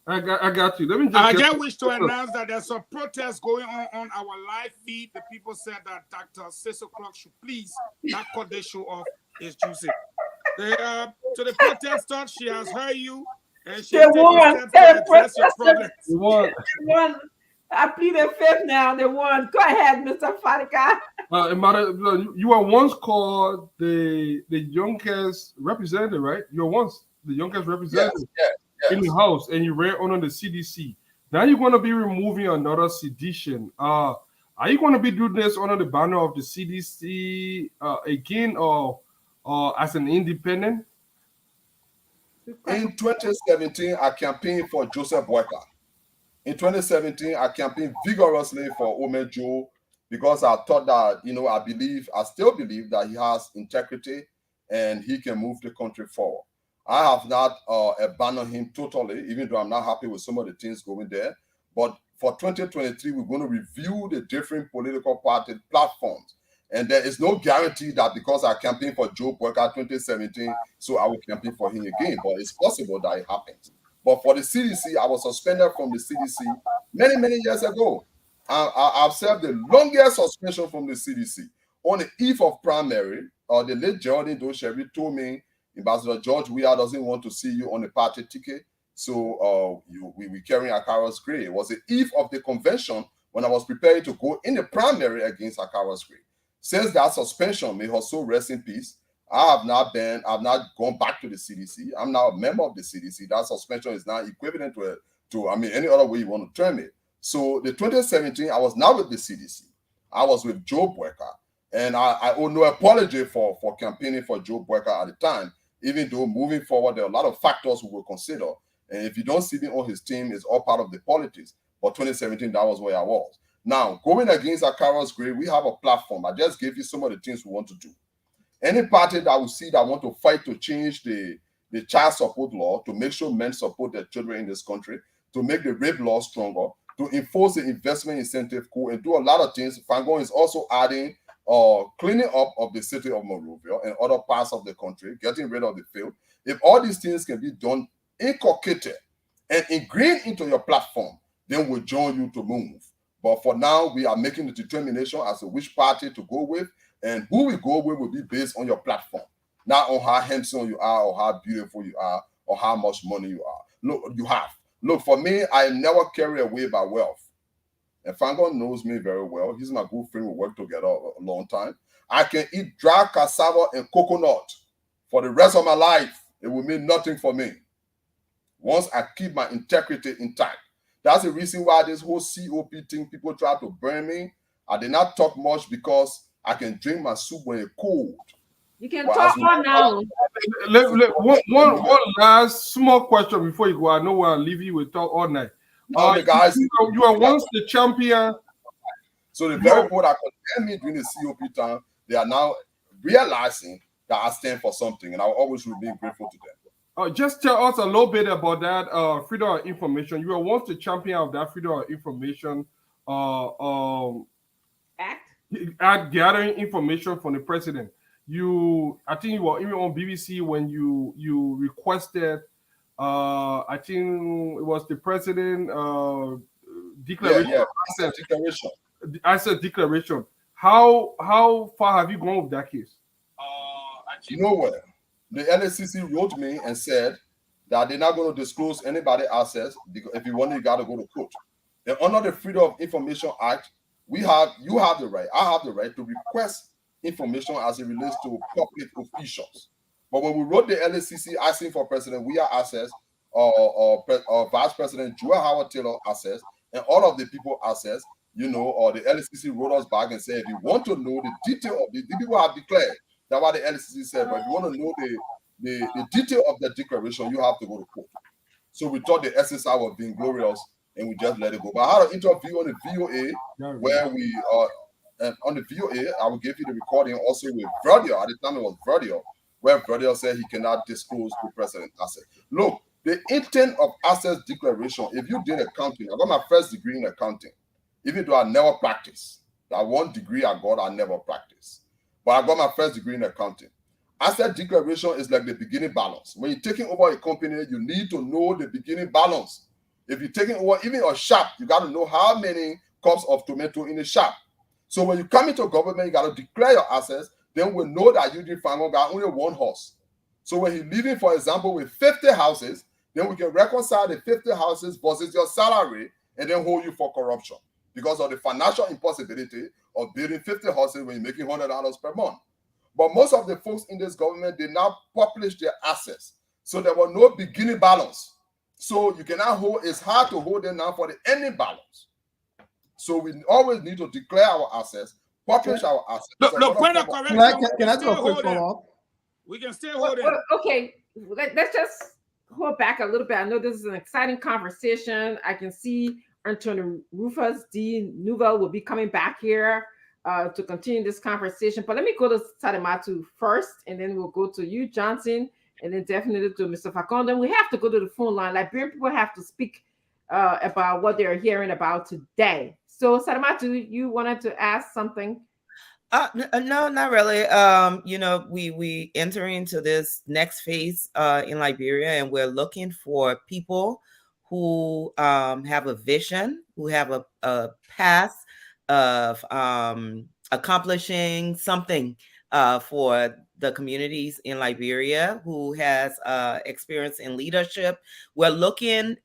Speaker 10: I got you. Let me
Speaker 8: I just wish to announce that there's a protest going on our live feed. The people said that Dr. 6 o'clock should please not cut the show off. It's juicy. To the protester, she has heard you, and she has taken steps to address your problems.
Speaker 4: They won. I plead the fifth now. They won. Go ahead, Mr. Fadika.
Speaker 10: You were once called the youngest representative, right? You were once the youngest representative in the House, and you ran under the CDC. Now you're going to be removing another sedition. Are you going to be doing this under the banner of the CDC again, or as an independent?
Speaker 12: In 2017, I campaigned for Joseph Boyka. In 2017, I campaigned vigorously for Ome Joe because I thought that, I still believe that he has integrity and he can move the country forward. I have not abandoned him totally, even though I'm not happy with some of the things going there. But for 2023, we're going to review the different political party platforms. And there is no guarantee that because I campaigned for Joe Boyka 2017, so I will campaign for him again. But it's possible that it happens. But for the CDC, I was suspended from the CDC many, many years ago. I've served the longest suspension from the CDC. On the eve of primary, the late Geraldine Doe-Sherry told me, Ambassador George Weah doesn't want to see you on the party ticket, so we carrying Akara's Gray. It was the eve of the convention when I was preparing to go in the primary against Akara's Gray. Since that suspension, may her soul rest in peace, I've not gone back to the CDC. I'm now a member of the CDC. That suspension is now equivalent to any other way you want to term it. So the 2017, I was not with the CDC. I was with Joe Boyka. And I owe no apology for campaigning for Joe Boyka at the time, even though moving forward, there are a lot of factors we will consider. And if you don't see me on his team, it's all part of the politics. But 2017, that was where I was. Now, going against Akara's grave, we have a platform. I just gave you some of the things we want to do. Any party that we see that want to fight to change the child support law, to make sure men support their children in this country, to make the rape law stronger, to enforce the investment incentive code, and do a lot of things. Fangon is also adding cleaning up of the city of Monrovia and other parts of the country, getting rid of the field. If all these things can be done, inculcated, and ingrained into your platform, then we'll join you to move. But for now, we are making the determination as to which party to go with, and who we go with will be based on your platform, not on how handsome you are, or how beautiful you are, or how much money you are. Look, for me, I never carry away by wealth. And Fangon knows me very well. He's my good friend. We worked together a long time. I can eat dry cassava and coconut for the rest of my life. It will mean nothing for me once I keep my integrity intact. That's the reason why this whole COP thing, people try to burn me. I did not talk much because I can drink my soup when it's cold.
Speaker 4: You can talk on now.
Speaker 10: One last small question before you go. I know I'll leave you with talk all night.
Speaker 12: Guys,
Speaker 10: you are once the champion.
Speaker 12: So the very people that condemned me during the COP time, they are now realizing that I stand for something, and I will always remain grateful to them.
Speaker 10: Just tell us a little bit about that freedom of information. You are once the champion of that freedom of information
Speaker 4: act
Speaker 10: gathering information from the president. I think you were even on BBC when you requested. I think it was the president declaration. Asset declaration. How far have you gone with that case?
Speaker 12: Nowhere. The LACC wrote me and said that they're not going to disclose anybody's assets because if you want, you got to go to court. And under the Freedom of Information Act, you have the right, I have the right to request information as it relates to public officials. But when we wrote the LACC asking for President Weah access, or Vice President Joel Howard Taylor access, and all of the people access, or the LACC wrote us back and said, if you want to know the detail of the people have declared, that's what the LACC said, but if you want to know the detail of the declaration, you have to go to court. So we thought the SSI was being glorious, and we just let it go. But I had an interview on the VOA where we, on the VOA, I will give you the recording also with Verdier. At the time it was Verdier, where Verdier said he cannot disclose the president asset. Look, the intent of assets declaration, if you did accounting, I got my first degree in accounting, even though I never practiced. That one degree I got, I never practiced. But I got my first degree in accounting. Asset declaration is like the beginning balance. When you're taking over a company, you need to know the beginning balance. If you're taking over even a shop, you got to know how many cups of tomato in the shop. So when you come into government, you got to declare your assets. Then we know that you did find got only one horse. So when he's leaving, for example, with 50 houses, then we can reconcile the 50 houses versus your salary and then hold you for corruption because of the financial impossibility of building 50 houses when you're making $100 per month. But most of the folks in this government did not publish their assets. So there was no beginning balance. So you cannot hold, it's hard to hold them now for the ending balance. So we always need to declare our assets, publish our assets.
Speaker 8: Look, point of correction.
Speaker 7: Can I do a quick follow-up?
Speaker 8: We can still hold it.
Speaker 4: Okay, let's just hold back a little bit. I know this is an exciting conversation. I can see Antonio Rufus D. Nouvel will be coming back here to continue this conversation. But let me go to Sadamatu first, and then we'll go to you, Johnson, and then definitely to Mr. Facon. Then we have to go to the phone line. Liberian people have to speak about what they're hearing about today. So Sadamatu, you wanted to ask something?
Speaker 9: No, not really. We entering into this next phase in Liberia, and we're looking for people who have a vision, who have a path of accomplishing something for the communities in Liberia, who has experience in leadership. We're looking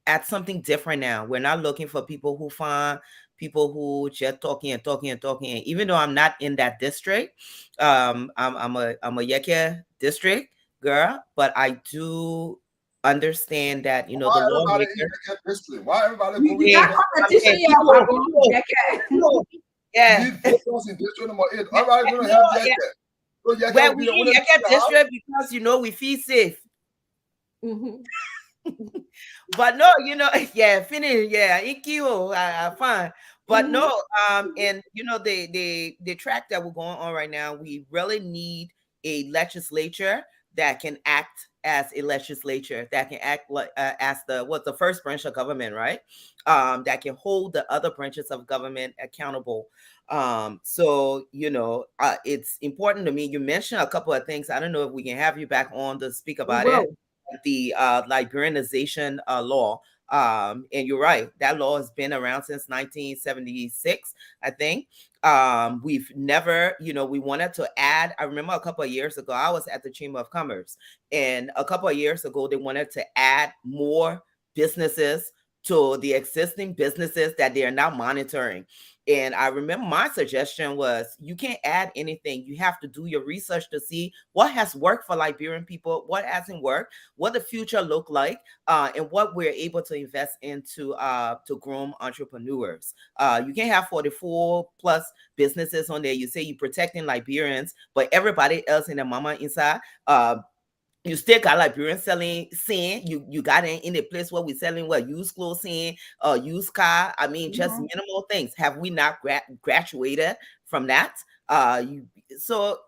Speaker 9: at something different now. We're not looking for people who find people who just talking and talking and talking. And even though I'm not in that district, I'm a Yeke district girl, but I do understand that, you know,
Speaker 12: Why
Speaker 9: the
Speaker 12: everybody
Speaker 9: lawmakers.
Speaker 12: in Yeke district? Why everybody
Speaker 4: We
Speaker 12: going
Speaker 4: got
Speaker 12: to
Speaker 4: competition
Speaker 9: Okay,
Speaker 4: here.
Speaker 9: people,
Speaker 4: Wago.
Speaker 9: people, yeah.
Speaker 12: need voters in district number 8? Everybody going to
Speaker 9: No,
Speaker 12: help Yeke.
Speaker 9: yeah.
Speaker 12: So Yeke
Speaker 9: Well,
Speaker 12: will be
Speaker 9: we
Speaker 12: the
Speaker 9: in
Speaker 12: only
Speaker 9: Yeke
Speaker 12: house.
Speaker 9: district because, you know, we feel safe.
Speaker 4: Mhm.
Speaker 9: But no, you know, yeah, finish, yeah, Ikio, fine. But no, and you know, the track that we're going on right now, we really need a legislature that can act as a legislature, that can act like as the first branch of government, right? That can hold the other branches of government accountable. So you know, it's important to me. You mentioned a couple of things. I don't know if we can have you back on to speak
Speaker 4: We
Speaker 9: about it.
Speaker 4: will.
Speaker 9: The Liberianization law. And you're right, that law has been around since 1976, I think. We've never, you know, we wanted to add, I remember a couple of years ago, I was at the Chamber of Commerce, and a couple of years ago, they wanted to add more businesses to the existing businesses that they are now monitoring. And I remember my suggestion was, you can't add anything. You have to do your research to see what has worked for Liberian people, what hasn't worked, what the future look like, and what we're able to invest into to groom entrepreneurs. You can't have 44 plus businesses on there. You say you're protecting Liberians, but everybody else in the mama inside, you still got Liberians selling sin. You got in a place where we're selling used clothes in, used car. I mean, just minimal things. Have we not graduated from that? So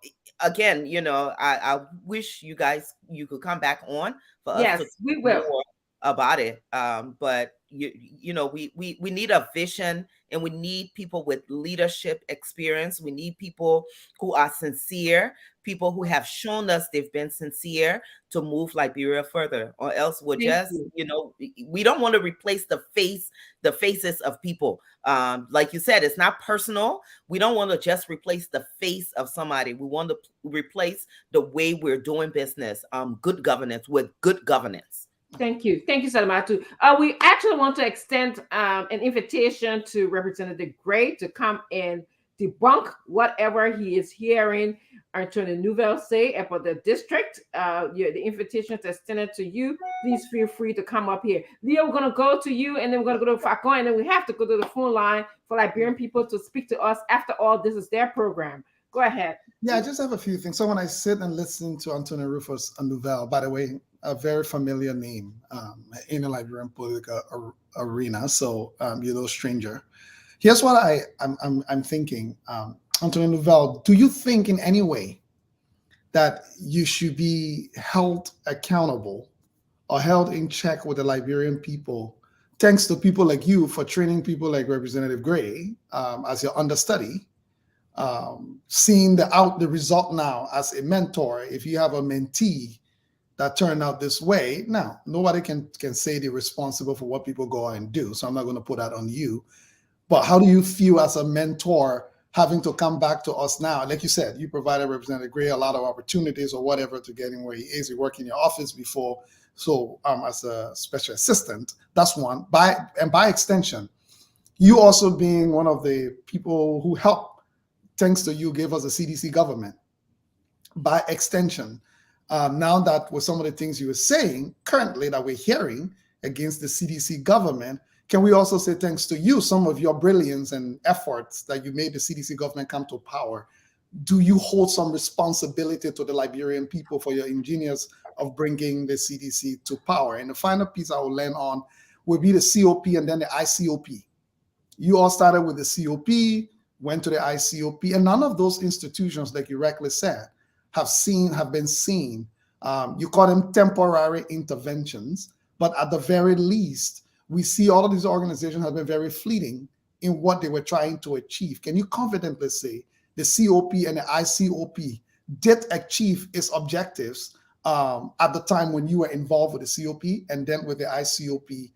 Speaker 9: again, you know, I wish you guys you could come back on for us to
Speaker 4: Yes, we
Speaker 9: talk
Speaker 4: will.
Speaker 9: more about it. But you know, we need a vision, and we need people with leadership experience. We need people who are sincere, people who have shown us they've been sincere to move Liberia further, or else we're
Speaker 4: Thank
Speaker 9: just,
Speaker 4: you.
Speaker 9: you know, we don't want to replace the faces of people. Like you said, it's not personal. We don't want to just replace the face of somebody. We want to replace the way we're doing business. Good governance with good governance.
Speaker 4: Thank you. Thank you, Salamatu. We actually want to extend an invitation to Representative Gray to come and debunk whatever he is hearing Attorney Nouvelle say about the district. The invitation is extended to you. Please feel free to come up here. Leo, we're going to go to you, and then we're going to go to Fakon, and then we have to go to the phone line for Liberian people to speak to us. After all, this is their program. Go ahead.
Speaker 7: Yeah, I just have a few things. So when I sit and listen to Antonio Rufus Nouvelle, by the way, a very familiar name in the Liberian political arena. So you're no stranger. Here's what I'm thinking. Antonio Nouvelle, do you think in any way that you should be held accountable or held in check with the Liberian people, thanks to people like you for training people like Representative Gray as your understudy? Seeing the result now as a mentor, if you have a mentee that turned out this way, now nobody can say they're responsible for what people go and do. So I'm not going to put that on you. But how do you feel as a mentor having to come back to us now? Like you said, you provided Representative Gray a lot of opportunities or whatever to get him where he is. He worked in your office before. So as a special assistant, that's one. By extension, you also being one of the people who helped, thanks to you, gave us a CDC government. By extension, now that with some of the things you were saying currently that we're hearing against the CDC government, can we also say thanks to you, some of your brilliance and efforts that you made the CDC government come to power? Do you hold some responsibility to the Liberian people for your ingenious of bringing the CDC to power? And the final piece I will land on will be the COP and then the ICOP. You all started with the COP, went to the ICOP, and none of those institutions, like you rightly said, have been seen. You call them temporary interventions, but at the very least, we see all of these organizations have been very fleeting in what they were trying to achieve. Can you confidently say the COP and the ICOP did achieve its objectives at the time when you were involved with the COP, and then with the ICOP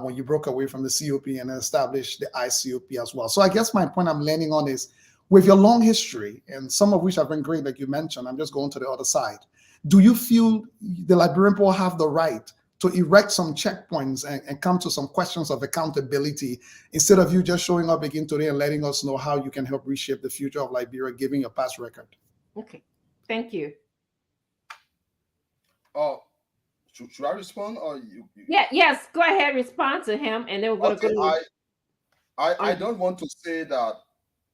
Speaker 7: when you broke away from the COP and established the ICOP as well? So I guess my point I'm landing on is, with your long history, and some of which have been great, like you mentioned, I'm just going to the other side. Do you feel the Liberian people have the right to erect some checkpoints and come to some questions of accountability instead of you just showing up again today and letting us know how you can help reshape the future of Liberia, given your past record.
Speaker 4: Okay, thank you.
Speaker 12: Oh, should I respond or you?
Speaker 4: Yeah, yes, go ahead, respond to him, and then we're going to go to...
Speaker 12: I don't want to say that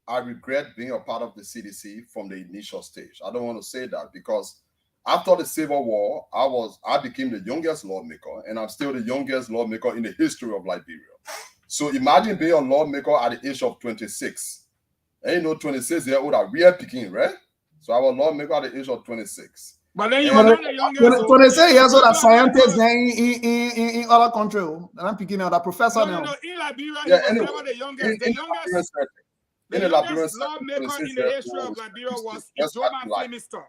Speaker 12: I regret being a part of the CDC from the initial stage. I don't want to say that because after the Civil War, I became the youngest lawmaker, and I'm still the youngest lawmaker in the history of Liberia. So imagine being a lawmaker at the age of 26. And you know, 26-year-old are real picking, right? So I was a lawmaker at the age of 26.
Speaker 8: But then you were not the youngest.
Speaker 7: When they say years old, that scientists in other countries, and I'm picking out a professor now.
Speaker 8: No, in Liberia,
Speaker 12: Yeah,
Speaker 8: he was
Speaker 12: anyway,
Speaker 8: never the youngest.
Speaker 12: in
Speaker 8: The youngest lawmaker in the history of Liberia was Ijoma Flemister.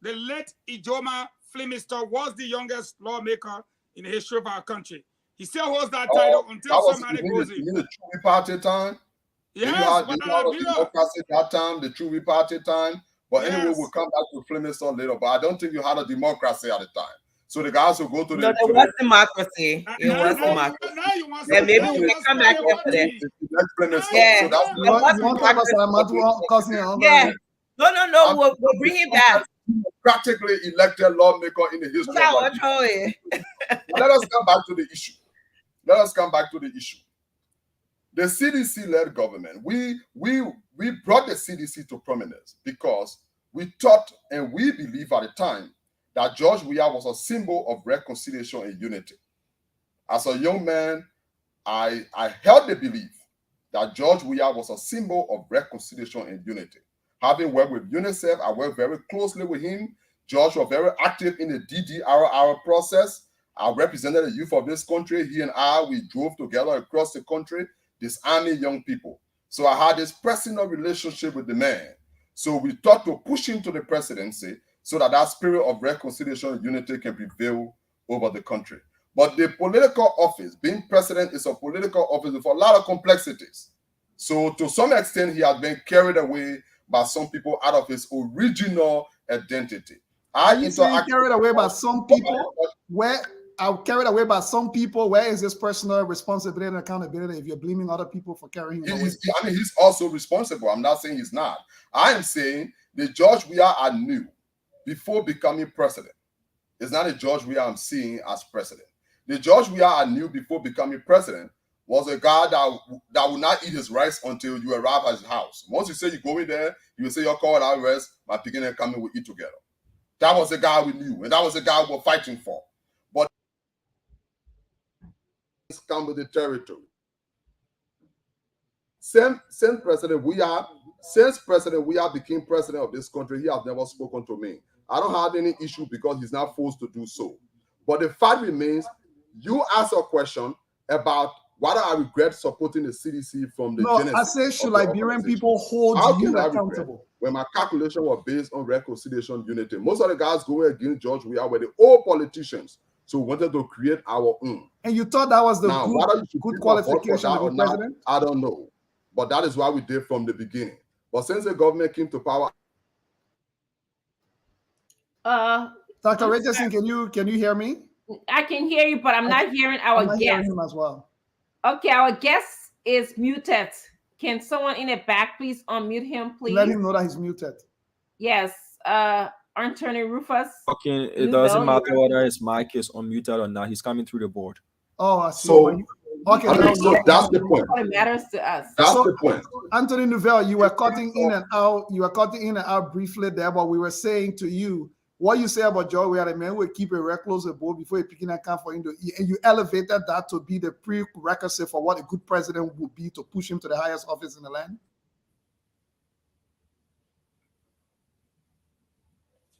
Speaker 8: The late Ijoma Flemister was the youngest lawmaker in the history of our country. He still holds that title until somebody goes in.
Speaker 12: You mean the True Party time?
Speaker 8: Yes,
Speaker 12: but democracy that time, the True Party time. But anyway, we'll come back to Flemister later. But I don't think you had a democracy at the time. So the guys will go to the...
Speaker 9: No, it was democracy. It was democracy. And maybe we can come back after that. Yeah. Yeah. No. We'll bring it back.
Speaker 12: Practically elected lawmaker in the history of Liberia. Let us come back to the issue. The CDC-led government, we brought the CDC to prominence because we thought and we believed at the time that George Weah was a symbol of reconciliation and unity. As a young man, I held the belief that George Weah was a symbol of reconciliation and unity. Having worked with UNICEF, I worked very closely with him. George was very active in the DDRR process. I represented the youth of this country. He and we drove together across the country, disarming young people. So I had this personal relationship with the man. So we thought to push him to the presidency so that spirit of reconciliation and unity can prevail over the country. But the political office, being president, is a political office with a lot of complexities. So to some extent, he has been carried away by some people out of his original identity.
Speaker 7: Carried away by some people? Where is this personal responsibility and accountability if you're blaming other people for carrying him away?
Speaker 12: He's also responsible. I'm not saying he's not. I am saying the George Weah I knew before becoming president is not a George Weah I'm seeing as president. The George Weah I knew before becoming president was a guy that would not eat his rice until you arrive at his house. Once you say you go in there, you will say you're called out rest, my picking and coming, we eat together. That was the guy we knew, and that was the guy we were fighting for. But come with the territory. Since President Weah became president of this country, he has never spoken to me. I don't have any issue because he's not forced to do so. But the fact remains, you ask a question about whether I regret supporting the CDC from the genesis.
Speaker 7: I say, should Liberian people hold you accountable?
Speaker 12: When my calculation was based on reconciliation unity. Most of the guys going against George Weah were the old politicians. So we wanted to create our own.
Speaker 7: And you thought that was the good qualification to be president?
Speaker 12: I don't know. But that is what we did from the beginning. But since the government came to power...
Speaker 7: Dr. Richardson, can you hear me?
Speaker 4: I can hear you, but I'm not hearing our guest.
Speaker 7: Hearing him as well.
Speaker 4: Okay, our guest is muted. Can someone in the back please unmute him, please?
Speaker 7: Let him know that he's muted.
Speaker 4: Yes. Attorney Rufus.
Speaker 6: Okay, it doesn't matter whether his mic is unmuted or not. He's coming through the board.
Speaker 7: Oh, I see.
Speaker 12: So,
Speaker 7: so
Speaker 12: that's the point.
Speaker 4: What matters to us.
Speaker 12: That's the point.
Speaker 7: Anthony Nouvelle, you were cutting in and out. You were cutting in and out briefly there, but we were saying to you, what you say about George Weah, the man will keep a recluse abode before he picking a camp for him to eat. And you elevated that to be the prerequisite for what a good president would be to push him to the highest office in the land.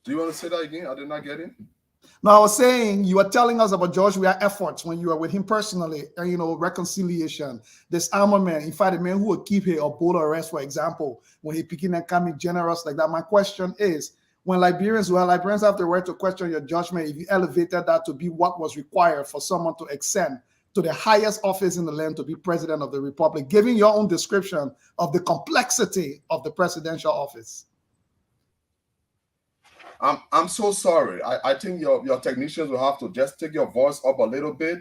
Speaker 12: Do you want to say that again? I did not get it.
Speaker 7: No, I was saying you were telling us about George Weah's efforts when you were with him personally, and reconciliation, disarmament. In fact, a man who would keep a bold arrest, for example, when he picking and coming generous like that. My question is, when Liberians have the right to question your judgment, if you elevated that to be what was required for someone to ascend to the highest office in the land to be president of the republic, giving your own description of the complexity of the presidential office.
Speaker 12: I'm so sorry. I think your technicians will have to just take your voice up a little bit.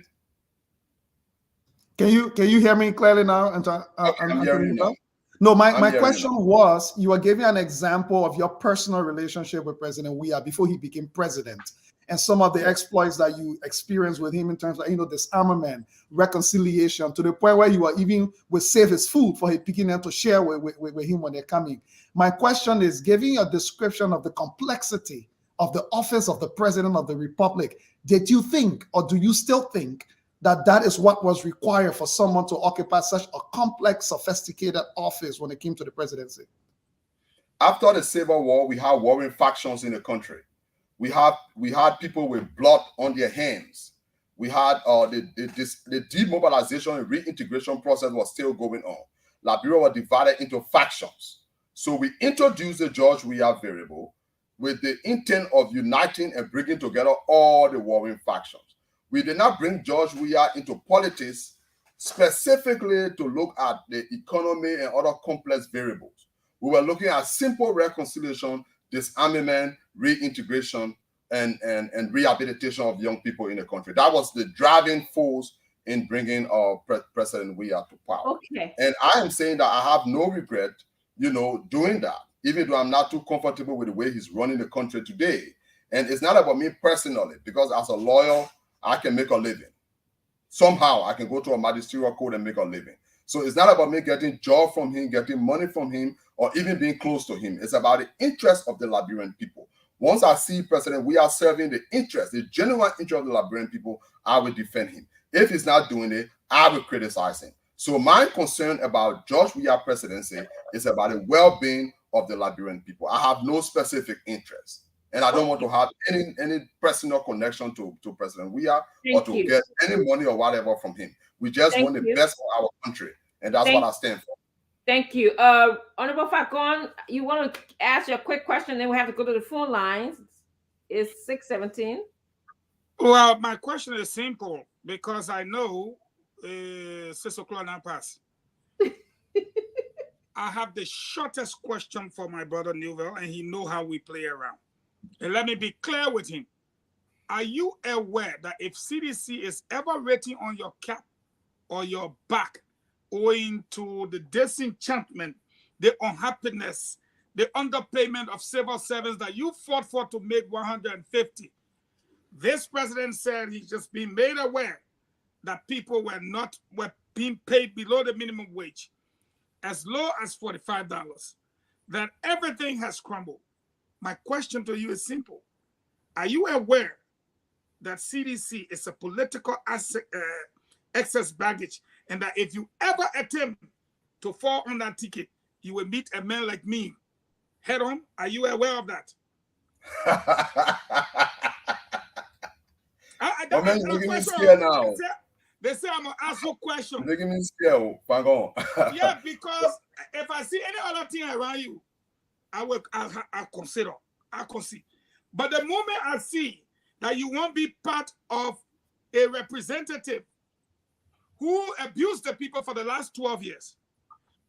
Speaker 7: Can you hear me clearly now?
Speaker 12: I'm hearing you now.
Speaker 7: No, my question was, you were giving an example of your personal relationship with President Weah before he became president, and some of the exploits that you experienced with him in terms of, disarmament, reconciliation, to the point where you were even would save his food for his picking them to share with him when they're coming. My question is, giving a description of the complexity of the office of the President of the Republic, did you think, or do you still think, that is what was required for someone to occupy such a complex, sophisticated office when it came to the presidency?
Speaker 12: After the Civil War, we had warring factions in the country. We had people with blood on their hands. We had the demobilization and reintegration process was still going on. Liberia was divided into factions. So we introduced the George Weah variable with the intent of uniting and bringing together all the warring factions. We did not bring George Weah into politics specifically to look at the economy and other complex variables. We were looking at simple reconciliation, disarmament, reintegration, and rehabilitation of young people in the country. That was the driving force in bringing President Weah to power.
Speaker 4: Okay.
Speaker 12: And I am saying that I have no regret, doing that, even though I'm not too comfortable with the way he's running the country today. And it's not about me personally, because as a lawyer, I can make a living. Somehow I can go to a magisterial court and make a living. So it's not about me getting job from him, getting money from him, or even being close to him. It's about the interest of the Liberian people. Once I see President Weah serving the genuine interest of the Liberian people, I will defend him. If he's not doing it, I will criticize him. So my concern about George Weah presidency is about the well-being of the Liberian people. I have no specific interest. And I don't want to have any personal connection to President Weah or to get any money or whatever from him. We just want the best for our country. And that's what I stand for.
Speaker 4: Thank you. Honorable Facon, you want to ask your quick question, then we have to go to the phone lines. It's 6:17.
Speaker 8: Well, my question is simple because I know 6 o'clock now pass. I have the shortest question for my brother Newell, and he know how we play around. And let me be clear with him. Are you aware that if CDC is ever written on your cap or your back owing to the disenchantment, the unhappiness, the underpayment of civil servants that you fought for to make 150, this president said he's just been made aware that people were being paid below the minimum wage, as low as $45, that everything has crumbled. My question to you is simple. Are you aware that CDC is a political excess baggage, and that if you ever attempt to fall on that ticket, you will meet a man like me head on? Are you aware of that?
Speaker 12: Making me scared now.
Speaker 8: They say I'm going to ask you a question.
Speaker 12: Making me scared.
Speaker 8: Yeah, because if I see any other thing around you, I'll consider. But the moment I see that you won't be part of a representative who abused the people for the last 12 years,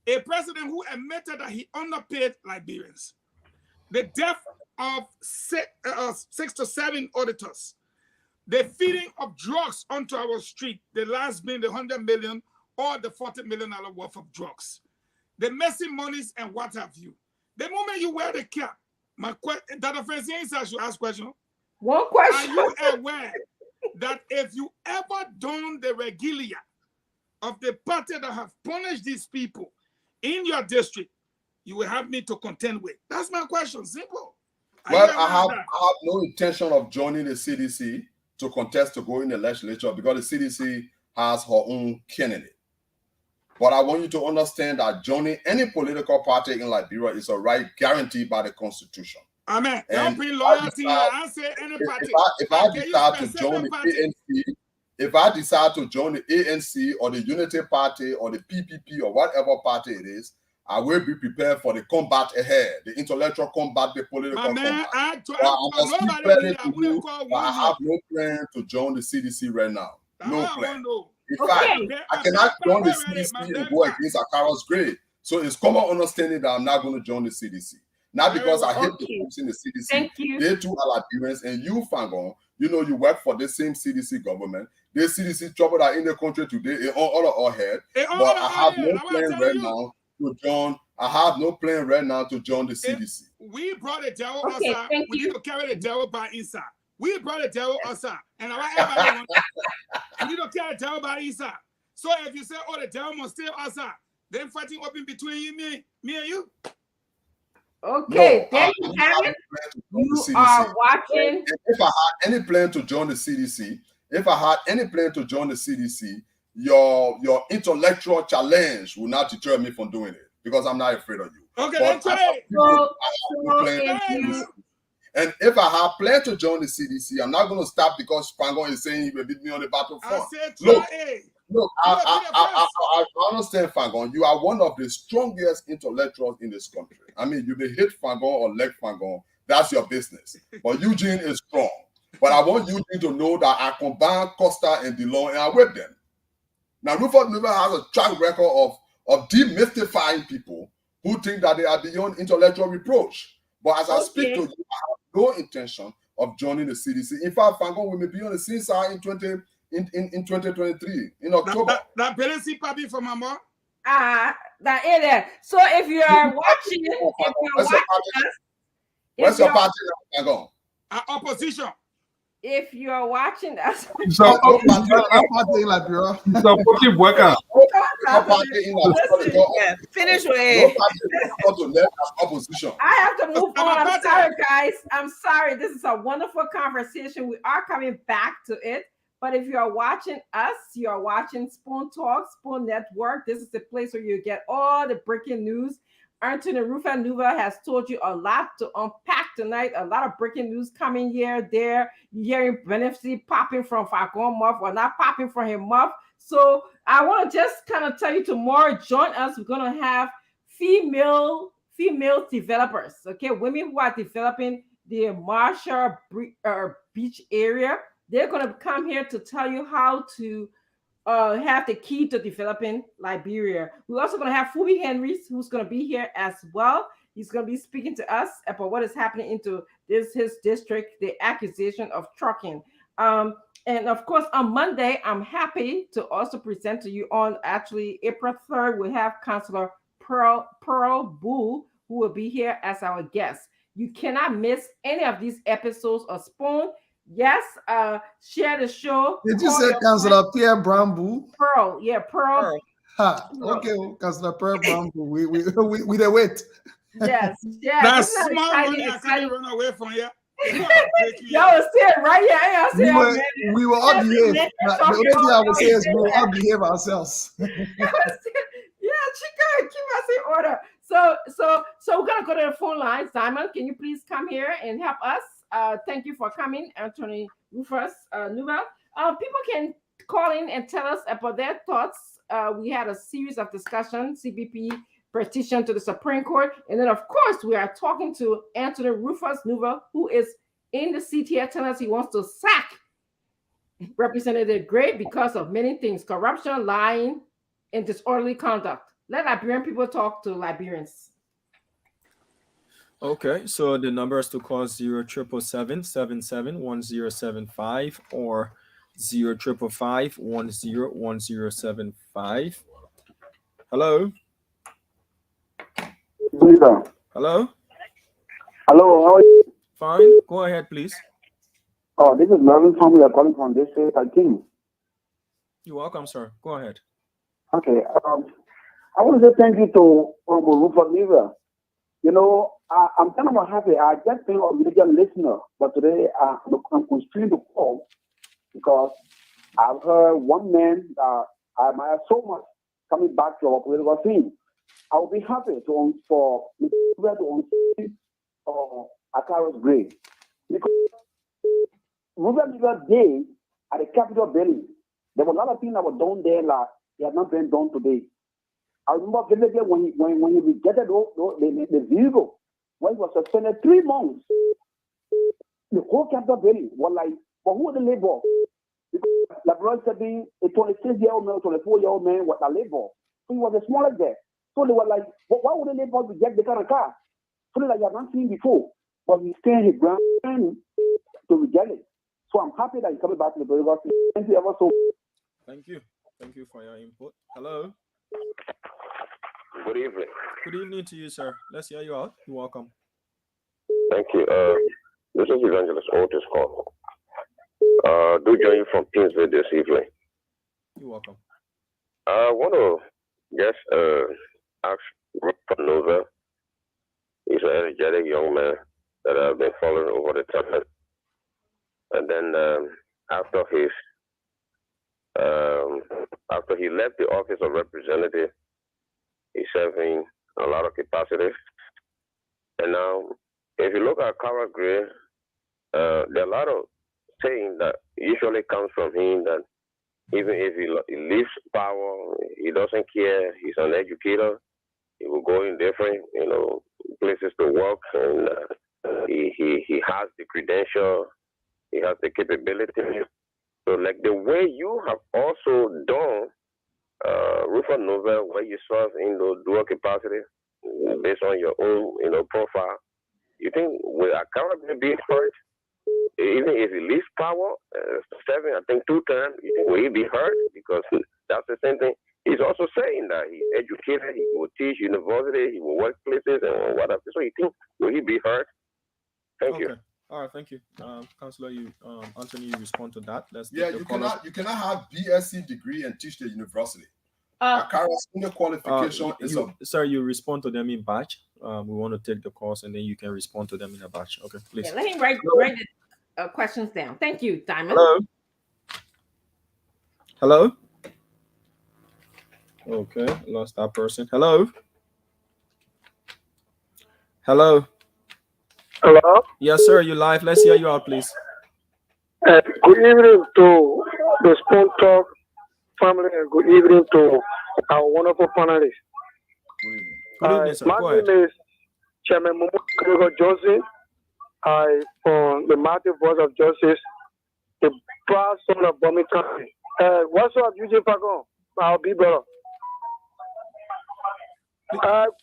Speaker 8: a president who admitted that he underpaid Liberians, the death of 6 to 7 auditors, the feeding of drugs onto our street, the last being the 100 million or the $40 million worth of drugs, the messy monies and what have you. The moment you wear the cap, my question, Dr. Francine says you ask question.
Speaker 4: One question.
Speaker 8: Are you aware that if you ever done the regalia of the party that have punished these people in your district, you will have me to contend with? That's my question. Simple.
Speaker 12: Well, I have no intention of joining the CDC to contest to go in the legislature because the CDC has her own candidate. But I want you to understand that joining any political party in Liberia is a right guaranteed by the Constitution.
Speaker 8: Amen. Don't bring loyalty. I say any party.
Speaker 12: If I decide to join the ANC, if I decide to join the ANC or the Unity Party or the PPP or whatever party it is, I will be prepared for the combat ahead, the intellectual combat, the political combat. I have no plan to join the CDC right now. No plan. In fact, I cannot join the CDC and go against Akara's grade. So it's common understanding that I'm not going to join the CDC. Not because I hate
Speaker 4: Okay.
Speaker 12: the folks in the CDC.
Speaker 4: Thank you.
Speaker 12: They too are Liberians, and you, Fangon, you know you work for the same CDC government. The CDC trouble that in the country today is all of our head. But I have no plan right now to join. I have no plan right now to join the CDC.
Speaker 8: We brought the devil
Speaker 4: Okay,
Speaker 8: outside.
Speaker 4: thank
Speaker 8: We
Speaker 4: you.
Speaker 8: need to carry the devil by inside. We brought the devil outside. And now everybody wants we need to carry the devil by inside. So if you say, oh, the devil must stay outside, then fighting open between you, me and you.
Speaker 4: Okay,
Speaker 12: No,
Speaker 4: there
Speaker 12: I
Speaker 4: you
Speaker 12: don't
Speaker 4: have
Speaker 12: have
Speaker 4: it.
Speaker 12: a plan to join
Speaker 4: You
Speaker 12: the CDC.
Speaker 4: are watching.
Speaker 12: And if I had any plan to join the CDC, your intellectual challenge will not deter me from doing it because I'm not afraid of you.
Speaker 8: Okay,
Speaker 12: But
Speaker 8: then
Speaker 12: I
Speaker 8: try
Speaker 12: have
Speaker 8: it.
Speaker 12: no
Speaker 4: So
Speaker 12: plan
Speaker 4: if
Speaker 12: to join the
Speaker 4: you,
Speaker 12: CDC. And if I have planned to join the CDC, I'm not going to stop because Spangon is saying he will beat me on the
Speaker 8: I
Speaker 12: battlefront.
Speaker 8: said try
Speaker 12: Look,
Speaker 8: it.
Speaker 12: Look,
Speaker 8: You have been
Speaker 12: I understand, Fangon. You are one of the strongest intellectuals in this country. I mean, you may hate Fangon or like Fangon. That's your business. But Eugene is strong. But I want Eugene to know that I combine Costa and DeLong and I whip them. Now, Rufus Newell has a track record of demystifying people who think that they are beyond intellectual reproach. But as I speak to you, I have no intention of joining the CDC. In fact, Fangon, we may be on the same side in 2023, in October.
Speaker 8: That Belensi Papi for my mom.
Speaker 4: that is it. So if you are watching,
Speaker 12: Where's your party now, Fangon?
Speaker 8: Opposition.
Speaker 4: If you are watching us,
Speaker 9: Finish with
Speaker 12: opposition.
Speaker 4: I have to move on. I'm sorry, guys. I'm sorry. This is a wonderful conversation. We are coming back to it. But if you are watching us, you are watching Spoon Talk, Spoon Network. This is the place where you get all the breaking news. Anthony Rufus-Newell has told you a lot to unpack tonight. A lot of breaking news coming here, there. You're hearing Benefici popping from Falcon Muff or not popping from him Muff. So I want to just kind of tell you tomorrow, join us. We're going to have female developers, okay? Women who are developing the Marshall Beach area. They're going to come here to tell you how to have the key to developing Liberia. We're also going to have Phoebe Henry, who's going to be here as well. He's going to be speaking to us about what is happening into his district, the accusation of trucking. And of course, on Monday, I'm happy to also present to you on actually April 3rd, we have Councilor Pearl Boo, who will be here as our guest. You cannot miss any of these episodes of Spoon. Yes, share the show.
Speaker 7: Did you say Councilor Pierre Brambu?
Speaker 4: Pearl, yeah, Pearl.
Speaker 7: Ha, okay, Councilor Pearl Brambu. We the wait.
Speaker 4: Yes, yes.
Speaker 8: That's small money. I can't run away from here.
Speaker 4: Y'all was sitting right here.
Speaker 7: We will all behave. The only thing I will say is we will all behave ourselves.
Speaker 4: Yeah, she could keep us in order. So we're gonna go to the phone line. Simon, can you please come here and help us? Thank you for coming, Anthony Rufus-Newell. People can call in and tell us about their thoughts. We had a series of discussions, CBP petition to the Supreme Court. And then, of course, we are talking to Anthony Rufus-Newell, who is in the CTF telling us he wants to sack Representative Gray because of many things, corruption, lying, and disorderly conduct. Let Liberian people talk to Liberians.
Speaker 6: Okay, so the number is to call 0777-771075 or 0555-101075. Hello? Hello?
Speaker 13: Hello, how are you?
Speaker 6: Fine, go ahead, please.
Speaker 13: Oh, this is Melvin from we are calling from this state, I think.
Speaker 6: You're welcome, sir. Go ahead.
Speaker 13: Okay, I want to say thank you to Rufus-Newell. You know, I'm kind of happy. I just been a religious listener, but today I'm constrained to call because I've heard one man that I admire so much coming back to our political scene. I will be happy for Mr. to unseat Akaros Gray because Rufus-Newell Day at the Capitol building, there were a lot of things that were done there that they have not been done today. I remember vividly when he rejected the vehicle, when he was suspended 3 months, the whole Capitol building was like, but who was the labor? Because LeBron said being a 26-year-old man, 24-year-old man was a labor. So he was the smallest there. So they were like, well, why would the labor reject the kind of car? something that you have not seen before. But he stand his ground to reject it. So I'm happy that he's coming back to the Bolivar. Thank you ever so much.
Speaker 6: Thank you. Thank you for your input. Hello.
Speaker 14: Good evening.
Speaker 6: Good evening to you, sir. Let's hear you out. You're welcome.
Speaker 14: Thank you. This is Evangelist Otis call. Do join you from Pinsville this evening.
Speaker 6: You're welcome.
Speaker 14: I want to just ask Rupert Nova. He's an energetic young man that I've been following over the time. And then after he left the office of representative, he served in a lot of capacities. And now, if you look at Cara Gray, there are a lot of saying that usually comes from him that even if he leaves power, he doesn't care. He's an educator. He will go in different, places to work, and he has the credential. He has the capability. So, like the way you have also done, Rupert Nova, where you serve in the dual capacity, based on your own, profile, you think will Akara be hurt? Even if he leaves power, serving, I think 2 terms, you think will he be hurt? Because that's the same thing. He's also saying that he's educated, he will teach university, he will work places and whatever. So you think will he be hurt? Thank you.
Speaker 6: All right, thank you, Councillor. Anthony, you respond to that.
Speaker 12: You cannot have BSc degree and teach the university. Akara's only qualification is
Speaker 6: sir, you respond to them in batch. We want to take the course, and then you can respond to them in a batch. Okay, please.
Speaker 4: Yeah, let him write the questions down. Thank you, Diamond.
Speaker 6: Hello. Hello. Okay, lost that person. Hello. Hello.
Speaker 15: Hello?
Speaker 6: Yes, sir, you live. Let's hear you out, please.
Speaker 15: Good evening to the Spoon Talk family, and good evening to our wonderful panelists.
Speaker 6: Good evening, sir.
Speaker 15: My name is Chairman Momo Johnson. I, from the Mighty Voice of Justice, the proud son of Bomi County. What's up, Eugene Fagon? I'll be better.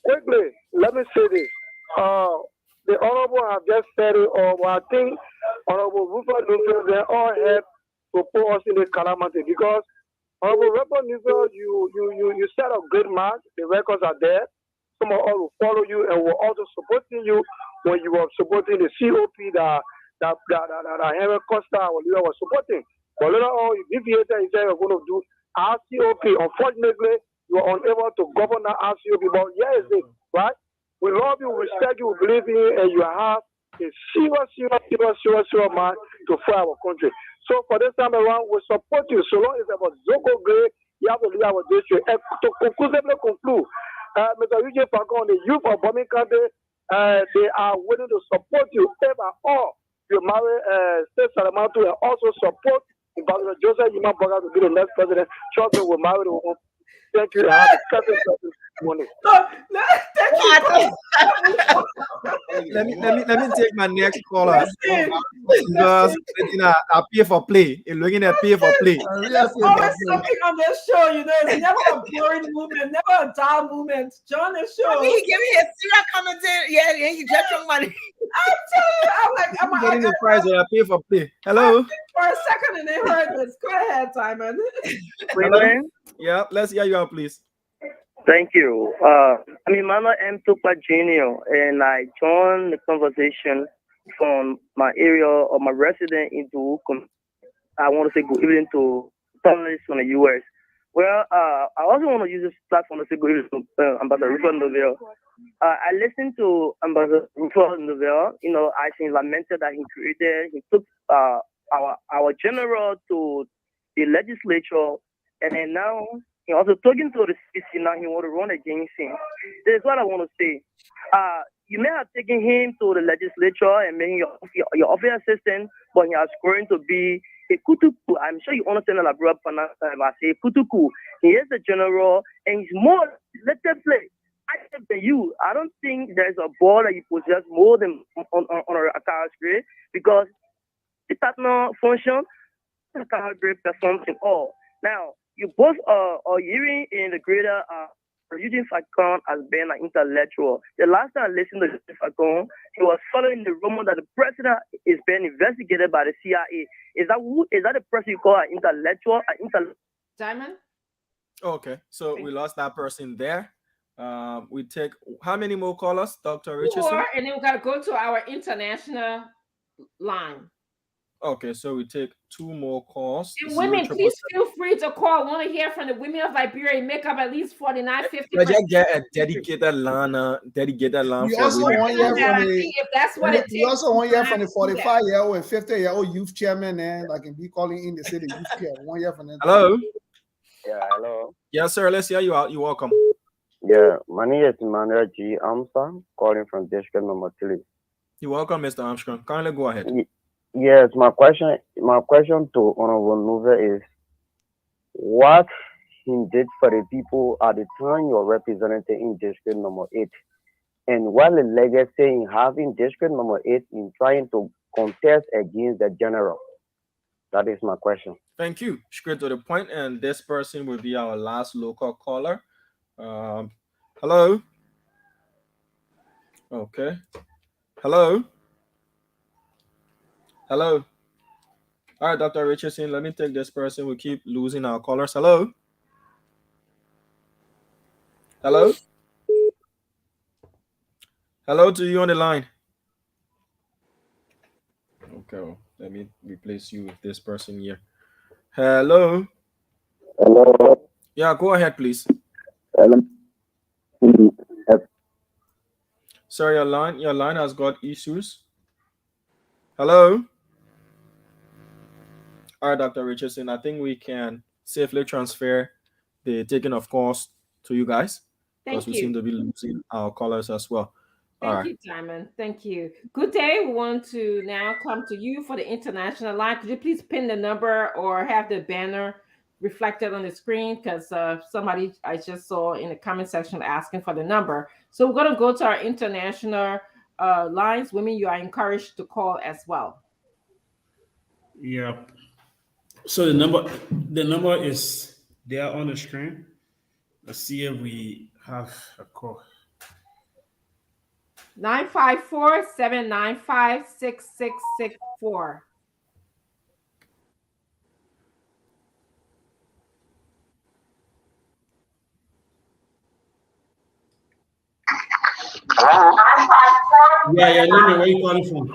Speaker 15: Quickly, let me say this. The Honorable have just said it, I think Honorable Rupert Nuffield, they all help to put us in the calamity because Honorable Rupert Nuffield, you set a good mark. The records are there. Some of us will follow you and will also supporting you when you were supporting the COP that Henry Costa, our leader, was supporting. But later on, you deviated and said you're going to do our COP. Unfortunately, you are unable to govern our COP. But yeah, is it, right? We love you, we respect you, we believe in you, and you have a serious mind to fight our country. So for this time around, we support you. So long as about Zoko Gray, you have to lead our district. And to conclude, Mr. Eugene Fagon, the youth of Bomi County, they are willing to support you. If at all you marry State Salamatu and also support Ambassador Joseph Yima Boga to be the next president, Children will marry the woman. Thank you. I have a morning.
Speaker 6: Let me take my next caller because I pay for play. You're looking at pay for play.
Speaker 4: Always something on this show, it's never a boring movement, never a dull movement. John is show.
Speaker 9: He give me a serious commentary. Yeah, he just took money.
Speaker 4: I'm telling you, I'm
Speaker 6: getting the prize when I pay for play. Hello.
Speaker 4: For a second, and they heard this. Go ahead, Simon.
Speaker 6: Hello? Yeah, let's hear you out, please.
Speaker 15: Thank you. I'm Emmanuel M. Tupa Jr., and I joined the conversation from my area or my resident in Duhukum. I want to say good evening to panelists from the U.S. Well, I also want to use this platform to say good evening to Ambassador Rupert Nuffield. I listened to Ambassador Rupert Nuffield. I think lamented that he took our general to the legislature, and then now he also talking to the CC. Now he want to run against him. This is what I want to say. You may have taken him to the legislature and made your office assistant, but he is going to be a kutuku. I'm sure you understand that, bro. I say kutuku. He is the general, and he's more. Let them play. I than you. I don't think there's a ball that you possess more than on a Akara Gray because it has no function. Akara Gray performs in all. Now, you both are hearing in the greater
Speaker 16: Eugene Facon has been an intellectual. The last time I listened to Eugene Facon, he was following the rumor that the president is being investigated by the CIA. Is that the person you call an intellectual?
Speaker 4: Diamond?
Speaker 6: Okay, so we lost that person there. We take how many more callers, Dr. Richardson?
Speaker 4: 4, and then we gotta go to our international line.
Speaker 6: Okay, so we take 2 more calls.
Speaker 4: And women, please feel free to call. I want to hear from the women of Liberia. Make up at least 49-50%.
Speaker 6: Just get a dedicated line
Speaker 7: We
Speaker 6: for
Speaker 7: also
Speaker 6: women.
Speaker 7: want to hear from
Speaker 4: if that's what it takes.
Speaker 7: We also want to hear from the 45-year-old and 50-year-old youth chairman, and I can be calling in the city youth chair. We want to hear from them.
Speaker 6: Hello.
Speaker 17: Yeah, hello.
Speaker 6: Yes, sir. Let's hear you out. You're welcome.
Speaker 17: Yeah, my name is Emmanuel G. Armstrong, calling from district number 3.
Speaker 6: You're welcome, Mr. Armstrong. Kindly go ahead.
Speaker 17: Yes, my question to Honorable Nuve is, what he did for the people at the time you're represented in district number 8, and what the legacy in having district number 8 in trying to contest against the general? That is my question.
Speaker 6: Thank you. Straight to the point, and this person will be our last local caller. Hello. Okay. Hello. Hello. All right, Dr. Richardson, let me take this person. We keep losing our callers. Hello. Hello. Hello to you on the line. Okay, well, let me replace you with this person here. Hello.
Speaker 17: Hello.
Speaker 6: Yeah, go ahead, please.
Speaker 17: Hello.
Speaker 6: Sorry, your line has got issues. Hello. All right, Dr. Richardson, I think we can safely transfer the taking of calls to you guys, because we seem to be losing our callers as well.
Speaker 4: Thank you, Diamond. Thank you. Good day. We want to now come to you for the international line. Could you please pin the number or have the banner reflected on the screen? Because somebody I just saw in the comment section asking for the number. So we're going to go to our international lines. Women, you are encouraged to call as well.
Speaker 5: Yeah. So the number is there on the screen. Let's see if we have a call.
Speaker 4: 954-795-6664.
Speaker 5: Yeah, your name and where you calling from?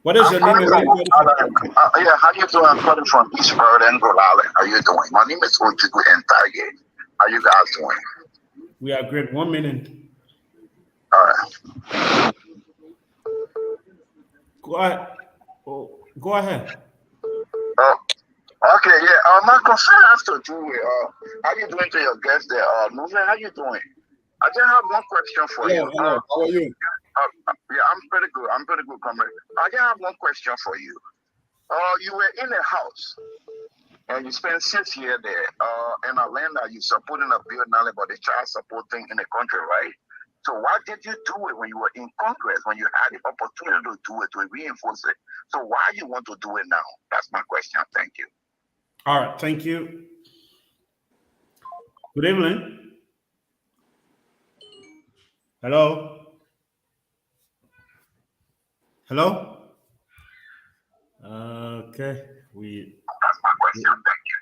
Speaker 5: What is your name and where you calling from?
Speaker 18: Yeah, how you doing? I'm calling from East Berlin, Rhode Island. How you doing? My name is Ojigu Entage. How you guys doing?
Speaker 5: We are great. 1 minute.
Speaker 18: All right.
Speaker 5: Go ahead. Oh, go ahead.
Speaker 18: Okay, yeah. My concern has to do with how you doing to your guests there. Nuve, how you doing? I just have one question for you.
Speaker 12: Hello. How are you?
Speaker 18: Yeah, I'm pretty good. Comrade. I just have one question for you. You were in a house and you spent 6 years there in a land that you're supporting a bill now about the child support thing in the country, right? So why did you do it when you were in Congress, when you had the opportunity to do it, to reinforce it? So why you want to do it now? That's my question. Thank you.
Speaker 5: All right. Thank you. Good evening. Hello. Hello. Okay.
Speaker 18: That's my question. Thank you.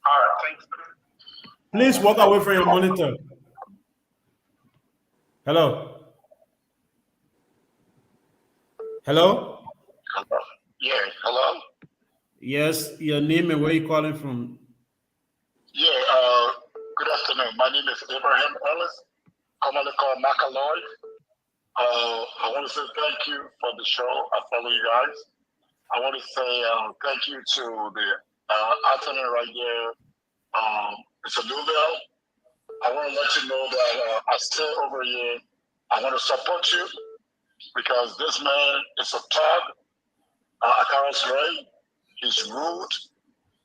Speaker 18: All right. Thanks.
Speaker 5: Please walk away from your monitor. Hello. Hello.
Speaker 18: Yeah. Hello.
Speaker 5: Yes, your name and where you calling from?
Speaker 18: Yeah. Good afternoon. My name is Abraham Ellis, commonly called Macaloy. I want to say thank you for the show. I follow you guys. I want to say thank you to the attorney right there, Mr. Newville. I want to let you know that I stay over here. I want to support you because this man is a thug, Akaras Ray. He's rude,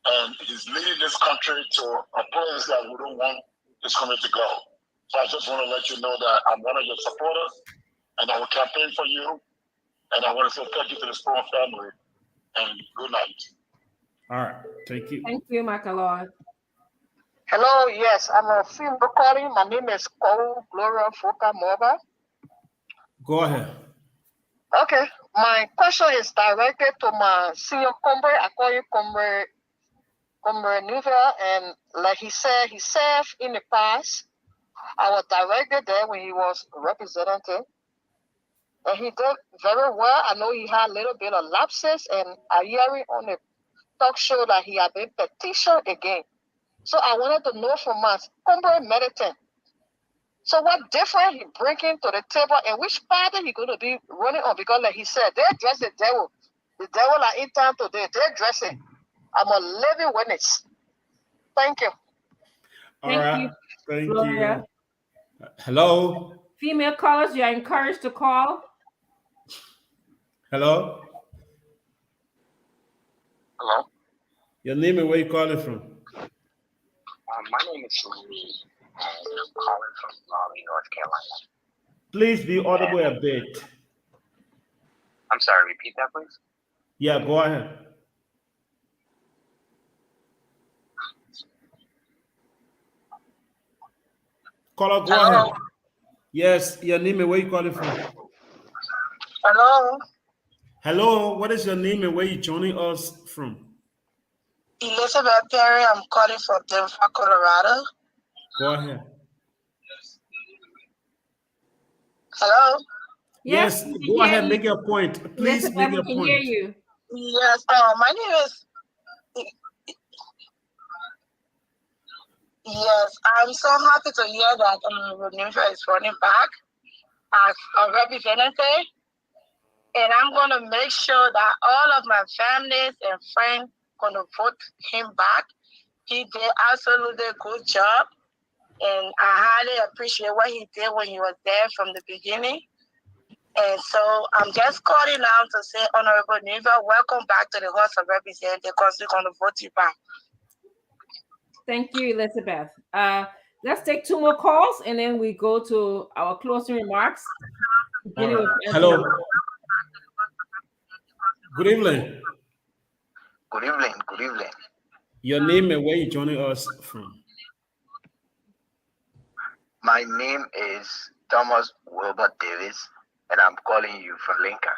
Speaker 18: and he's leading this country to a place that we don't want this country to go. So I just want to let you know that I'm one of your supporters, and I will campaign for you. And I want to say thank you to the Spoon family, and good night.
Speaker 5: All right. Thank you.
Speaker 4: Thank you, Macalord.
Speaker 19: Hello, yes, I'm a film recording. My name is Cole Gloria Foka Morba.
Speaker 5: Go ahead.
Speaker 19: Okay, my question is directed to my senior comrade. I call you comrade Nuville, and like he said, he served in the past. I was directed there when he was representative, and he did very well. I know he had a little bit of lapses, and I hear it on the talk show that he had been petitioned again. So I wanted to know from my comrade Meditant. So what different he bringing to the table, and which party he going to be running on? Because like he said, they dress the devil. The devil are in town today. They're dressing. I'm a living witness. Thank you.
Speaker 5: All right.
Speaker 4: you,
Speaker 5: Thank
Speaker 4: Gloria.
Speaker 5: you. Hello.
Speaker 4: Female callers, you are encouraged to call.
Speaker 5: Hello.
Speaker 20: Hello.
Speaker 5: Your name and where you calling from?
Speaker 20: My name is Lee, and I'm calling from Raleigh, North Carolina.
Speaker 5: Please be audible a bit.
Speaker 20: I'm sorry, repeat that, please.
Speaker 5: Yeah, go ahead. Caller, go ahead. Yes, your name and where you calling from?
Speaker 19: Hello.
Speaker 5: Hello, what is your name and where you joining us from?
Speaker 19: Elizabeth Perry. I'm calling from Denver, Colorado.
Speaker 5: Go ahead.
Speaker 19: Hello.
Speaker 5: Yes, go ahead, make your point. Please make your
Speaker 4: can
Speaker 5: point.
Speaker 4: hear you.
Speaker 19: Yes. My name is. Yes, I'm so happy to hear that Renewal is running back as a representative, and I'm gonna make sure that all of my families and friends gonna vote him back. He did absolutely a good job, and I highly appreciate what he did when he was there from the beginning. And so I'm just calling now to say, Honorable Neva, welcome back to the House of Representatives, because we're gonna vote you back.
Speaker 4: Thank you, Elizabeth. Let's take 2 more calls, and then we go to our closing remarks.
Speaker 5: All right. Hello. Good evening.
Speaker 20: Good evening. Good evening.
Speaker 5: Your name and where you joining us from?
Speaker 20: My name is Thomas Wilbert Davis, and I'm calling you from Lincoln.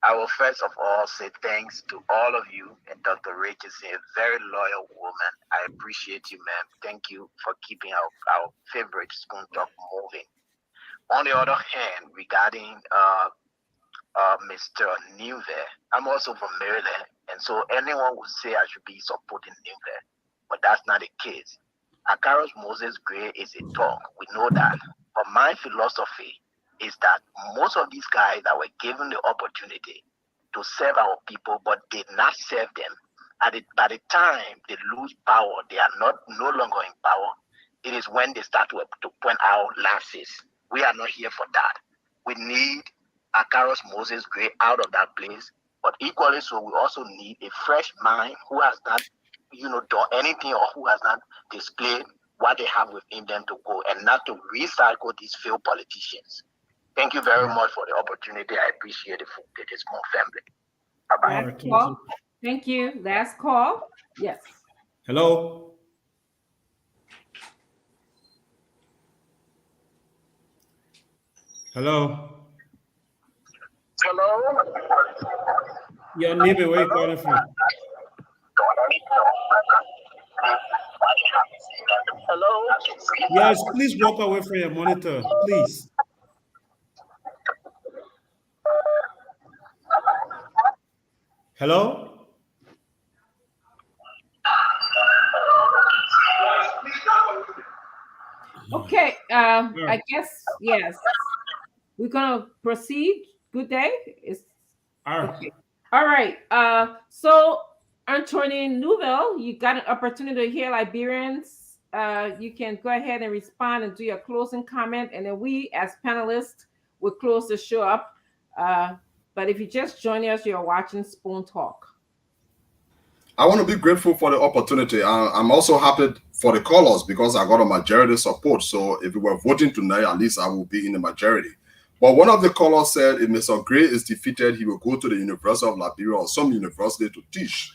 Speaker 20: I will first of all say thanks to all of you and Dr. Richardson, a very loyal woman. I appreciate you, ma'am. Thank you for keeping our favorite Spoon Talk moving. On the other hand, regarding Mr. Newver, I'm also from Maryland, and so anyone would say I should be supporting Newver, but that's not the case. Akaros Moses Gray is a talk. We know that. But my philosophy is that most of these guys that were given the opportunity to serve our people but did not serve them, by the time they lose power, they are no longer in power. It is when they start to point out lapses. We are not here for that. We need Akaros Moses Gray out of that place, but equally so, we also need a fresh mind who has not done anything, or who has not displayed what they have within them to go, and not to recycle these failed politicians. Thank you very much for the opportunity. I appreciate it for this small family. Bye-bye.
Speaker 4: Thank you. Last call. Yes.
Speaker 5: Hello. Hello.
Speaker 19: Hello.
Speaker 5: Your name and where you calling from?
Speaker 19: Hello.
Speaker 5: Yes, please walk away from your monitor, please. Hello?
Speaker 4: Okay, I guess, yes. We're gonna proceed. Good day. Okay. All right. So Anthony Nouvelle, you got an opportunity to hear Liberians. You can go ahead and respond and do your closing comment, and then we as panelists will close the show up. But if you just join us, you're watching Spoon Talk.
Speaker 12: I want to be grateful for the opportunity. I'm also happy for the callers because I got a majority support. So if we were voting tonight, at least I will be in the majority. But one of the callers said if Mr. Gray is defeated, he will go to the University of Liberia or some university to teach.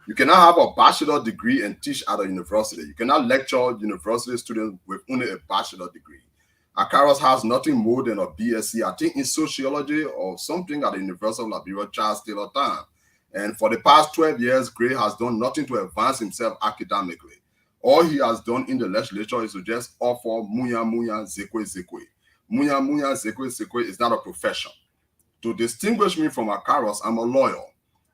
Speaker 12: You cannot have a bachelor degree and teach at a university. You cannot lecture university students with only a bachelor degree. Akaros has nothing more than a BSc, I think in sociology or something at the University of Liberia, Charles Taylor time. And for the past 12 years, Gray has done nothing to advance himself academically. All he has done in the legislature is to just offer muya muya zekwe zekwe. Muya muya zekwe zekwe is not a profession. To distinguish me from Akaros, I'm a lawyer,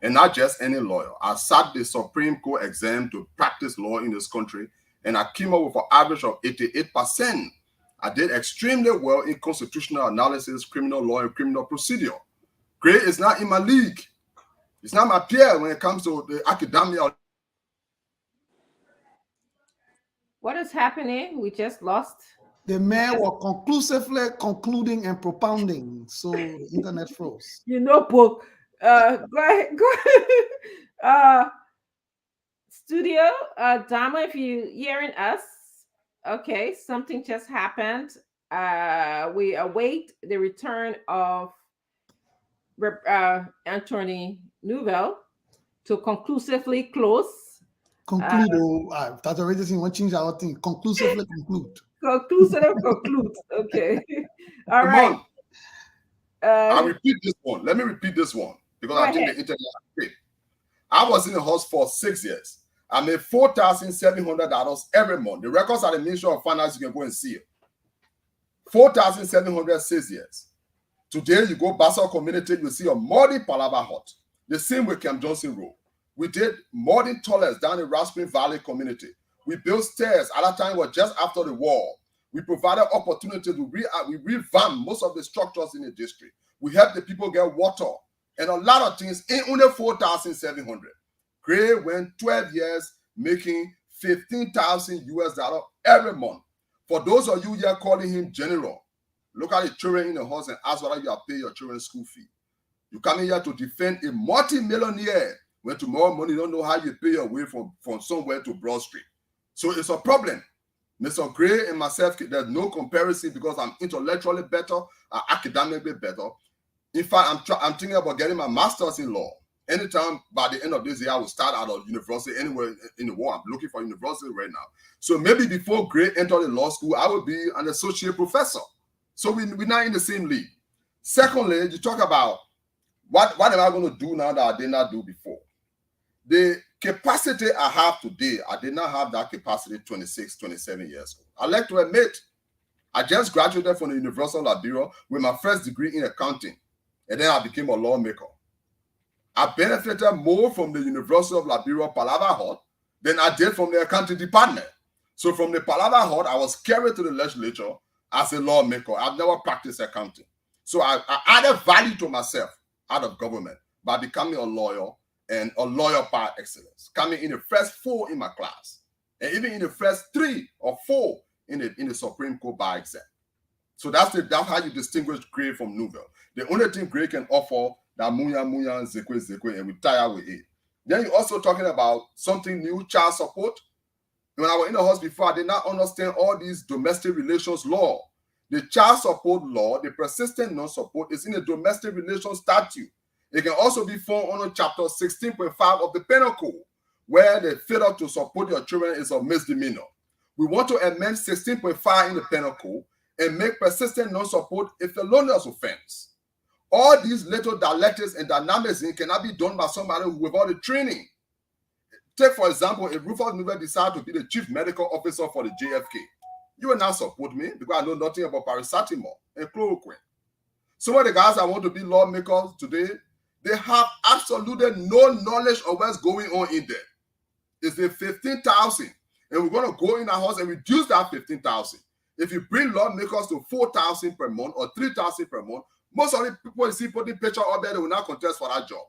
Speaker 12: and not just any lawyer. I sat the Supreme Court exam to practice law in this country, and I came up with an average of 88%. I did extremely well in constitutional analysis, criminal law, and criminal procedure. Gray is not in my league. It's not my peer when it comes to the academia.
Speaker 4: What is happening? We just lost.
Speaker 7: The man was conclusively concluding and propounding, so the internet froze.
Speaker 4: You know, book. Go ahead. Go ahead. Studio, Dama, if you're hearing us, okay, something just happened. We await the return of Anthony Nouvelle to conclusively close.
Speaker 7: Conclude. That's already seen one change our thing. Conclusively conclude.
Speaker 4: Conclusively conclude. Okay. All right.
Speaker 12: I'll repeat this one. Let me repeat this one because I think the internet is great. I was in the house for 6 years. I made $4,700 every month. The records at the Ministry of Finance, you can go and see it. 4,700 6 years. Today, you go Basel community, you see a Modi Palava hut. The same with Camp Johnson Road. We did modern toilets down in Raspberry Valley community. We built stairs. At that time, it was just after the war. We provided opportunity to revamp most of the structures in the district. We helped the people get water and a lot of things in only 4,700. Gray went 12 years making $15,000 every month. For those of you here calling him general, look at the children in the house and ask whether you are paying your children's school fee. You come in here to defend a multi-millionaire when tomorrow morning you don't know how you pay your way from somewhere to Broad Street. So it's a problem. Mr. Gray and myself, there's no comparison because I'm intellectually better, academically better. In fact, I'm thinking about getting my master's in law. Anytime by the end of this year, I will start out of university anywhere in the world. I'm looking for university right now. So maybe before Gray entered the law school, I would be an associate professor. So we're not in the same league. Secondly, you talk about what am I going to do now that I did not do before? The capacity I have today, I did not have that capacity 26, 27 years old. I like to admit, I just graduated from the University of Liberia with my first degree in accounting, and then I became a lawmaker. I benefited more from the University of Liberia Palava Hut than I did from the accounting department. So from the Palava Hut, I was carried to the legislature as a lawmaker. I've never practiced accounting. So I added value to myself out of government by becoming a lawyer and a lawyer by excellence, coming in the first 4 in my class, and even in the first 3 or 4 in the Supreme Court by exam. So that's how you distinguish Gray from Nouvelle. The only thing Gray can offer that muya muya zekwe zekwe, and we tire with it. Then you're also talking about something new, child support. When I was in the house before, I did not understand all these domestic relations law. The child support law, the persistent non-support, is in the domestic relations statute. It can also be found under chapter 16.5 of the Penal Code, where the failure to support your children is a misdemeanor. We want to amend 16.5 in the Penal Code and make persistent non-support a felonious offense. All these little dialectics and dynamics cannot be done by somebody without the training. Take, for example, if Rufus Nouvelle decided to be the chief medical officer for the JFK, you will not support me because I know nothing about paracetamol and chloroquine. Some of the guys I want to be lawmakers today, they have absolutely no knowledge of what's going on in there. It's the 15,000, and we're going to go in our house and reduce that 15,000. If you bring lawmakers to 4,000 per month or 3,000 per month, most of the people you see putting picture up there, they will not contest for that job.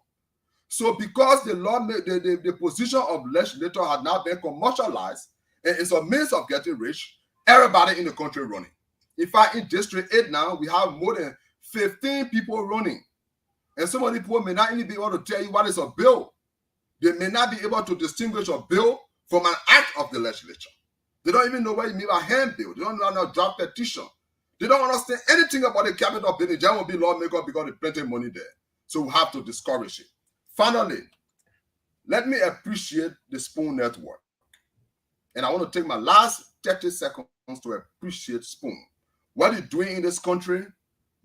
Speaker 12: So because the position of legislator has now been commercialized and it's a means of getting rich, everybody in the country running. In fact, in District 8 now, we have more than 15 people running. And some of the people may not even be able to tell you what is a bill. They may not be able to distinguish a bill from an act of the legislature. They don't even know what you mean by handbill. They don't know how to draft petition. They don't understand anything about the capital building. They won't be lawmaker because they plenty money there. So we have to discourage it. Finally, let me appreciate the Spoon Network. And I want to take my last 30 seconds to appreciate Spoon. What you're doing in this country,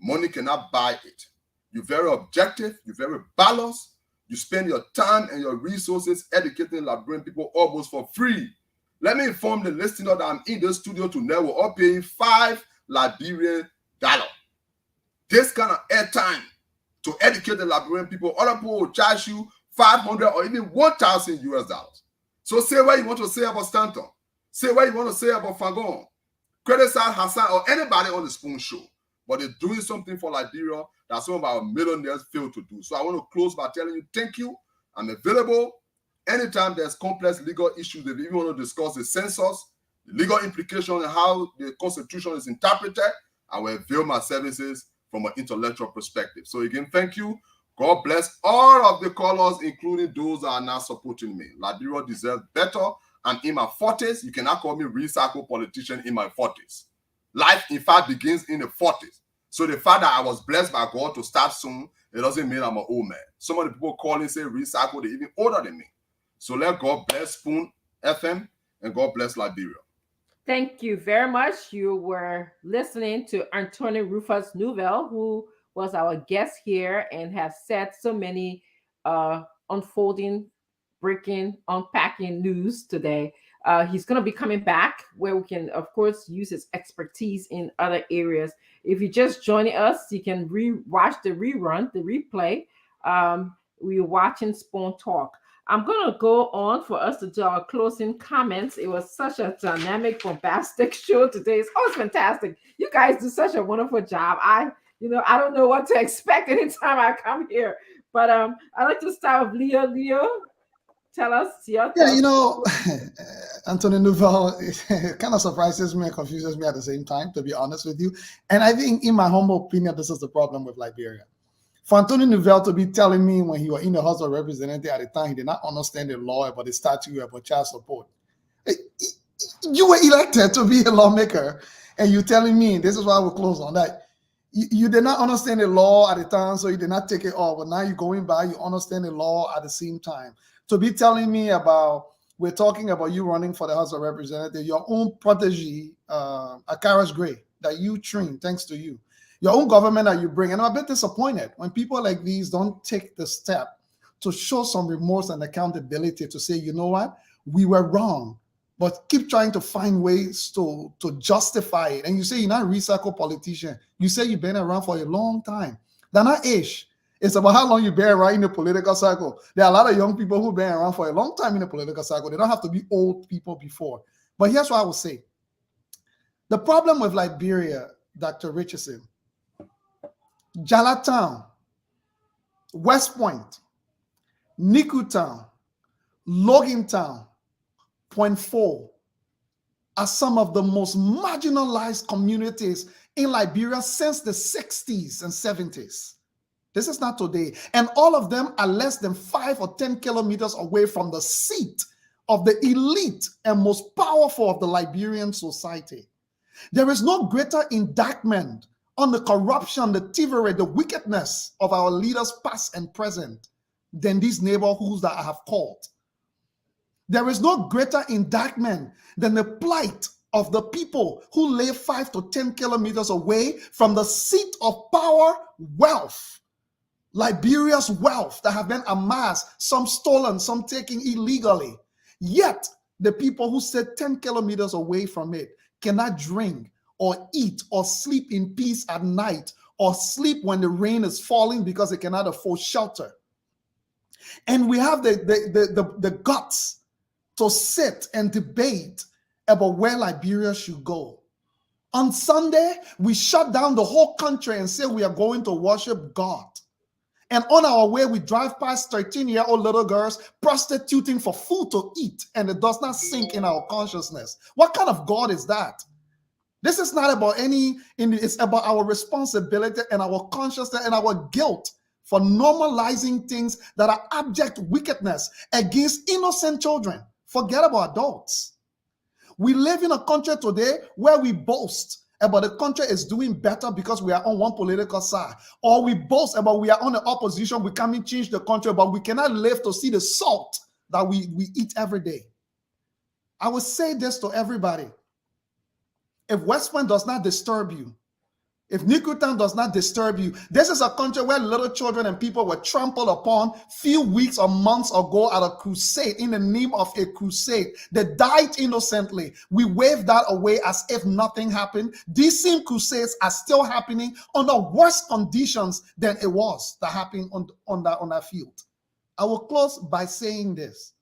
Speaker 12: money cannot buy it. You're very objective, you're very balanced. You spend your time and your resources educating Liberian people almost for free. Let me inform the listener that I'm in the studio tonight. We're all paying $5 Liberian. This kind of airtime to educate the Liberian people, other people will charge you 500 or even 1,000 US dollars. So say what you want to say about Stanton. Say what you want to say about Fagon. Criticize Hassan or anybody on the Spoon Show. But they're doing something for Liberia that some of our millionaires fail to do. So I want to close by telling you, thank you. I'm available anytime there's complex legal issues. If you even want to discuss the census, the legal implications, and how the Constitution is interpreted, I will avail my services from an intellectual perspective. So again, thank you. God bless all of the callers, including those that are now supporting me. Liberia deserves better. I'm in my 40s. You cannot call me recycle politician in my 40s. Life, in fact, begins in the 40s. So the fact that I was blessed by God to start soon, it doesn't mean I'm an old man. Some of the people calling say recycle, they're even older than me. So let God bless Spoon FM and God bless Liberia.
Speaker 4: Thank you very much. You were listening to Anthony Rufus Nouvelle, who was our guest here and has said so many unfolding, breaking, unpacking news today. He's going to be coming back where we can, of course, use his expertise in other areas. If you're just joining us, you can watch the rerun, the replay. We're watching Spoon Talk. I'm going to go on for us to do our closing comments. It was such a dynamic, bombastic show today. It's always fantastic. You guys do such a wonderful job. I don't know what to expect anytime I come here. But I'd like to start with Leo. Leo, tell us your thoughts.
Speaker 7: Anthony Nouvelle kind of surprises me and confuses me at the same time, to be honest with you. And I think, in my humble opinion, this is the problem with Liberia. For Anthony Nouvelle to be telling me when he was in the House of Representatives at the time, he did not understand the law about the statute about child support. You were elected to be a lawmaker, and you're telling me, this is why we'll close on that. You did not understand the law at the time, so you did not take it off. But now you're going by, you understand the law at the same time. To be telling me about, we're talking about you running for the House of Representatives, your own protege, Akaris Gray, that you trained, thanks to you. Your own government that you bring. And I'm a bit disappointed when people like these don't take the step to show some remorse and accountability to say, you know what, we were wrong, but keep trying to find ways to justify it. And you say you're not a recycle politician. You say you've been around for a long time. They're not age. It's about how long you've been around in the political cycle. There are a lot of young people who've been around for a long time in the political cycle. They don't have to be old people before. But here's what I would say. The problem with Liberia, Dr. Richardson, Jalatown, West Point, Nikutown, Logantown, Point 4 are some of the most marginalized communities in Liberia since the 60s and 70s. This is not today. And all of them are less than 5 or 10 kilometers away from the seat of the elite and most powerful of the Liberian society. There is no greater indictment on the corruption, the thievery, the wickedness of our leaders past and present than these neighborhoods that I have called. There is no greater indictment than the plight of the people who live 5 to 10 kilometers away from the seat of power, wealth, Liberia's wealth that have been amassed, some stolen, some taken illegally. Yet the people who sit 10 kilometers away from it cannot drink or eat or sleep in peace at night or sleep when the rain is falling because they cannot afford shelter. And we have the guts to sit and debate about where Liberia should go. On Sunday, we shut down the whole country and say we are going to worship God. And on our way, we drive past 13-year-old little girls prostituting for food to eat, and it does not sink in our consciousness. What kind of God is that? This is not about it's about our responsibility and our consciousness and our guilt for normalizing things that are abject wickedness against innocent children. Forget about adults. We live in a country today where we boast about the country is doing better because we are on one political side, or we boast about we are on the opposition, we can't change the country, but we cannot live to see the salt that we eat every day. I will say this to everybody. If West Point does not disturb you, if Nikutan does not disturb you, this is a country where little children and people were trampled upon few weeks or months ago at a crusade, in the name of a crusade. They died innocently. We wave that away as if nothing happened. These same crusades are still happening under worse conditions than it was that happened on that field. I will close by saying this.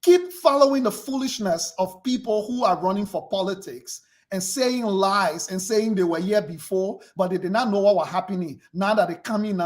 Speaker 7: Keep following the foolishness of people who are running for politics and saying lies and saying they were here before, but they did not know what was happening. Now that they come in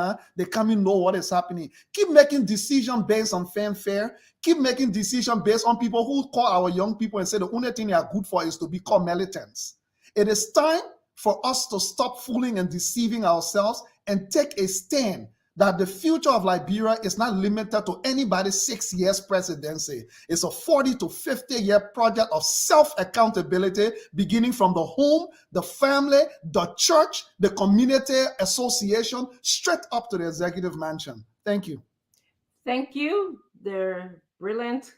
Speaker 7: know what is happening. Keep making decisions based on fanfare. Keep making decisions based on people who call our young people and say the only thing they are good for is to become militants. It is time for us to stop fooling and deceiving ourselves and take a stand that the future of Liberia is not limited to anybody's 6 years presidency. It's a 40 to 50-year project of self-accountability, beginning from the home, the family, the church, the community association, straight up to the executive mansion. Thank you.
Speaker 4: Thank you. The brilliant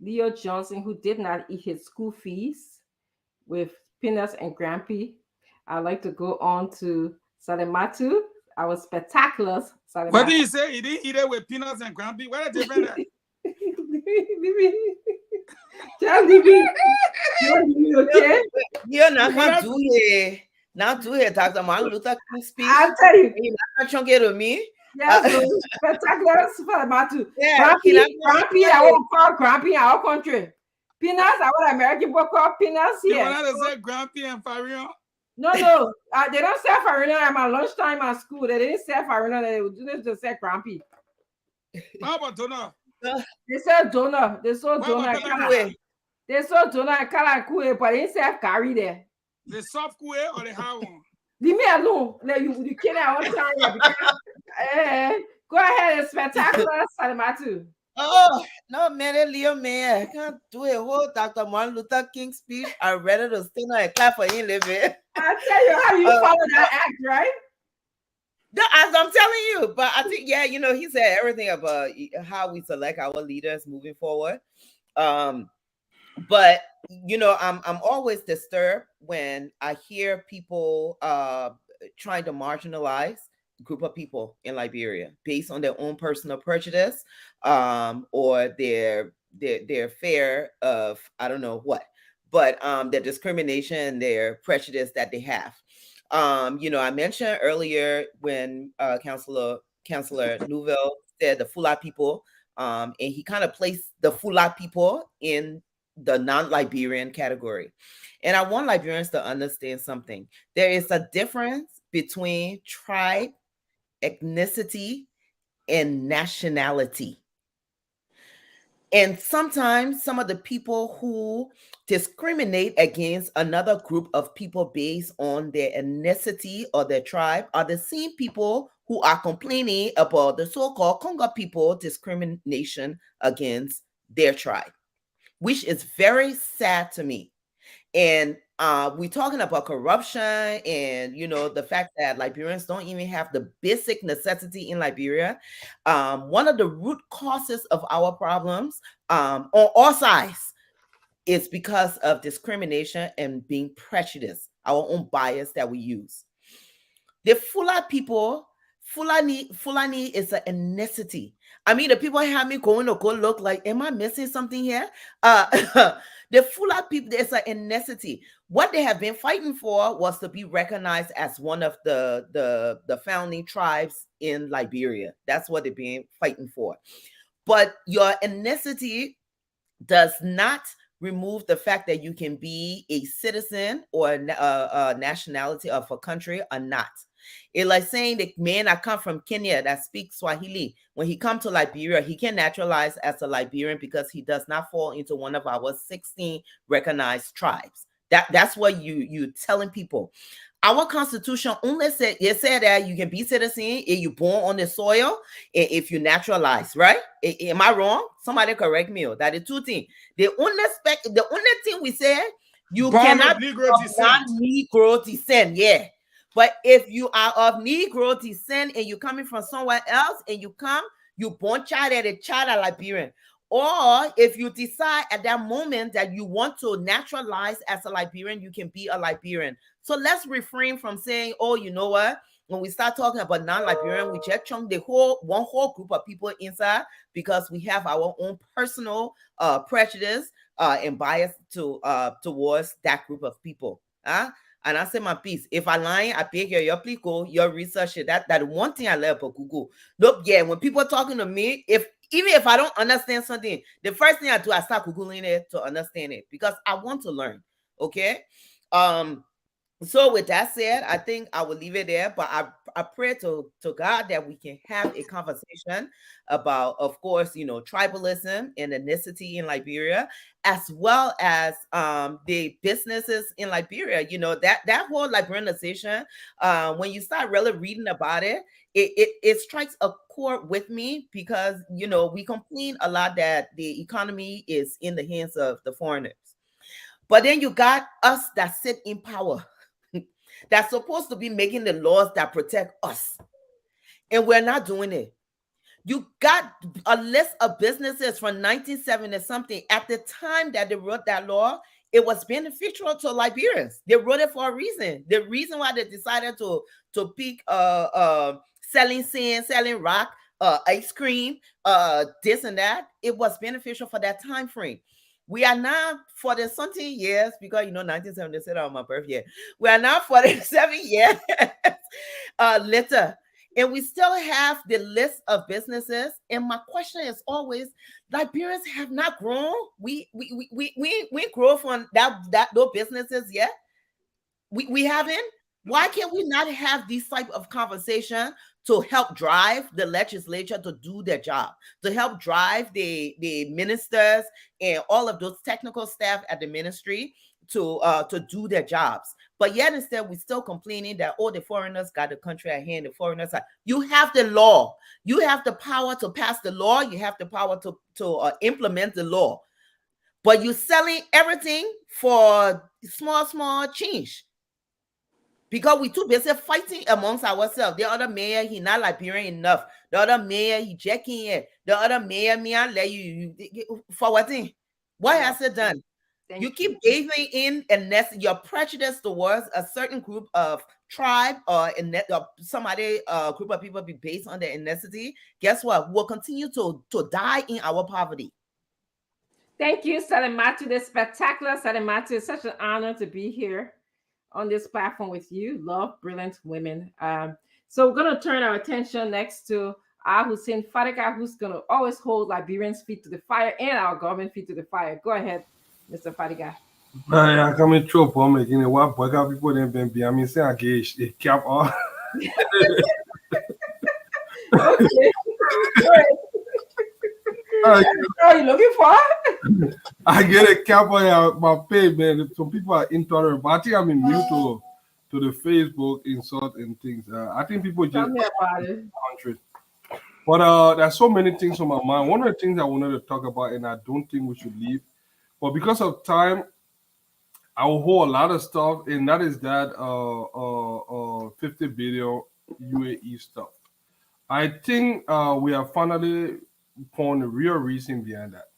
Speaker 4: Leo Johnson, who did not eat his school fees with Peanuts and Grampy. I'd like to go on to Salimatu. Our spectaculars.
Speaker 8: What did he say? He didn't eat it with Peanuts and Grampy? What are different?
Speaker 9: Okay? You're not going to do it. Not do it. Dr. Martin Luther King speech.
Speaker 4: I'll tell you.
Speaker 9: You're not going to get to me.
Speaker 4: Yes, spectacular Salimatu.
Speaker 9: Yeah,
Speaker 4: Grampy, I won't call Grampy in our country. Peanuts, I want American book called Peanuts here.
Speaker 8: You want to say Grampy and Farion?
Speaker 4: No, they don't sell Farina at my lunchtime at school. They didn't sell Farina. They just sell Grampy.
Speaker 8: How about donut?
Speaker 4: They sell donut. They sold donut. They sold donut and Kalankue, but they didn't sell curry there.
Speaker 8: The soft kue or the hard one?
Speaker 4: Leave me alone. Like you can't all the time. Go ahead, it's spectacular, Salimatu.
Speaker 9: Oh, no, man, Leo, man. I can't do a whole Dr. Martin Luther King speech. I'm ready to stand up and clap for him, living.
Speaker 4: I tell you how you follow that act, right?
Speaker 9: As I'm telling you, but I think, yeah, you know, he said everything about how we select our leaders moving forward. But you know, I'm always disturbed when I hear people trying to marginalize a group of people in Liberia based on their own personal prejudice or their fear of I don't know what, but their discrimination, their prejudice that they have. You know, I mentioned earlier when Councillor Nouvelle said the Fula people, and he kind of placed the Fula people in the non-Liberian category. And I want Liberians to understand something. There is a difference between tribe, ethnicity, and nationality. And sometimes some of the people who discriminate against another group of people based on their ethnicity or their tribe are the same people who are complaining about the so-called Conga people discrimination against their tribe, which is very sad to me. And we're talking about corruption and, you know, the fact that Liberians don't even have the basic necessity in Liberia. One of the root causes of our problems on all sides is because of discrimination and being prejudiced, our own bias that we use. The Fula people, Fulani is an ethnicity. I mean, the people have me going to go look like, am I missing something here? The Fula people, there's an ethnicity. What they have been fighting for was to be recognized as one of the founding tribes in Liberia. That's what they've been fighting for. But your ethnicity does not remove the fact that you can be a citizen or a nationality of a country or not. It's like saying the man that come from Kenya that speaks Swahili, when he come to Liberia, he can naturalize as a Liberian because he does not fall into one of our 16 recognized tribes. That's what you telling people. Our constitution only said that you can be citizen if you're born on the soil, if you naturalize, right? Am I wrong? Somebody correct me. That is two things. The only thing we said, you born cannot be Negro descent. Yeah. But if you are of Negro descent and you're coming from somewhere else and you come, You born child at a child a Liberian. Or if you decide at that moment that you want to naturalize as a Liberian, you can be a Liberian. So let's refrain from saying, oh, you know what? When we start talking about non-Liberian, we just chunk the one whole group of people inside because we have our own personal prejudice and bias towards that group of people. And I say my piece. If I lying, I beg your please go your research it. That one thing I love about Google. Look, yeah, when people are talking to me, even if I don't understand something, the first thing I do, I start Googling it to understand it because I want to learn. Okay. So with that said, I think I will leave it there, but I pray to God that we can have a conversation about, of course, tribalism and ethnicity in Liberia, as well as the businesses in Liberia. That whole Liberianization, when you start really reading about it, it strikes a chord with me because, we complain a lot that the economy is in the hands of the foreigners. But then you got us that sit in power. That's supposed to be making the laws that protect us. And we're not doing it. You got a list of businesses from 1970 something. At the time that they wrote that law, it was beneficial to Liberians. They wrote it for a reason. The reason why they decided to pick selling sand, selling rock, ice cream, this and that, it was beneficial for that time frame. We are now 40-something years, because 1970 said on my birthday. We are now 47 years later, and we still have the list of businesses. And my question is always, Liberians have not grown. We grow from those businesses yet. We haven't. Why can't we not have these type of conversation to help drive the legislature to do their job, to help drive the ministers and all of those technical staff at the ministry to do their jobs? But yet instead, we're still complaining that, oh, the foreigners got the country at hand. The foreigners you have the law. You have the power to pass the law. You have the power to implement the law. But you're selling everything for small change. Because we too busy fighting amongst ourselves. The other mayor, he not Liberian enough. The other mayor, he jacking it. The other mayor, me, I let you for what thing? Why has it done? You keep giving in your prejudice towards a certain group of tribe or somebody group of people be based on their ethnicity. Guess what? We'll continue to die in our poverty.
Speaker 4: Thank you, Salimatu, the spectacular Salimatu. It's such an honor to be here on this platform with you. Love brilliant women. So we're going to turn our attention next to Hussein Fadiga, who's going to always hold Liberians' feet to the fire and our government feet to the fire. Go ahead, Mr. Fadiga.
Speaker 10: I come in trouble making a what boy people then be. I mean, say I get a cap on.
Speaker 4: Okay. What are you looking for?
Speaker 10: I get a cap on my pay, man. Some people are intolerant, but I think I'm immune to the Facebook insult and things. I think people just
Speaker 4: tell me about it.
Speaker 10: Country. But there's so many things on my mind. One of the things I wanted to talk about, and I don't think we should leave, but because of time, I will hold a lot of stuff, and that is that 50 billion UAE stuff. I think we have finally found the real reason behind that.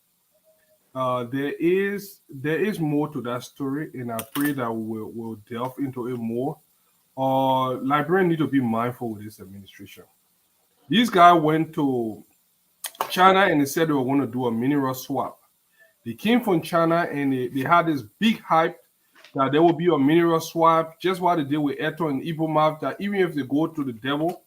Speaker 10: There is more to that story, and I pray that we'll delve into it more. Liberians need to be mindful with this administration. These guys went to China and they said they were going to do a mineral swap. They came from China and they had this big hype that there will be a mineral swap, just what they did with Eto and Ibomaf, that even if they go to the devil,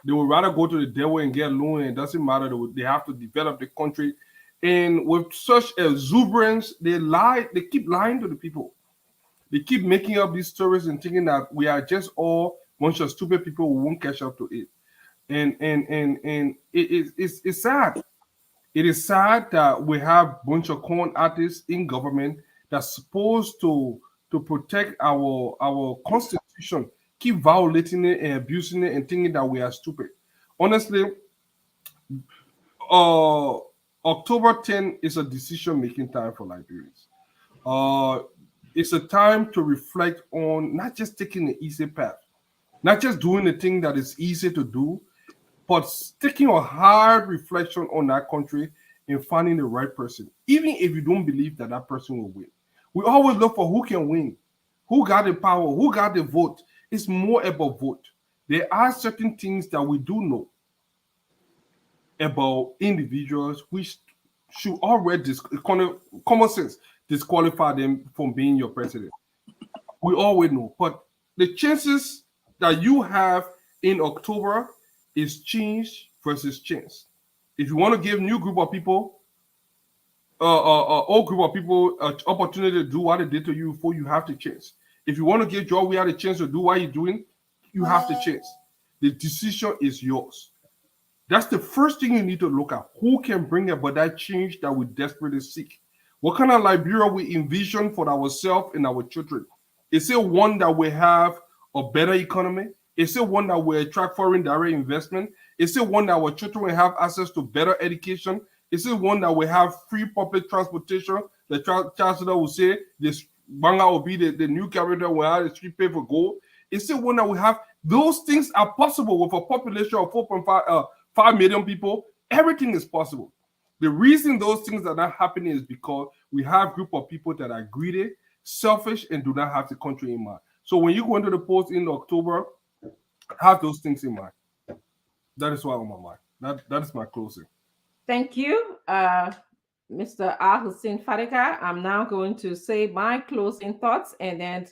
Speaker 10: they would rather go to the devil and get loan, and it doesn't matter. They have to develop the country. And with such exuberance, they keep lying to the people. They keep making up these stories and thinking that we are just all a bunch of stupid people who won't catch up to it. And it's sad. It is sad that we have a bunch of con artists in government that's supposed to protect our constitution, keep violating it and abusing it and thinking that we are stupid. Honestly, October 10 is a decision-making time for Liberians. It's a time to reflect on not just taking the easy path, not just doing the thing that is easy to do, but taking a hard reflection on that country and finding the right person, even if you don't believe that that person will win. We always look for who can win, who got the power, who got the vote. It's more about vote. There are certain things that we do know about individuals which should already, common sense, disqualify them from being your president. We always know, but the chances that you have in October is change versus chance. If you want to give new group of people, old group of people, opportunity to do what they did to you before, you have to change. If you want to give Joe a chance to do what you're doing, you have to change. The decision is yours. That's the first thing you need to look at. Who can bring about that change that we desperately seek? What kind of Liberia we envision for ourselves and our children? Is it one that will have a better economy? Is it one that will attract foreign direct investment? Is it one that our children will have access to better education? Is it one that will have free public transportation? The chancellor will say this Banga will be the new capital will have the street pay for gold. Is it one that will have those things are possible with a population of 4.5 million people? Everything is possible. The reason those things are not happening is because we have a group of people that are greedy, selfish, and do not have the country in mind. So when you go into the polls in October, have those things in mind. That is why on my mind. That is my closing.
Speaker 4: Thank you, Mr. Al-Hussein Fadika. I'm now going to say my closing thoughts, and then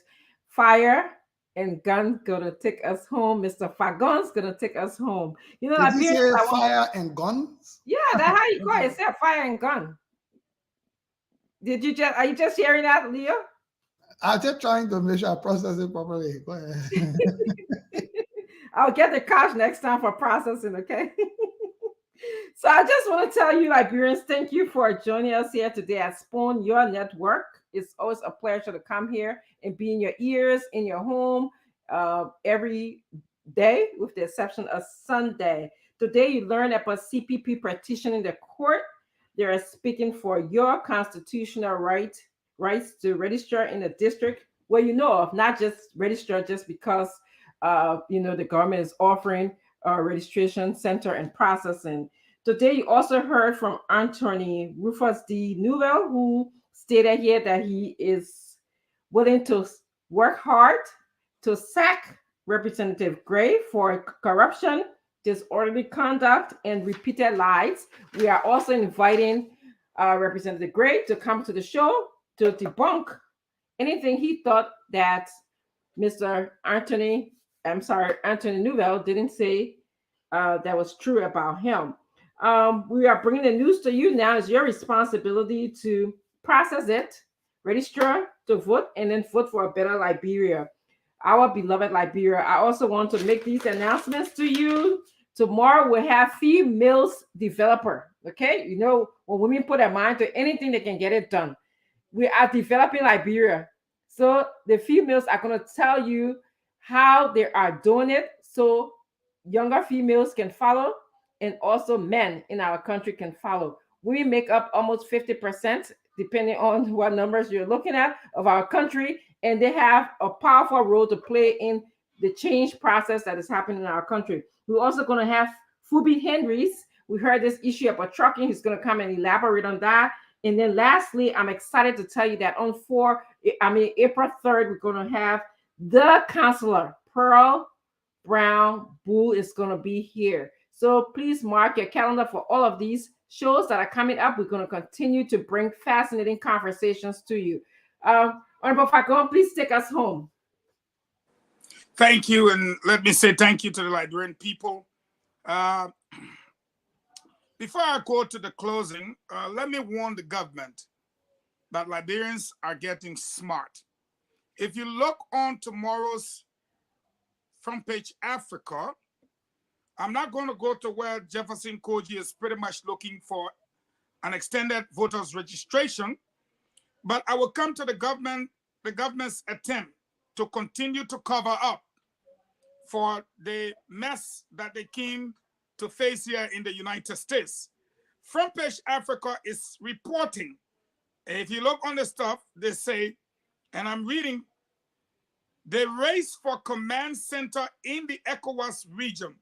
Speaker 4: Fire and Gun gonna take us home. Mr. Fagon's gonna take us home. You know,
Speaker 7: did you say Fire and Guns?
Speaker 4: Yeah, that's how you call it. Say Fire and Gun. Are you just hearing that, Leo?
Speaker 7: I'm just trying to make sure I process it properly. Go ahead.
Speaker 4: I'll get the cash next time for processing, okay? So I just want to tell you, Liberians, thank you for joining us here today at Spoon Your Network. It's always a pleasure to come here and be in your ears, in your home, every day, with the exception of Sunday. Today, you learn about CPP petitioning the court. They are speaking for your constitutional rights to register in a district where you know of, not just register just because the government is offering a registration center and processing. Today, you also heard from Anthony Rufus D. Newell, who stated here that he is willing to work hard to sack Representative Gray for corruption, disorderly conduct, and repeated lies. We are also inviting Representative Gray to come to the show to debunk anything he thought that Mr. Anthony Newell didn't say that was true about him. We are bringing the news to you now. It's your responsibility to process it, register to vote, and then vote for a better Liberia, our beloved Liberia. I also want to make these announcements to you. Tomorrow we'll have females developer. Okay, you know, when women put their mind to anything, they can get it done. We are developing Liberia. So the females are going to tell you how they are doing it so younger females can follow, and also men in our country can follow. We make up almost 50%, depending on what numbers you're looking at, of our country, and they have a powerful role to play in the change process that is happening in our country. We're also going to have Fubi Henrys. We heard this issue about trucking. He's going to come and elaborate on that. And then lastly, I'm excited to tell you that on April 3rd, we're going to have the counselor, Pearl Brown Bull, is going to be here. So please mark your calendar for all of these shows that are coming up. We're going to continue to bring fascinating conversations to you. Honorable Fagon, please take us home.
Speaker 8: Thank you, and let me say thank you to the Liberian people. Before I go to the closing, let me warn the government that Liberians are getting smart. If you look on tomorrow's front page Africa, I'm not going to go to where Jefferson Koji is pretty much looking for an extended voters registration, but I will come to the government's attempt to continue to cover up for the mess that they came to face here in the United States. Front page Africa is reporting. If you look on the stuff, they say, and I'm reading, the race for command center in the ECOWAS region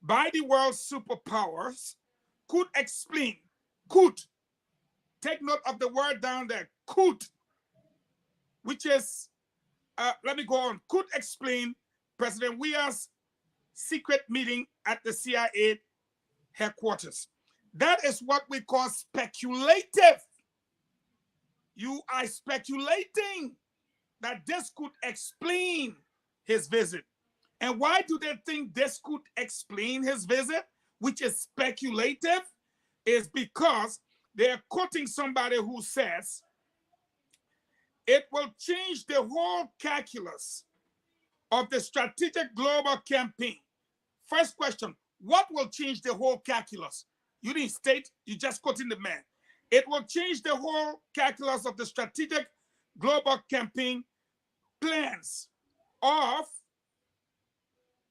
Speaker 8: by the world's superpowers could explain, take note of the word down there, could, which is, let me go on, could explain President Weah's secret meeting at the CIA headquarters. That is what we call speculative. You are speculating that this could explain his visit. And why do they think this could explain his visit, which is speculative? Is because they're quoting somebody who says it will change the whole calculus of the strategic global campaign. First question, what will change the whole calculus? You didn't state, you just quoting the man. It will change the whole calculus of the strategic global campaign plans of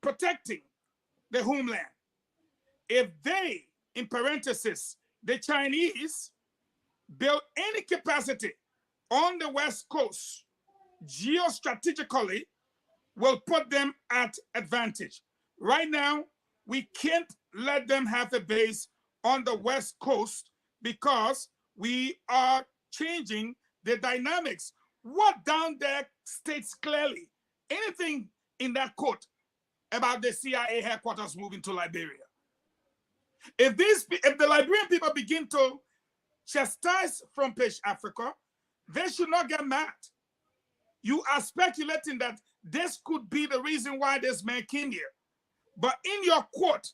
Speaker 8: protecting the homeland. If they, in parentheses, the Chinese, build any capacity on the West Coast, geostrategically, will put them at advantage. Right now, we can't let them have a base on the West Coast because we are changing the dynamics. What down there states clearly anything in that quote about the CIA headquarters moving to Liberia? If the Liberian people begin to chastise Front Page Africa, they should not get mad. You are speculating that this could be the reason why this man came here. But in your quote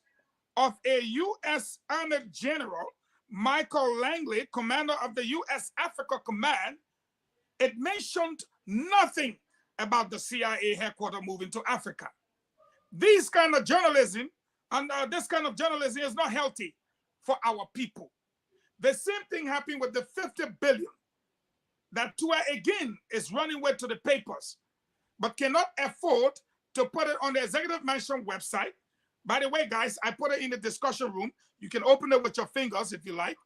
Speaker 8: of a U.S. Army General, Michael Langley, commander of the U.S. Africa Command, it mentioned nothing about the CIA headquarters moving to Africa. This kind of journalism and this kind of journalism is not healthy for our people. The same thing happened with the 50 billion that Tua again is running with to the papers, but cannot afford to put it on the Executive Mansion website. By the way, guys, I put it in the discussion room. You can open it with your fingers if you like.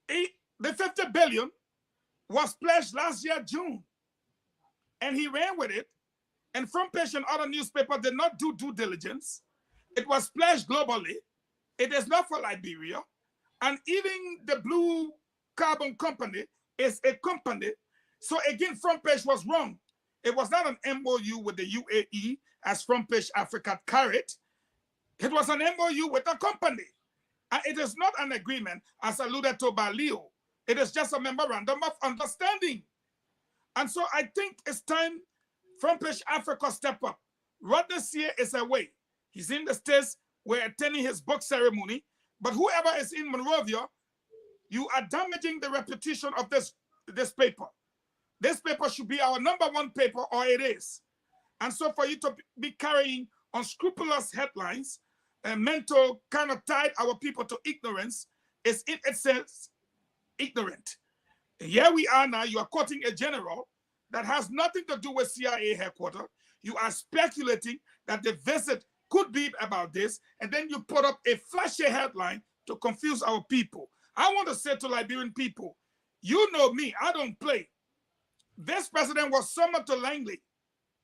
Speaker 8: The 50 billion was pledged last year, June, and he ran with it. And Front Page and other newspapers did not do due diligence. It was pledged globally. It is not for Liberia. And even the Blue Carbon Company is a company. So again, Front Page was wrong. It was not an MOU with the UAE as Front Page Africa carried. It was an MOU with a company. And it is not an agreement as alluded to by Leo. It is just a memorandum of understanding. And so I think it's time Front Page Africa step up. Rodney Sear is away. He's in the States. We're attending his book ceremony. But whoever is in Monrovia, you are damaging the reputation of this paper. This paper should be our #1 paper, or it is. And so for you to be carrying unscrupulous headlines and meant to kind of tie our people to ignorance is in itself ignorant. And here we are now, you are quoting a general that has nothing to do with CIA headquarters. You are speculating that the visit could be about this, and then you put up a flashy headline to confuse our people. I want to say to Liberian people, you know me, I don't play. This president was summoned to Langley.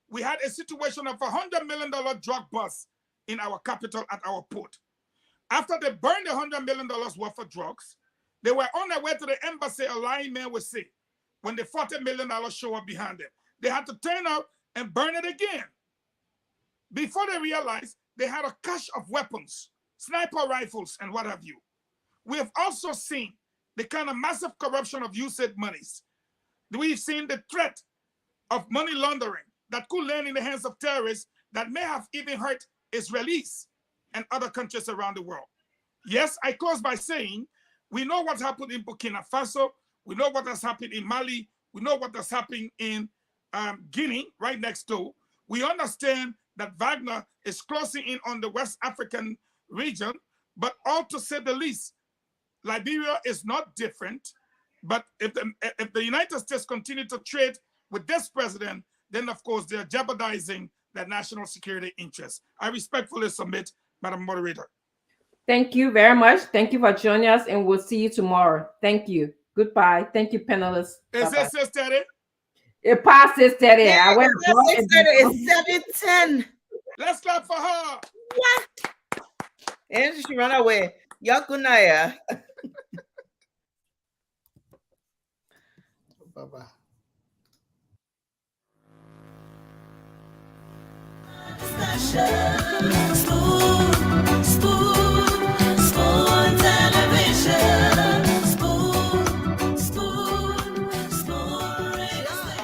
Speaker 8: We had a situation of $100 million drug bust in our capital at our port. After they burned $100 million worth of drugs, they were on their way to the embassy, a lying man would say, when the $40 million show up behind them. They had to turn out and burn it again. Before they realized they had a cache of weapons, sniper rifles, and what have you. We have also seen the kind of massive corruption of USAID monies. We've seen the threat of money laundering that could land in the hands of terrorists that may have even hurt Israelis and other countries around the world. Yes, I close by saying, we know what's happened in Burkina Faso. We know what has happened in Mali. We know what has happened in Guinea, right next door. We understand that Wagner is closing in on the West African region, but all to say the least, Liberia is not different. But if the United States continue to trade with this president, then of course they're jeopardizing their national security interests. I respectfully submit, Madam Moderator.
Speaker 4: Thank you very much. Thank you for joining us, and we'll see you tomorrow. Thank you. Goodbye. Thank you, panelists.
Speaker 8: Is it Sister Teddy?
Speaker 4: It passes Teddy.
Speaker 9: Yeah,
Speaker 4: I went
Speaker 9: it's 7:10.
Speaker 8: Let's clap for her.
Speaker 9: What? And she run away. Yakunaya.
Speaker 7: Bye-bye.
Speaker 2: Discussion.